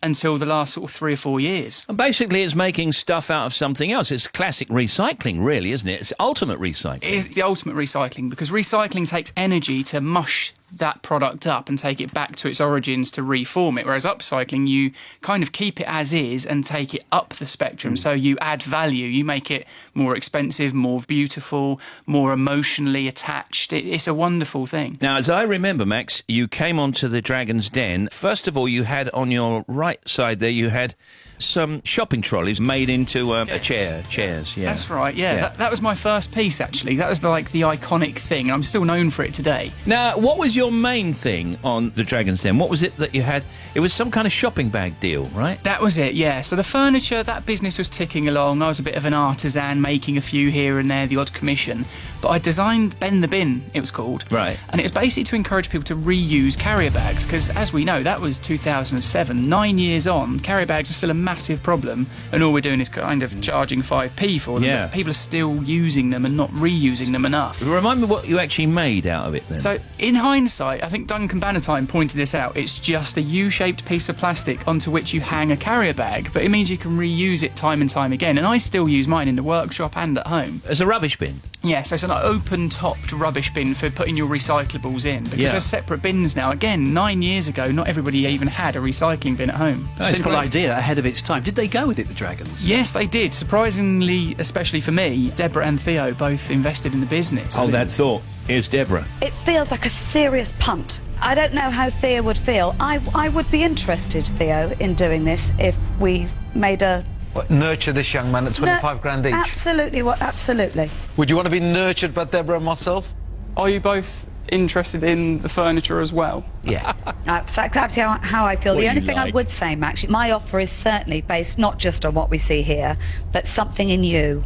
until the last sort of 3 or 4 years. And basically, it's making stuff out of something else. It's classic recycling, really, isn't it? It's ultimate recycling. It is the ultimate recycling because recycling takes energy to mush that product up and take it back to its origins to reform it, whereas upcycling, you kind of keep it as is and take it up the spectrum. So you add value, you make it more expensive, more beautiful, more emotionally attached. It's a wonderful thing. Now, as I remember, Max, you came onto the Dragon's Den. First of all, you had on your right side there, you had some shopping trolleys made into chairs. Yeah, that's right. Yeah. That was my first piece, actually. That was the iconic thing. I'm still known for it today. Now, what was your main thing on the Dragon's Den? What was it that you had? It was some kind of shopping bag deal, right? That was it, yeah. So the furniture, that business was ticking along. I was a bit of an artisan, making a few here and there, the odd commission. But I designed Ben the Bin, it was called. Right. And it was basically to encourage people to reuse carrier bags, because as we know, that was 2007. 9 years on, carrier bags are still a massive problem, and all we're doing is kind of charging 5p for them. Yeah. But people are still using them and not reusing them enough. Remind me what you actually made out of it then. So, in hindsight, I think Duncan Bannatyne pointed this out. It's just a U-shaped piece of plastic onto which you hang a carrier bag, but it means you can reuse it time and time again. And I still use mine in the workshop and at home. As a rubbish bin? Yeah, so it's an open-topped rubbish bin for putting your recyclables in. Because there's separate bins now. Again, 9 years ago, not everybody even had a recycling bin at home. Simple idea, ahead of its time. Did they go with it, the Dragons? Yes, they did. Surprisingly, especially for me, Deborah and Theo both invested in the business. Hold that thought. Here's Deborah. It feels like a serious punt. I don't know how Theo would feel. I would be interested, Theo, in doing this if we made a... Nurture this young man at 25 grand each. Absolutely, absolutely. Would you want to be nurtured by Deborah and myself? Are you both interested in the furniture as well? Yeah. That's exactly how I feel. What The only you thing I like. would say, Max, my offer is certainly based not just on what we see here, but something in you.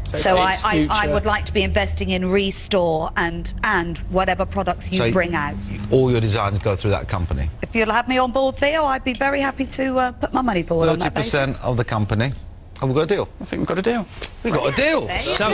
So it's I future. would like to be investing in restore and whatever products you So bring out. All your designs go through that company. If you'll have me on board, Theo, I'd be very happy to put my money forward on that basis. 30% of the company. Have we got a deal? I think we've got a deal. We've got a deal. So,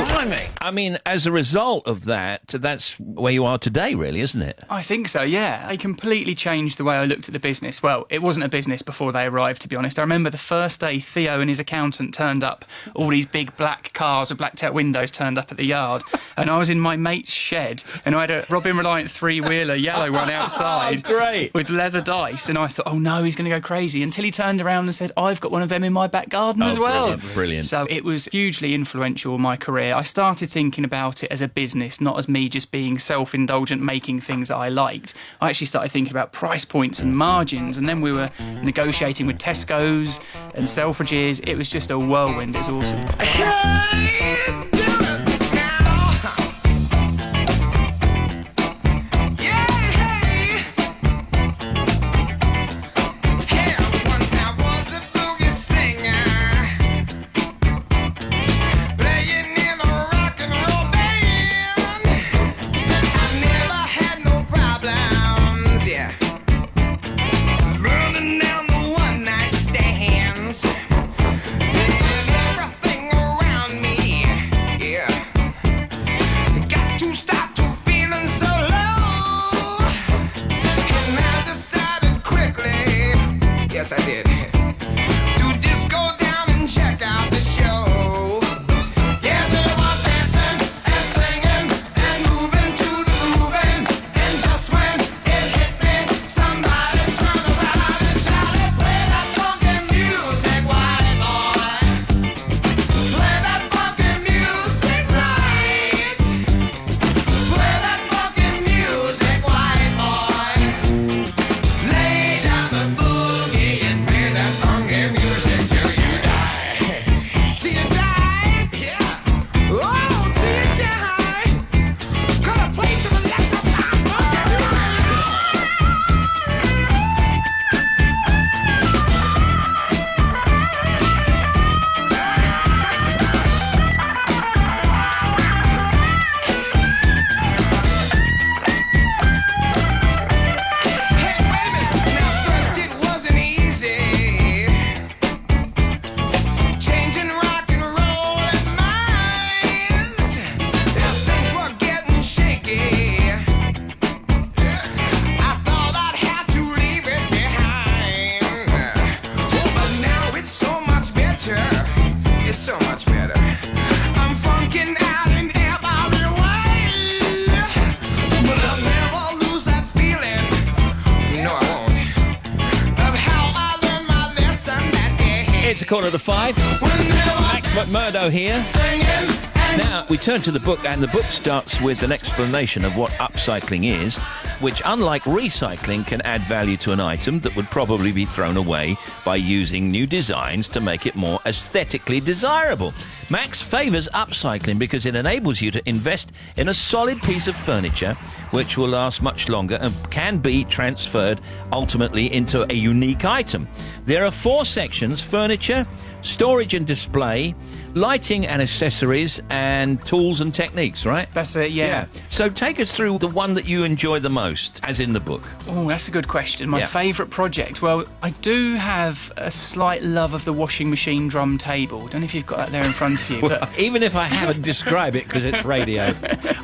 I mean, as a result of that, that's where you are today, really, isn't it? I think so, yeah. They completely changed the way I looked at the business. Well, it wasn't a business before they arrived, to be honest. I remember the first day Theo and his accountant turned up. All these big black cars with blacked out windows turned up at the yard. And I was in my mate's shed, and I had a Robin Reliant three-wheeler yellow one outside. Great. With leather dice. And I thought, oh no, he's going to go crazy. Until he turned around and said, I've got one of them in my back garden as well. Brilliant. So it was hugely influential in my career. I started thinking about it as a business, not as me just being self-indulgent, making things that I liked. I actually started thinking about price points and margins, and then we were negotiating with Tesco's and Selfridges. It was just a whirlwind. It was awesome. Playing in a rock and roll Yes, I did. To disco down and check out the show. Yeah, they were dancing and singing and moving to the grooving. And just when it hit me, somebody turned around and shouted, "Play that funky music, white boy. Play that funky music right. Play that funky music, white boy. Lay down the boogie and play that funky music till you die. Till you die, yeah. Oh, till you die. Gonna play some electrified funky music. Hey, wait a minute. Now, first it wasn't easy. Changing rock and roll and minds. Yeah, things were getting shaky. I thought I'd have to leave it behind. Oh, but now it's so much better. It's so much better. I'm funking out in every way. But I'll never lose that feeling. No, I won't. Of how I learned my lesson that day. It's a 4:45. Max McMurdo here. Now, we turn to the book, and the book starts with an explanation of what upcycling is, which, unlike recycling, can add value to an item that would probably be thrown away by using new designs to make it more aesthetically desirable. Max favours upcycling because it enables you to invest in a solid piece of furniture which will last much longer and can be transferred ultimately into a unique item. There are 4 sections: furniture, storage and display, lighting and accessories, and tools and techniques, right? That's it, yeah. So take us through the one that you enjoy the most, as in the book. Oh, that's a good question. My Yeah. favourite project? Well, I do have a slight love of the washing machine drum table. Don't know if you've got that there in front of you. Well, but even if I haven't, describe it because it's radio.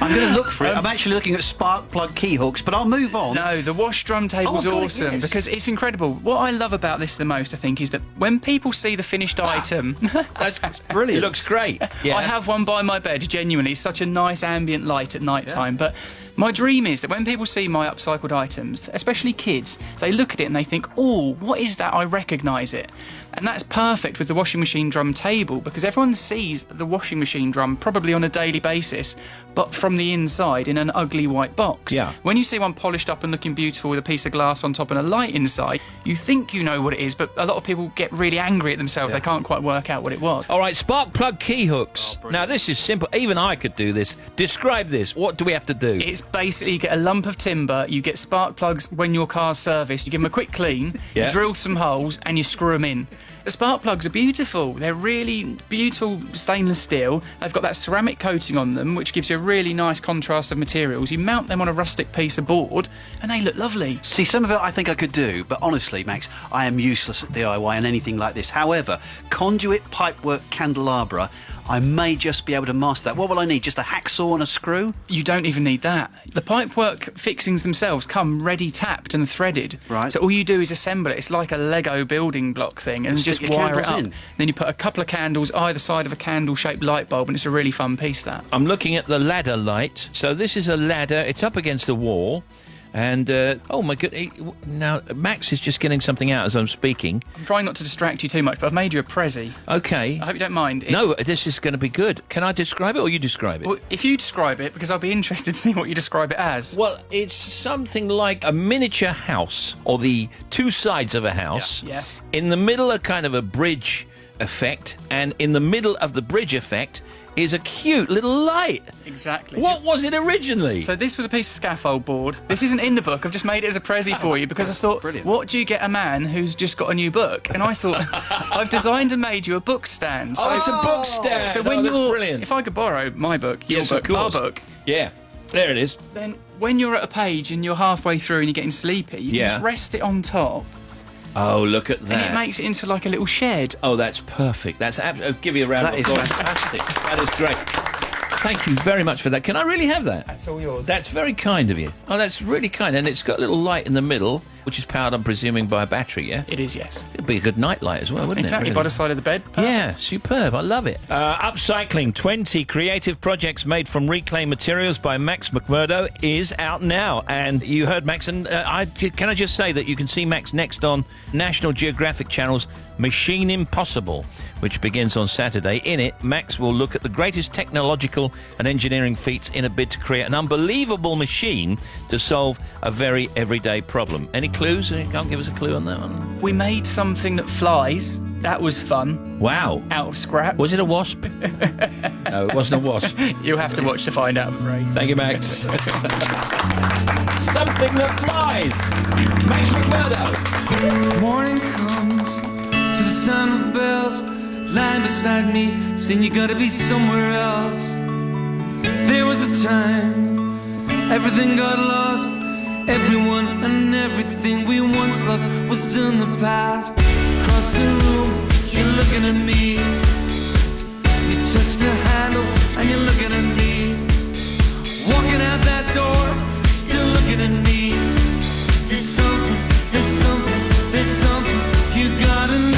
I'm going to look for it. I'm actually looking at spark plug key hooks, but I'll move on. No, the wash drum table's Oh, God, awesome yes. because it's incredible. What I love about this the most, I think, is that when people see the finished item... That's brilliant. It looks great. Yeah. I have one by my bed, genuinely. It's such a nice ambient light at night time. But my dream is that when people see my upcycled items, especially kids, they look at it and they think, oh, what is that? I recognise it. And that's perfect with the washing machine drum table because everyone sees the washing machine drum probably on a daily basis, but from the inside in an ugly white box. Yeah. When you see one polished up and looking beautiful with a piece of glass on top and a light inside, you think you know what it is, but a lot of people get really angry at themselves. They can't quite work out what it was. All right, spark plug key hooks. Now, this is simple. Even I could do this. Describe this. What do we have to do? It's basically you get a lump of timber, you get spark plugs when your car's serviced, you give them a quick clean, Yeah. you drill some holes and you screw them in. The spark plugs are beautiful. They're really beautiful stainless steel. They've got that ceramic coating on them, which gives you a really nice contrast of materials. You mount them on a rustic piece of board, and they look lovely. See, some of it I think I could do, but honestly, Max, I am useless at DIY and anything like this. However, conduit pipework candelabra, I may just be able to master that. What will I need? Just a hacksaw and a screw? You don't even need that. The pipework fixings themselves come ready tapped and threaded. Right. So all you do is assemble it. It's like a Lego building block thing, and Stick just your wire it candles up. in. Then you put a couple of candles either side of a candle-shaped light bulb, and it's a really fun piece, that. I'm looking at the ladder light. So this is a ladder. It's up against the wall. And, oh, my God. Now, Max is just getting something out as I'm speaking. I'm trying not to distract you too much, but I've made you a prezi. Okay. I hope you don't mind. No, this is going to be good. Can I describe it or you describe it? Well, if you describe it, because I'll be interested to see what you describe it as. Well, it's something like a miniature house, or the two sides of a house. Yeah. Yes. In the middle, a kind of a bridge effect, and in the middle of the bridge effect is a cute little light. Exactly. What was it originally? So this was a piece of scaffold board. This isn't in the book. I've just made it as a prezi for you because I thought, what do you get a man who's just got a new book? And I thought, I've designed and made you a book stand. Oh, it's a book stand. So when that's you're, brilliant. if I could borrow my book, your Yes, book, of our course. book, Yeah, there it is. then when you're at a page and you're halfway through and you're getting sleepy, you Yeah. just rest it on top. Oh, look at And that. it makes it into like a little shed. Oh, that's perfect. That's I'll give you a round That of is applause. fantastic. That is great. Thank you very much for that. Can I really have that? That's all yours. That's very kind of you. Oh, that's really kind. And it's got a little light in the middle. which is powered, I'm presuming, by a battery, yeah? It is, yes. It'd be a good nightlight as well, wouldn't Exactly, it? by the side of the bed. Yeah, superb. I love it. Upcycling 20 creative projects made from reclaimed materials by Max McMurdo is out now. And you heard Max, and can I just say that you can see Max next on National Geographic Channel's Machine Impossible, which begins on Saturday. In it, Max will look at the greatest technological and engineering feats in a bid to create an unbelievable machine to solve a very everyday problem. Any clues? You can't give us a clue on that one? We made something that flies. That was fun. Wow. Out of scrap. Was it a wasp? No, it wasn't a wasp. You'll have to watch to find out, I'm afraid. Thank you, Max. Something that flies. Max McMurdo. Morning comes to the sound of bells, lying beside me, saying you gotta be somewhere else. There was a time everything got lost, everyone and everything we once loved was in the past. Across the room, you're looking at me, you touch the handle and you're looking at me, walking out that door, still looking at me. There's something, there's something, there's something you gotta know.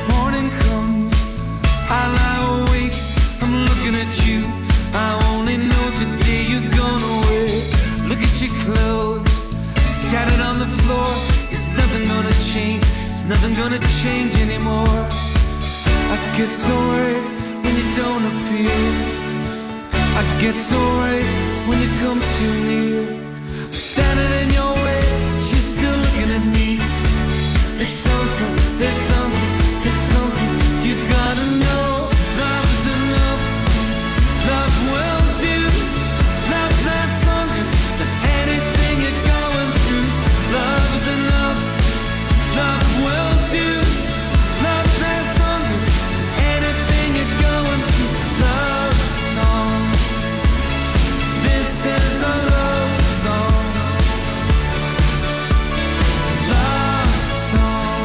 Morning comes, I lie awake, I'm looking at you. I only know today you're gone away. Look at your clothes scattered on the floor. It's nothing gonna change, it's nothing gonna change anymore. I get so worried when you don't appear, I get so worried when you come too near. Standing in your way, but you're still looking at me. There's something, there's something, there's something you gotta know. Love is enough, love will do. Love lasts longer than anything you're going through. Love is enough, love will do. Love lasts longer than anything you're going through. Love song, this is a love song. Love song,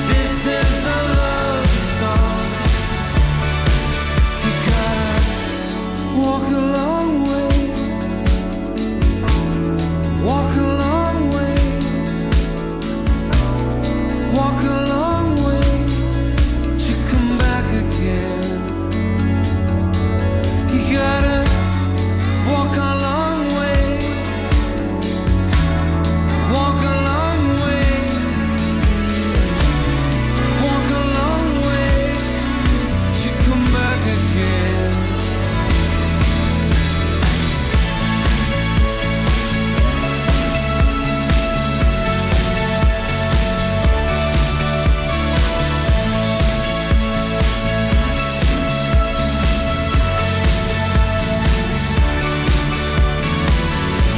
this is a love song. You gotta walk a long way, walk a long way, walk a long way to come back again. You gotta walk a long way, walk a long way, walk a long way to come back again.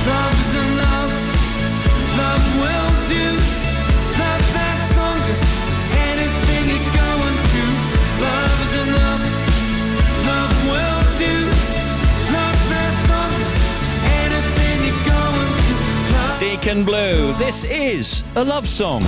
Love is enough, love will do. Love lasts longer than anything you're going through. Love is enough, love will do. Love lasts longer than anything you're going through. Love Deacon Blue. This is a love song.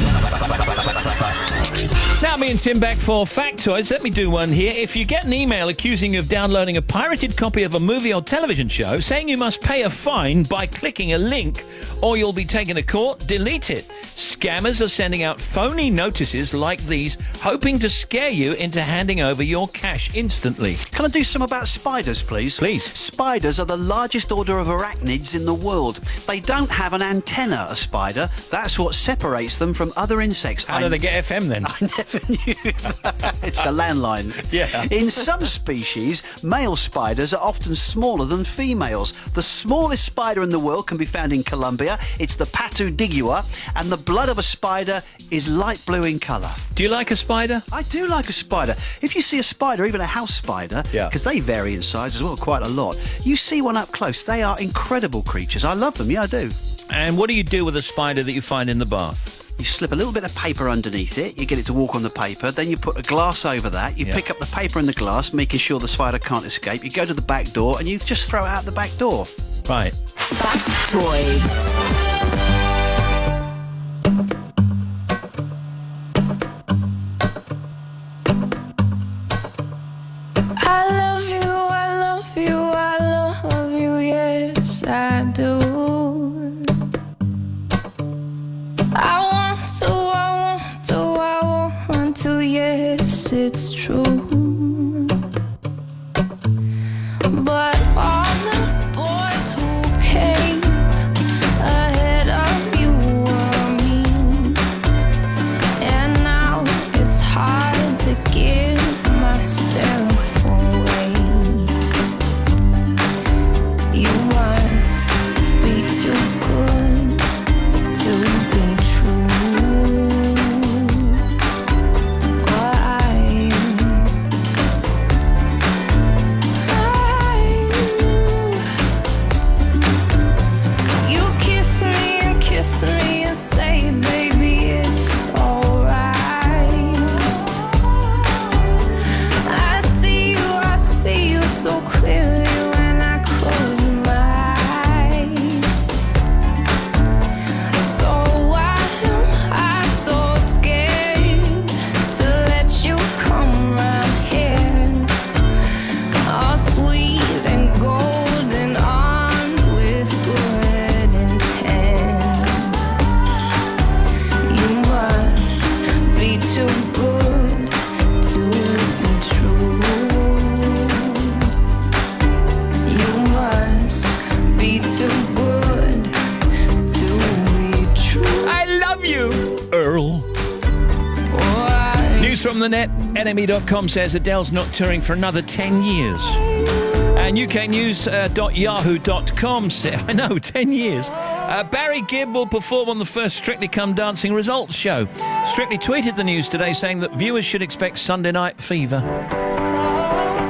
Now me and Tim back for Factoids. Let me do one here. If you get an email accusing you of downloading a pirated copy of a movie or television show, saying you must pay a fine by clicking a link or you'll be taken to court, delete it. Scammers are sending out phony notices like these, hoping to scare you into handing over your cash instantly. Can I do some about spiders, please? Please. Spiders are the largest order of arachnids in the world. They don't have an antenna, a spider. That's what separates them from other insects. How do they get FM then? I never knew that. It's a landline. Yeah. In some species, male spiders are often smaller than females. The smallest spider in the world can be found in Colombia. It's the Patu digua, and the blood of a spider is light blue in colour. Do you like a spider? I do like a spider. If you see a spider, even a house spider, because they vary in size as well quite a lot, you see one up close, they are incredible creatures. I love them, yeah, I do. And what do you do with a spider that you find in the bath? You slip a little bit of paper underneath it, you get it to walk on the paper, then you put a glass over that, you pick up the paper and the glass, making sure the spider can't escape, you go to the back door and you just throw it out the back door. Right. Factoids. I love you, I love you, I love you, yes I do. I want to, yes it's true. But all the boys who came ahead of you were mean, and now it's hard to give myself away. You must be too good to be true. You kiss me and say, baby, it's alright. I see you so clearly when I close my eyes. So why am I so scared to let you come round here? All sweet and golden, armed with good intent. You must be too good to be true. You must be too good to be true. I love you, Earl. News from the net. NME.com says Adele's not touring for another 10 years. And uknews.yahoo.com says, I know, 10 years. Barry Gibb will perform on the first Strictly Come Dancing results show. Strictly tweeted the news today saying that viewers should expect Sunday Night Fever.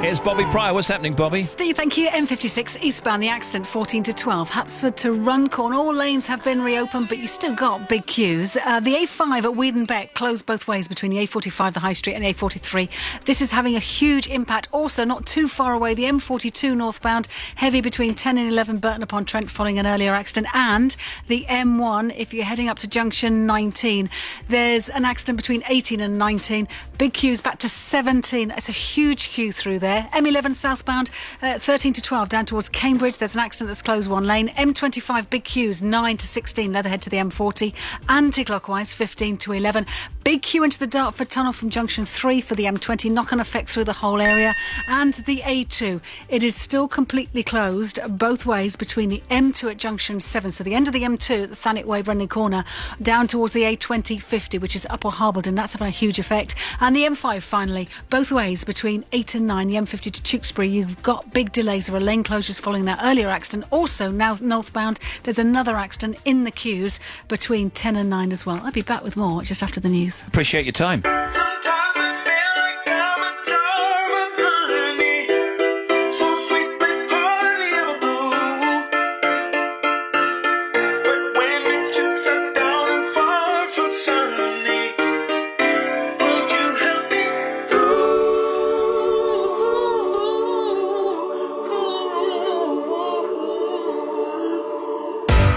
Here's Bobby Pryor. What's happening, Bobby? Steve, thank you. M56 eastbound, the accident 14 to 12. Hapsford to Runcorn. All lanes have been reopened, but you still got big queues. The A5 at Weedenbeck closed both ways between the A45, the High Street, and the A43. This is having a huge impact. Also, not too far away, the M42 northbound, heavy between 10 and 11 Burton-upon-Trent following an earlier accident. And the M1, if you're heading up to junction 19, there's an accident between 18 and 19. Big queues back to 17. It's a huge queue through there. M11 southbound, 13 to 12 down towards Cambridge. There's an accident that's closed one lane. M25 big queues 9 to 16 Leatherhead to the M40. Anti-clockwise 15 to 11. Big queue into the Dartford Tunnel from junction 3 for the M20. Knock-on effect through the whole area. And the A2. It is still completely closed both ways between the M2 at junction 7. So the end of the M2 at the Thanet Way, Brendan Corner, down towards the A2050, which is Upper Harbledon. That's having a huge effect. And the M5 finally, both ways between 8 and 9. The M50 to Tewkesbury, you've got big delays. There are lane closures following that earlier accident. Also, now northbound, there's another accident in the queues between 10 and 9 as well. I'll be back with more just after the news. Appreciate your time.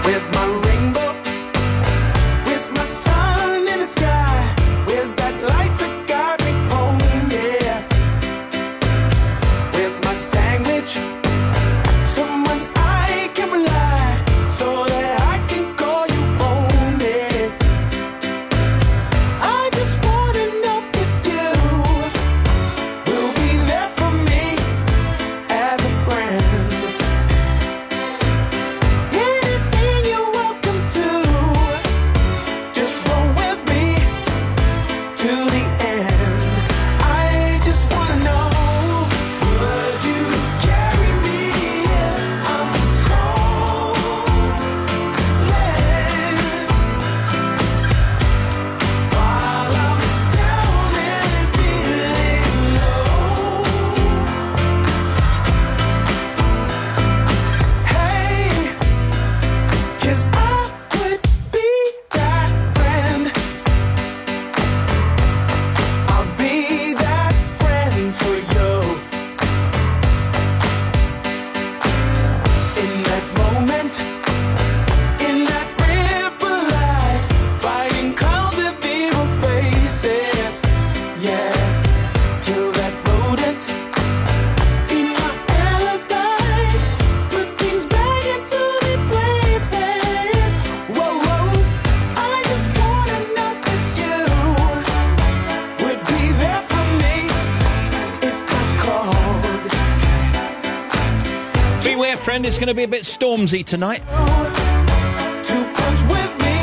Where's my rainbow? Where's my sun in the sky? Where's that light to guide friend. It's going to be a bit stormsy tonight. To punch with me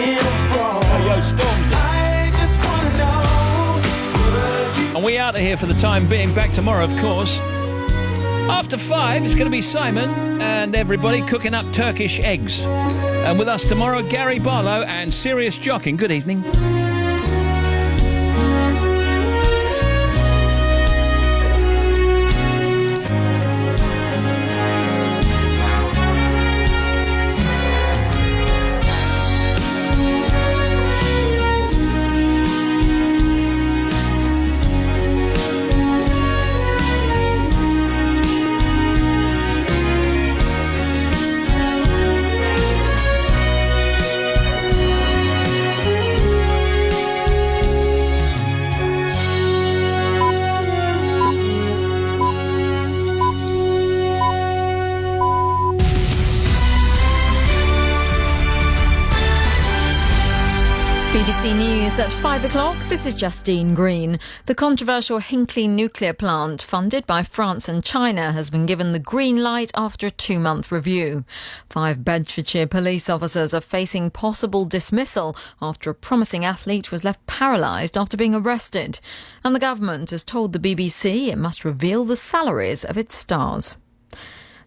in a brawl. Yo, Stormzy. I just wanna know, would you? And we out of here for the time being. Back tomorrow, of course. After 5, it's going to be Simon and everybody cooking up Turkish eggs. And with us tomorrow, Gary Barlow and Serious Jocking. Good evening. BBC News at 5 o'clock. This is Justine Green. The controversial Hinkley nuclear plant, funded by France and China, has been given the green light after a 2-month review. 5 Bedfordshire police officers are facing possible dismissal after a promising athlete was left paralysed after being arrested. And the government has told the BBC it must reveal the salaries of its stars.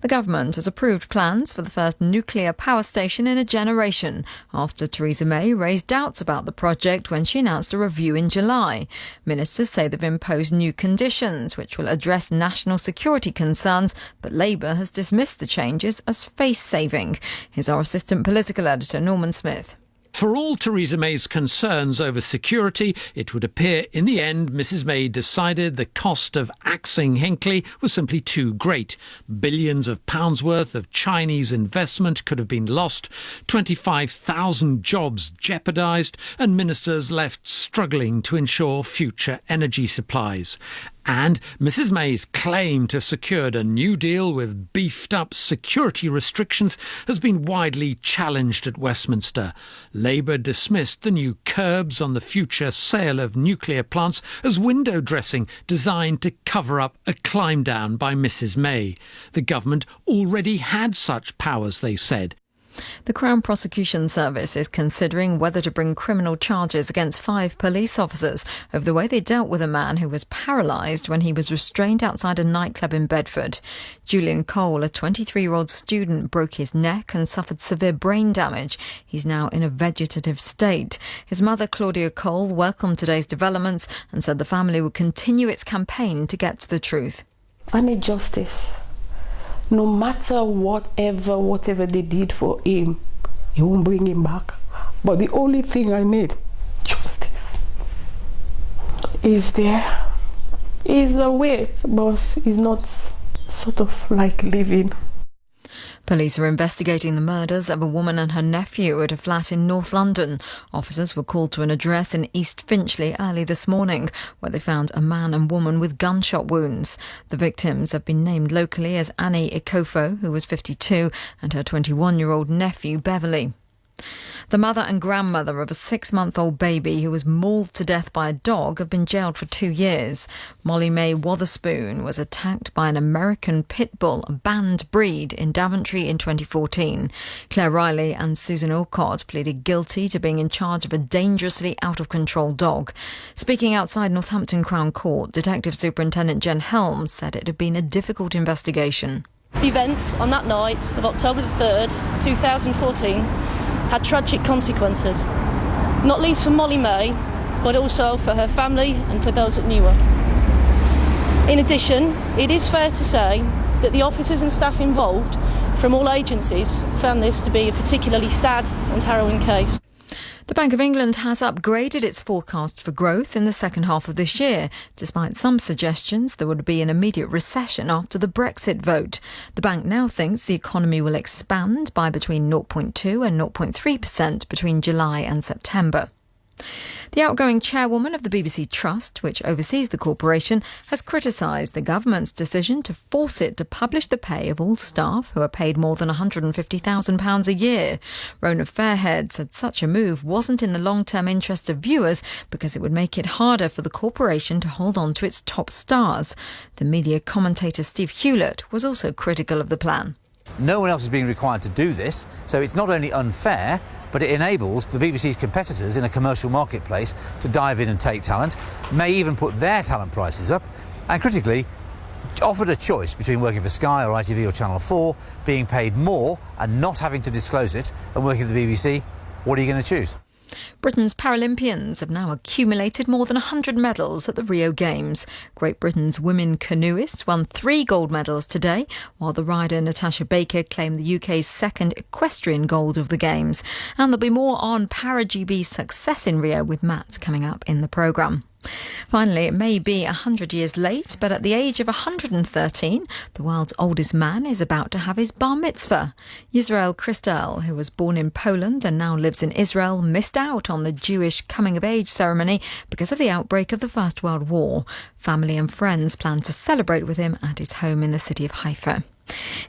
The government has approved plans for the first nuclear power station in a generation after Theresa May raised doubts about the project when she announced a review in July. Ministers say they've imposed new conditions which will address national security concerns, but Labour has dismissed the changes as face-saving. Here's our assistant political editor, Norman Smith. For all Theresa May's concerns over security, it would appear in the end Mrs May decided the cost of axing Hinkley was simply too great. Billions of pounds worth of Chinese investment could have been lost, 25,000 jobs jeopardised, and ministers left struggling to ensure future energy supplies. And Mrs May's claim to have secured a new deal with beefed-up security restrictions has been widely challenged at Westminster. Labour dismissed the new curbs on the future sale of nuclear plants as window dressing designed to cover up a climb down by Mrs May. The government already had such powers, they said. The Crown Prosecution Service is considering whether to bring criminal charges against 5 police officers over the way they dealt with a man who was paralysed when he was restrained outside a nightclub in Bedford. Julian Cole, a 23-year-old student, broke his neck and suffered severe brain damage. He's now in a vegetative state. His mother, Claudia Cole, welcomed today's developments and said the family will continue its campaign to get to the truth. I need justice. No matter whatever they did for him, it won't bring him back. But the only thing I need, justice. He's there. He's awake, but he's not sort of like living. Police are investigating the murders of a woman and her nephew at a flat in North London. Officers were called to an address in East Finchley early this morning, where they found a man and woman with gunshot wounds. The victims have been named locally as Annie Ikofo, who was 52, and her 21-year-old nephew, Beverly. The mother and grandmother of a 6-month-old baby who was mauled to death by a dog have been jailed for 2 years. Molly Mae Wotherspoon was attacked by an American pit bull, a banned breed, in Daventry in 2014. Claire Riley and Susan Alcott pleaded guilty to being in charge of a dangerously out-of-control dog. Speaking outside Northampton Crown Court, Detective Superintendent Jen Helms said it had been a difficult investigation. The events on that night of October the 3rd, 2014, had tragic consequences, not least for Molly Mae, but also for her family and for those that knew her. In addition, it is fair to say that the officers and staff involved from all agencies found this to be a particularly sad and harrowing case. The Bank of England has upgraded its forecast for growth in the second half of this year, despite some suggestions there would be an immediate recession after the Brexit vote. The bank now thinks the economy will expand by between 0.2 and 0.3% between July and September. The outgoing chairwoman of the BBC Trust, which oversees the corporation, has criticised the government's decision to force it to publish the pay of all staff who are paid more than £150,000 a year. Rona Fairhead said such a move wasn't in the long-term interests of viewers because it would make it harder for the corporation to hold on to its top stars. The media commentator Steve Hewlett was also critical of the plan. No one else is being required to do this, so it's not only unfair, but it enables the BBC's competitors in a commercial marketplace to dive in and take talent, may even put their talent prices up, and critically, offered a choice between working for Sky or ITV or Channel 4, being paid more and not having to disclose it, and working at the BBC. What are you going to choose? Britain's Paralympians have now accumulated more than 100 medals at the Rio Games. Great Britain's women canoeists won 3 gold medals today, while the rider Natasha Baker claimed the UK's second equestrian gold of the Games. And there'll be more on Para-GB's success in Rio with Matt coming up in the programme. Finally, it may be 100 years late, but at the age of 113, the world's oldest man is about to have his bar mitzvah. Yisrael Christel, who was born in Poland and now lives in Israel, missed out on the Jewish coming-of-age ceremony because of the outbreak of the First World War. Family and friends plan to celebrate with him at his home in the city of Haifa.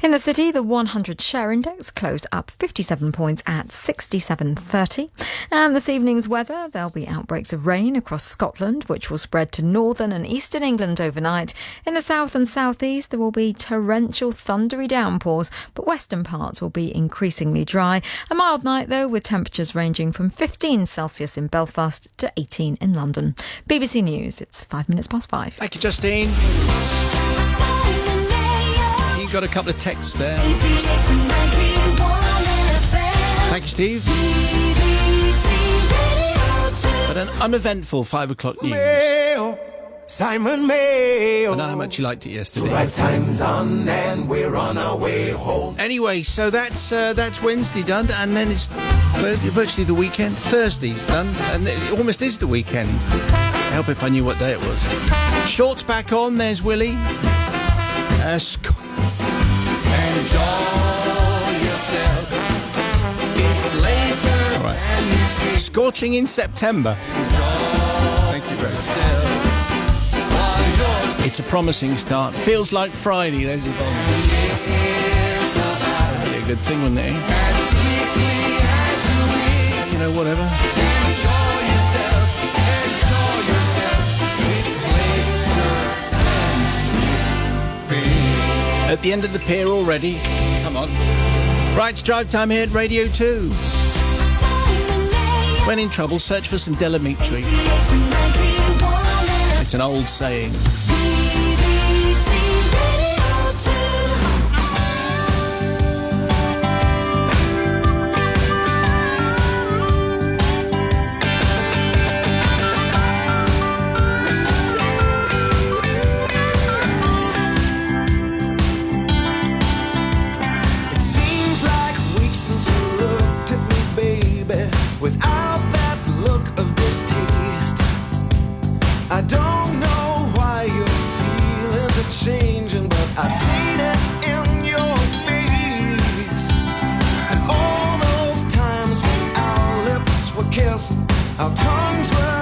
In the city, the 100 share index closed up 57 points at 67.30. And this evening's weather, there'll be outbreaks of rain across Scotland, which will spread to northern and eastern England overnight. In the south and southeast, there will be torrential, thundery downpours, but western parts will be increasingly dry. A mild night, though, with temperatures ranging from 15 Celsius in Belfast to 18 in London. BBC News, it's 5 minutes past 5. Thank you, Justine. Got a couple of texts there. Thank you, Steve. But an uneventful 5 o'clock news. Mail, Simon Mail. I know how much you liked it yesterday. Drive time's on and we're on our way home. Anyway, so that's Wednesday done, and then it's Thursday, virtually the weekend. Thursday's done, and it almost is the weekend. Help if I knew what day it was. Shorts back on. There's Willie. Enjoy yourself. It's later. All right. Scorching in September. Thank you very much. It's a promising start. Feels like Friday. There's Yvonne. That'd be a good thing, wouldn't it? You know, whatever. Enjoy yourself. Enjoy yourself. It's later. At the end of the pier already. Come on. Right, it's drive time here at Radio 2. When in trouble, search for some Delamitri. It's an old saying. Without that look of distaste, I don't know why your feelings are changing, but I've seen it in your face. And all those times when our lips were kissed, our tongues were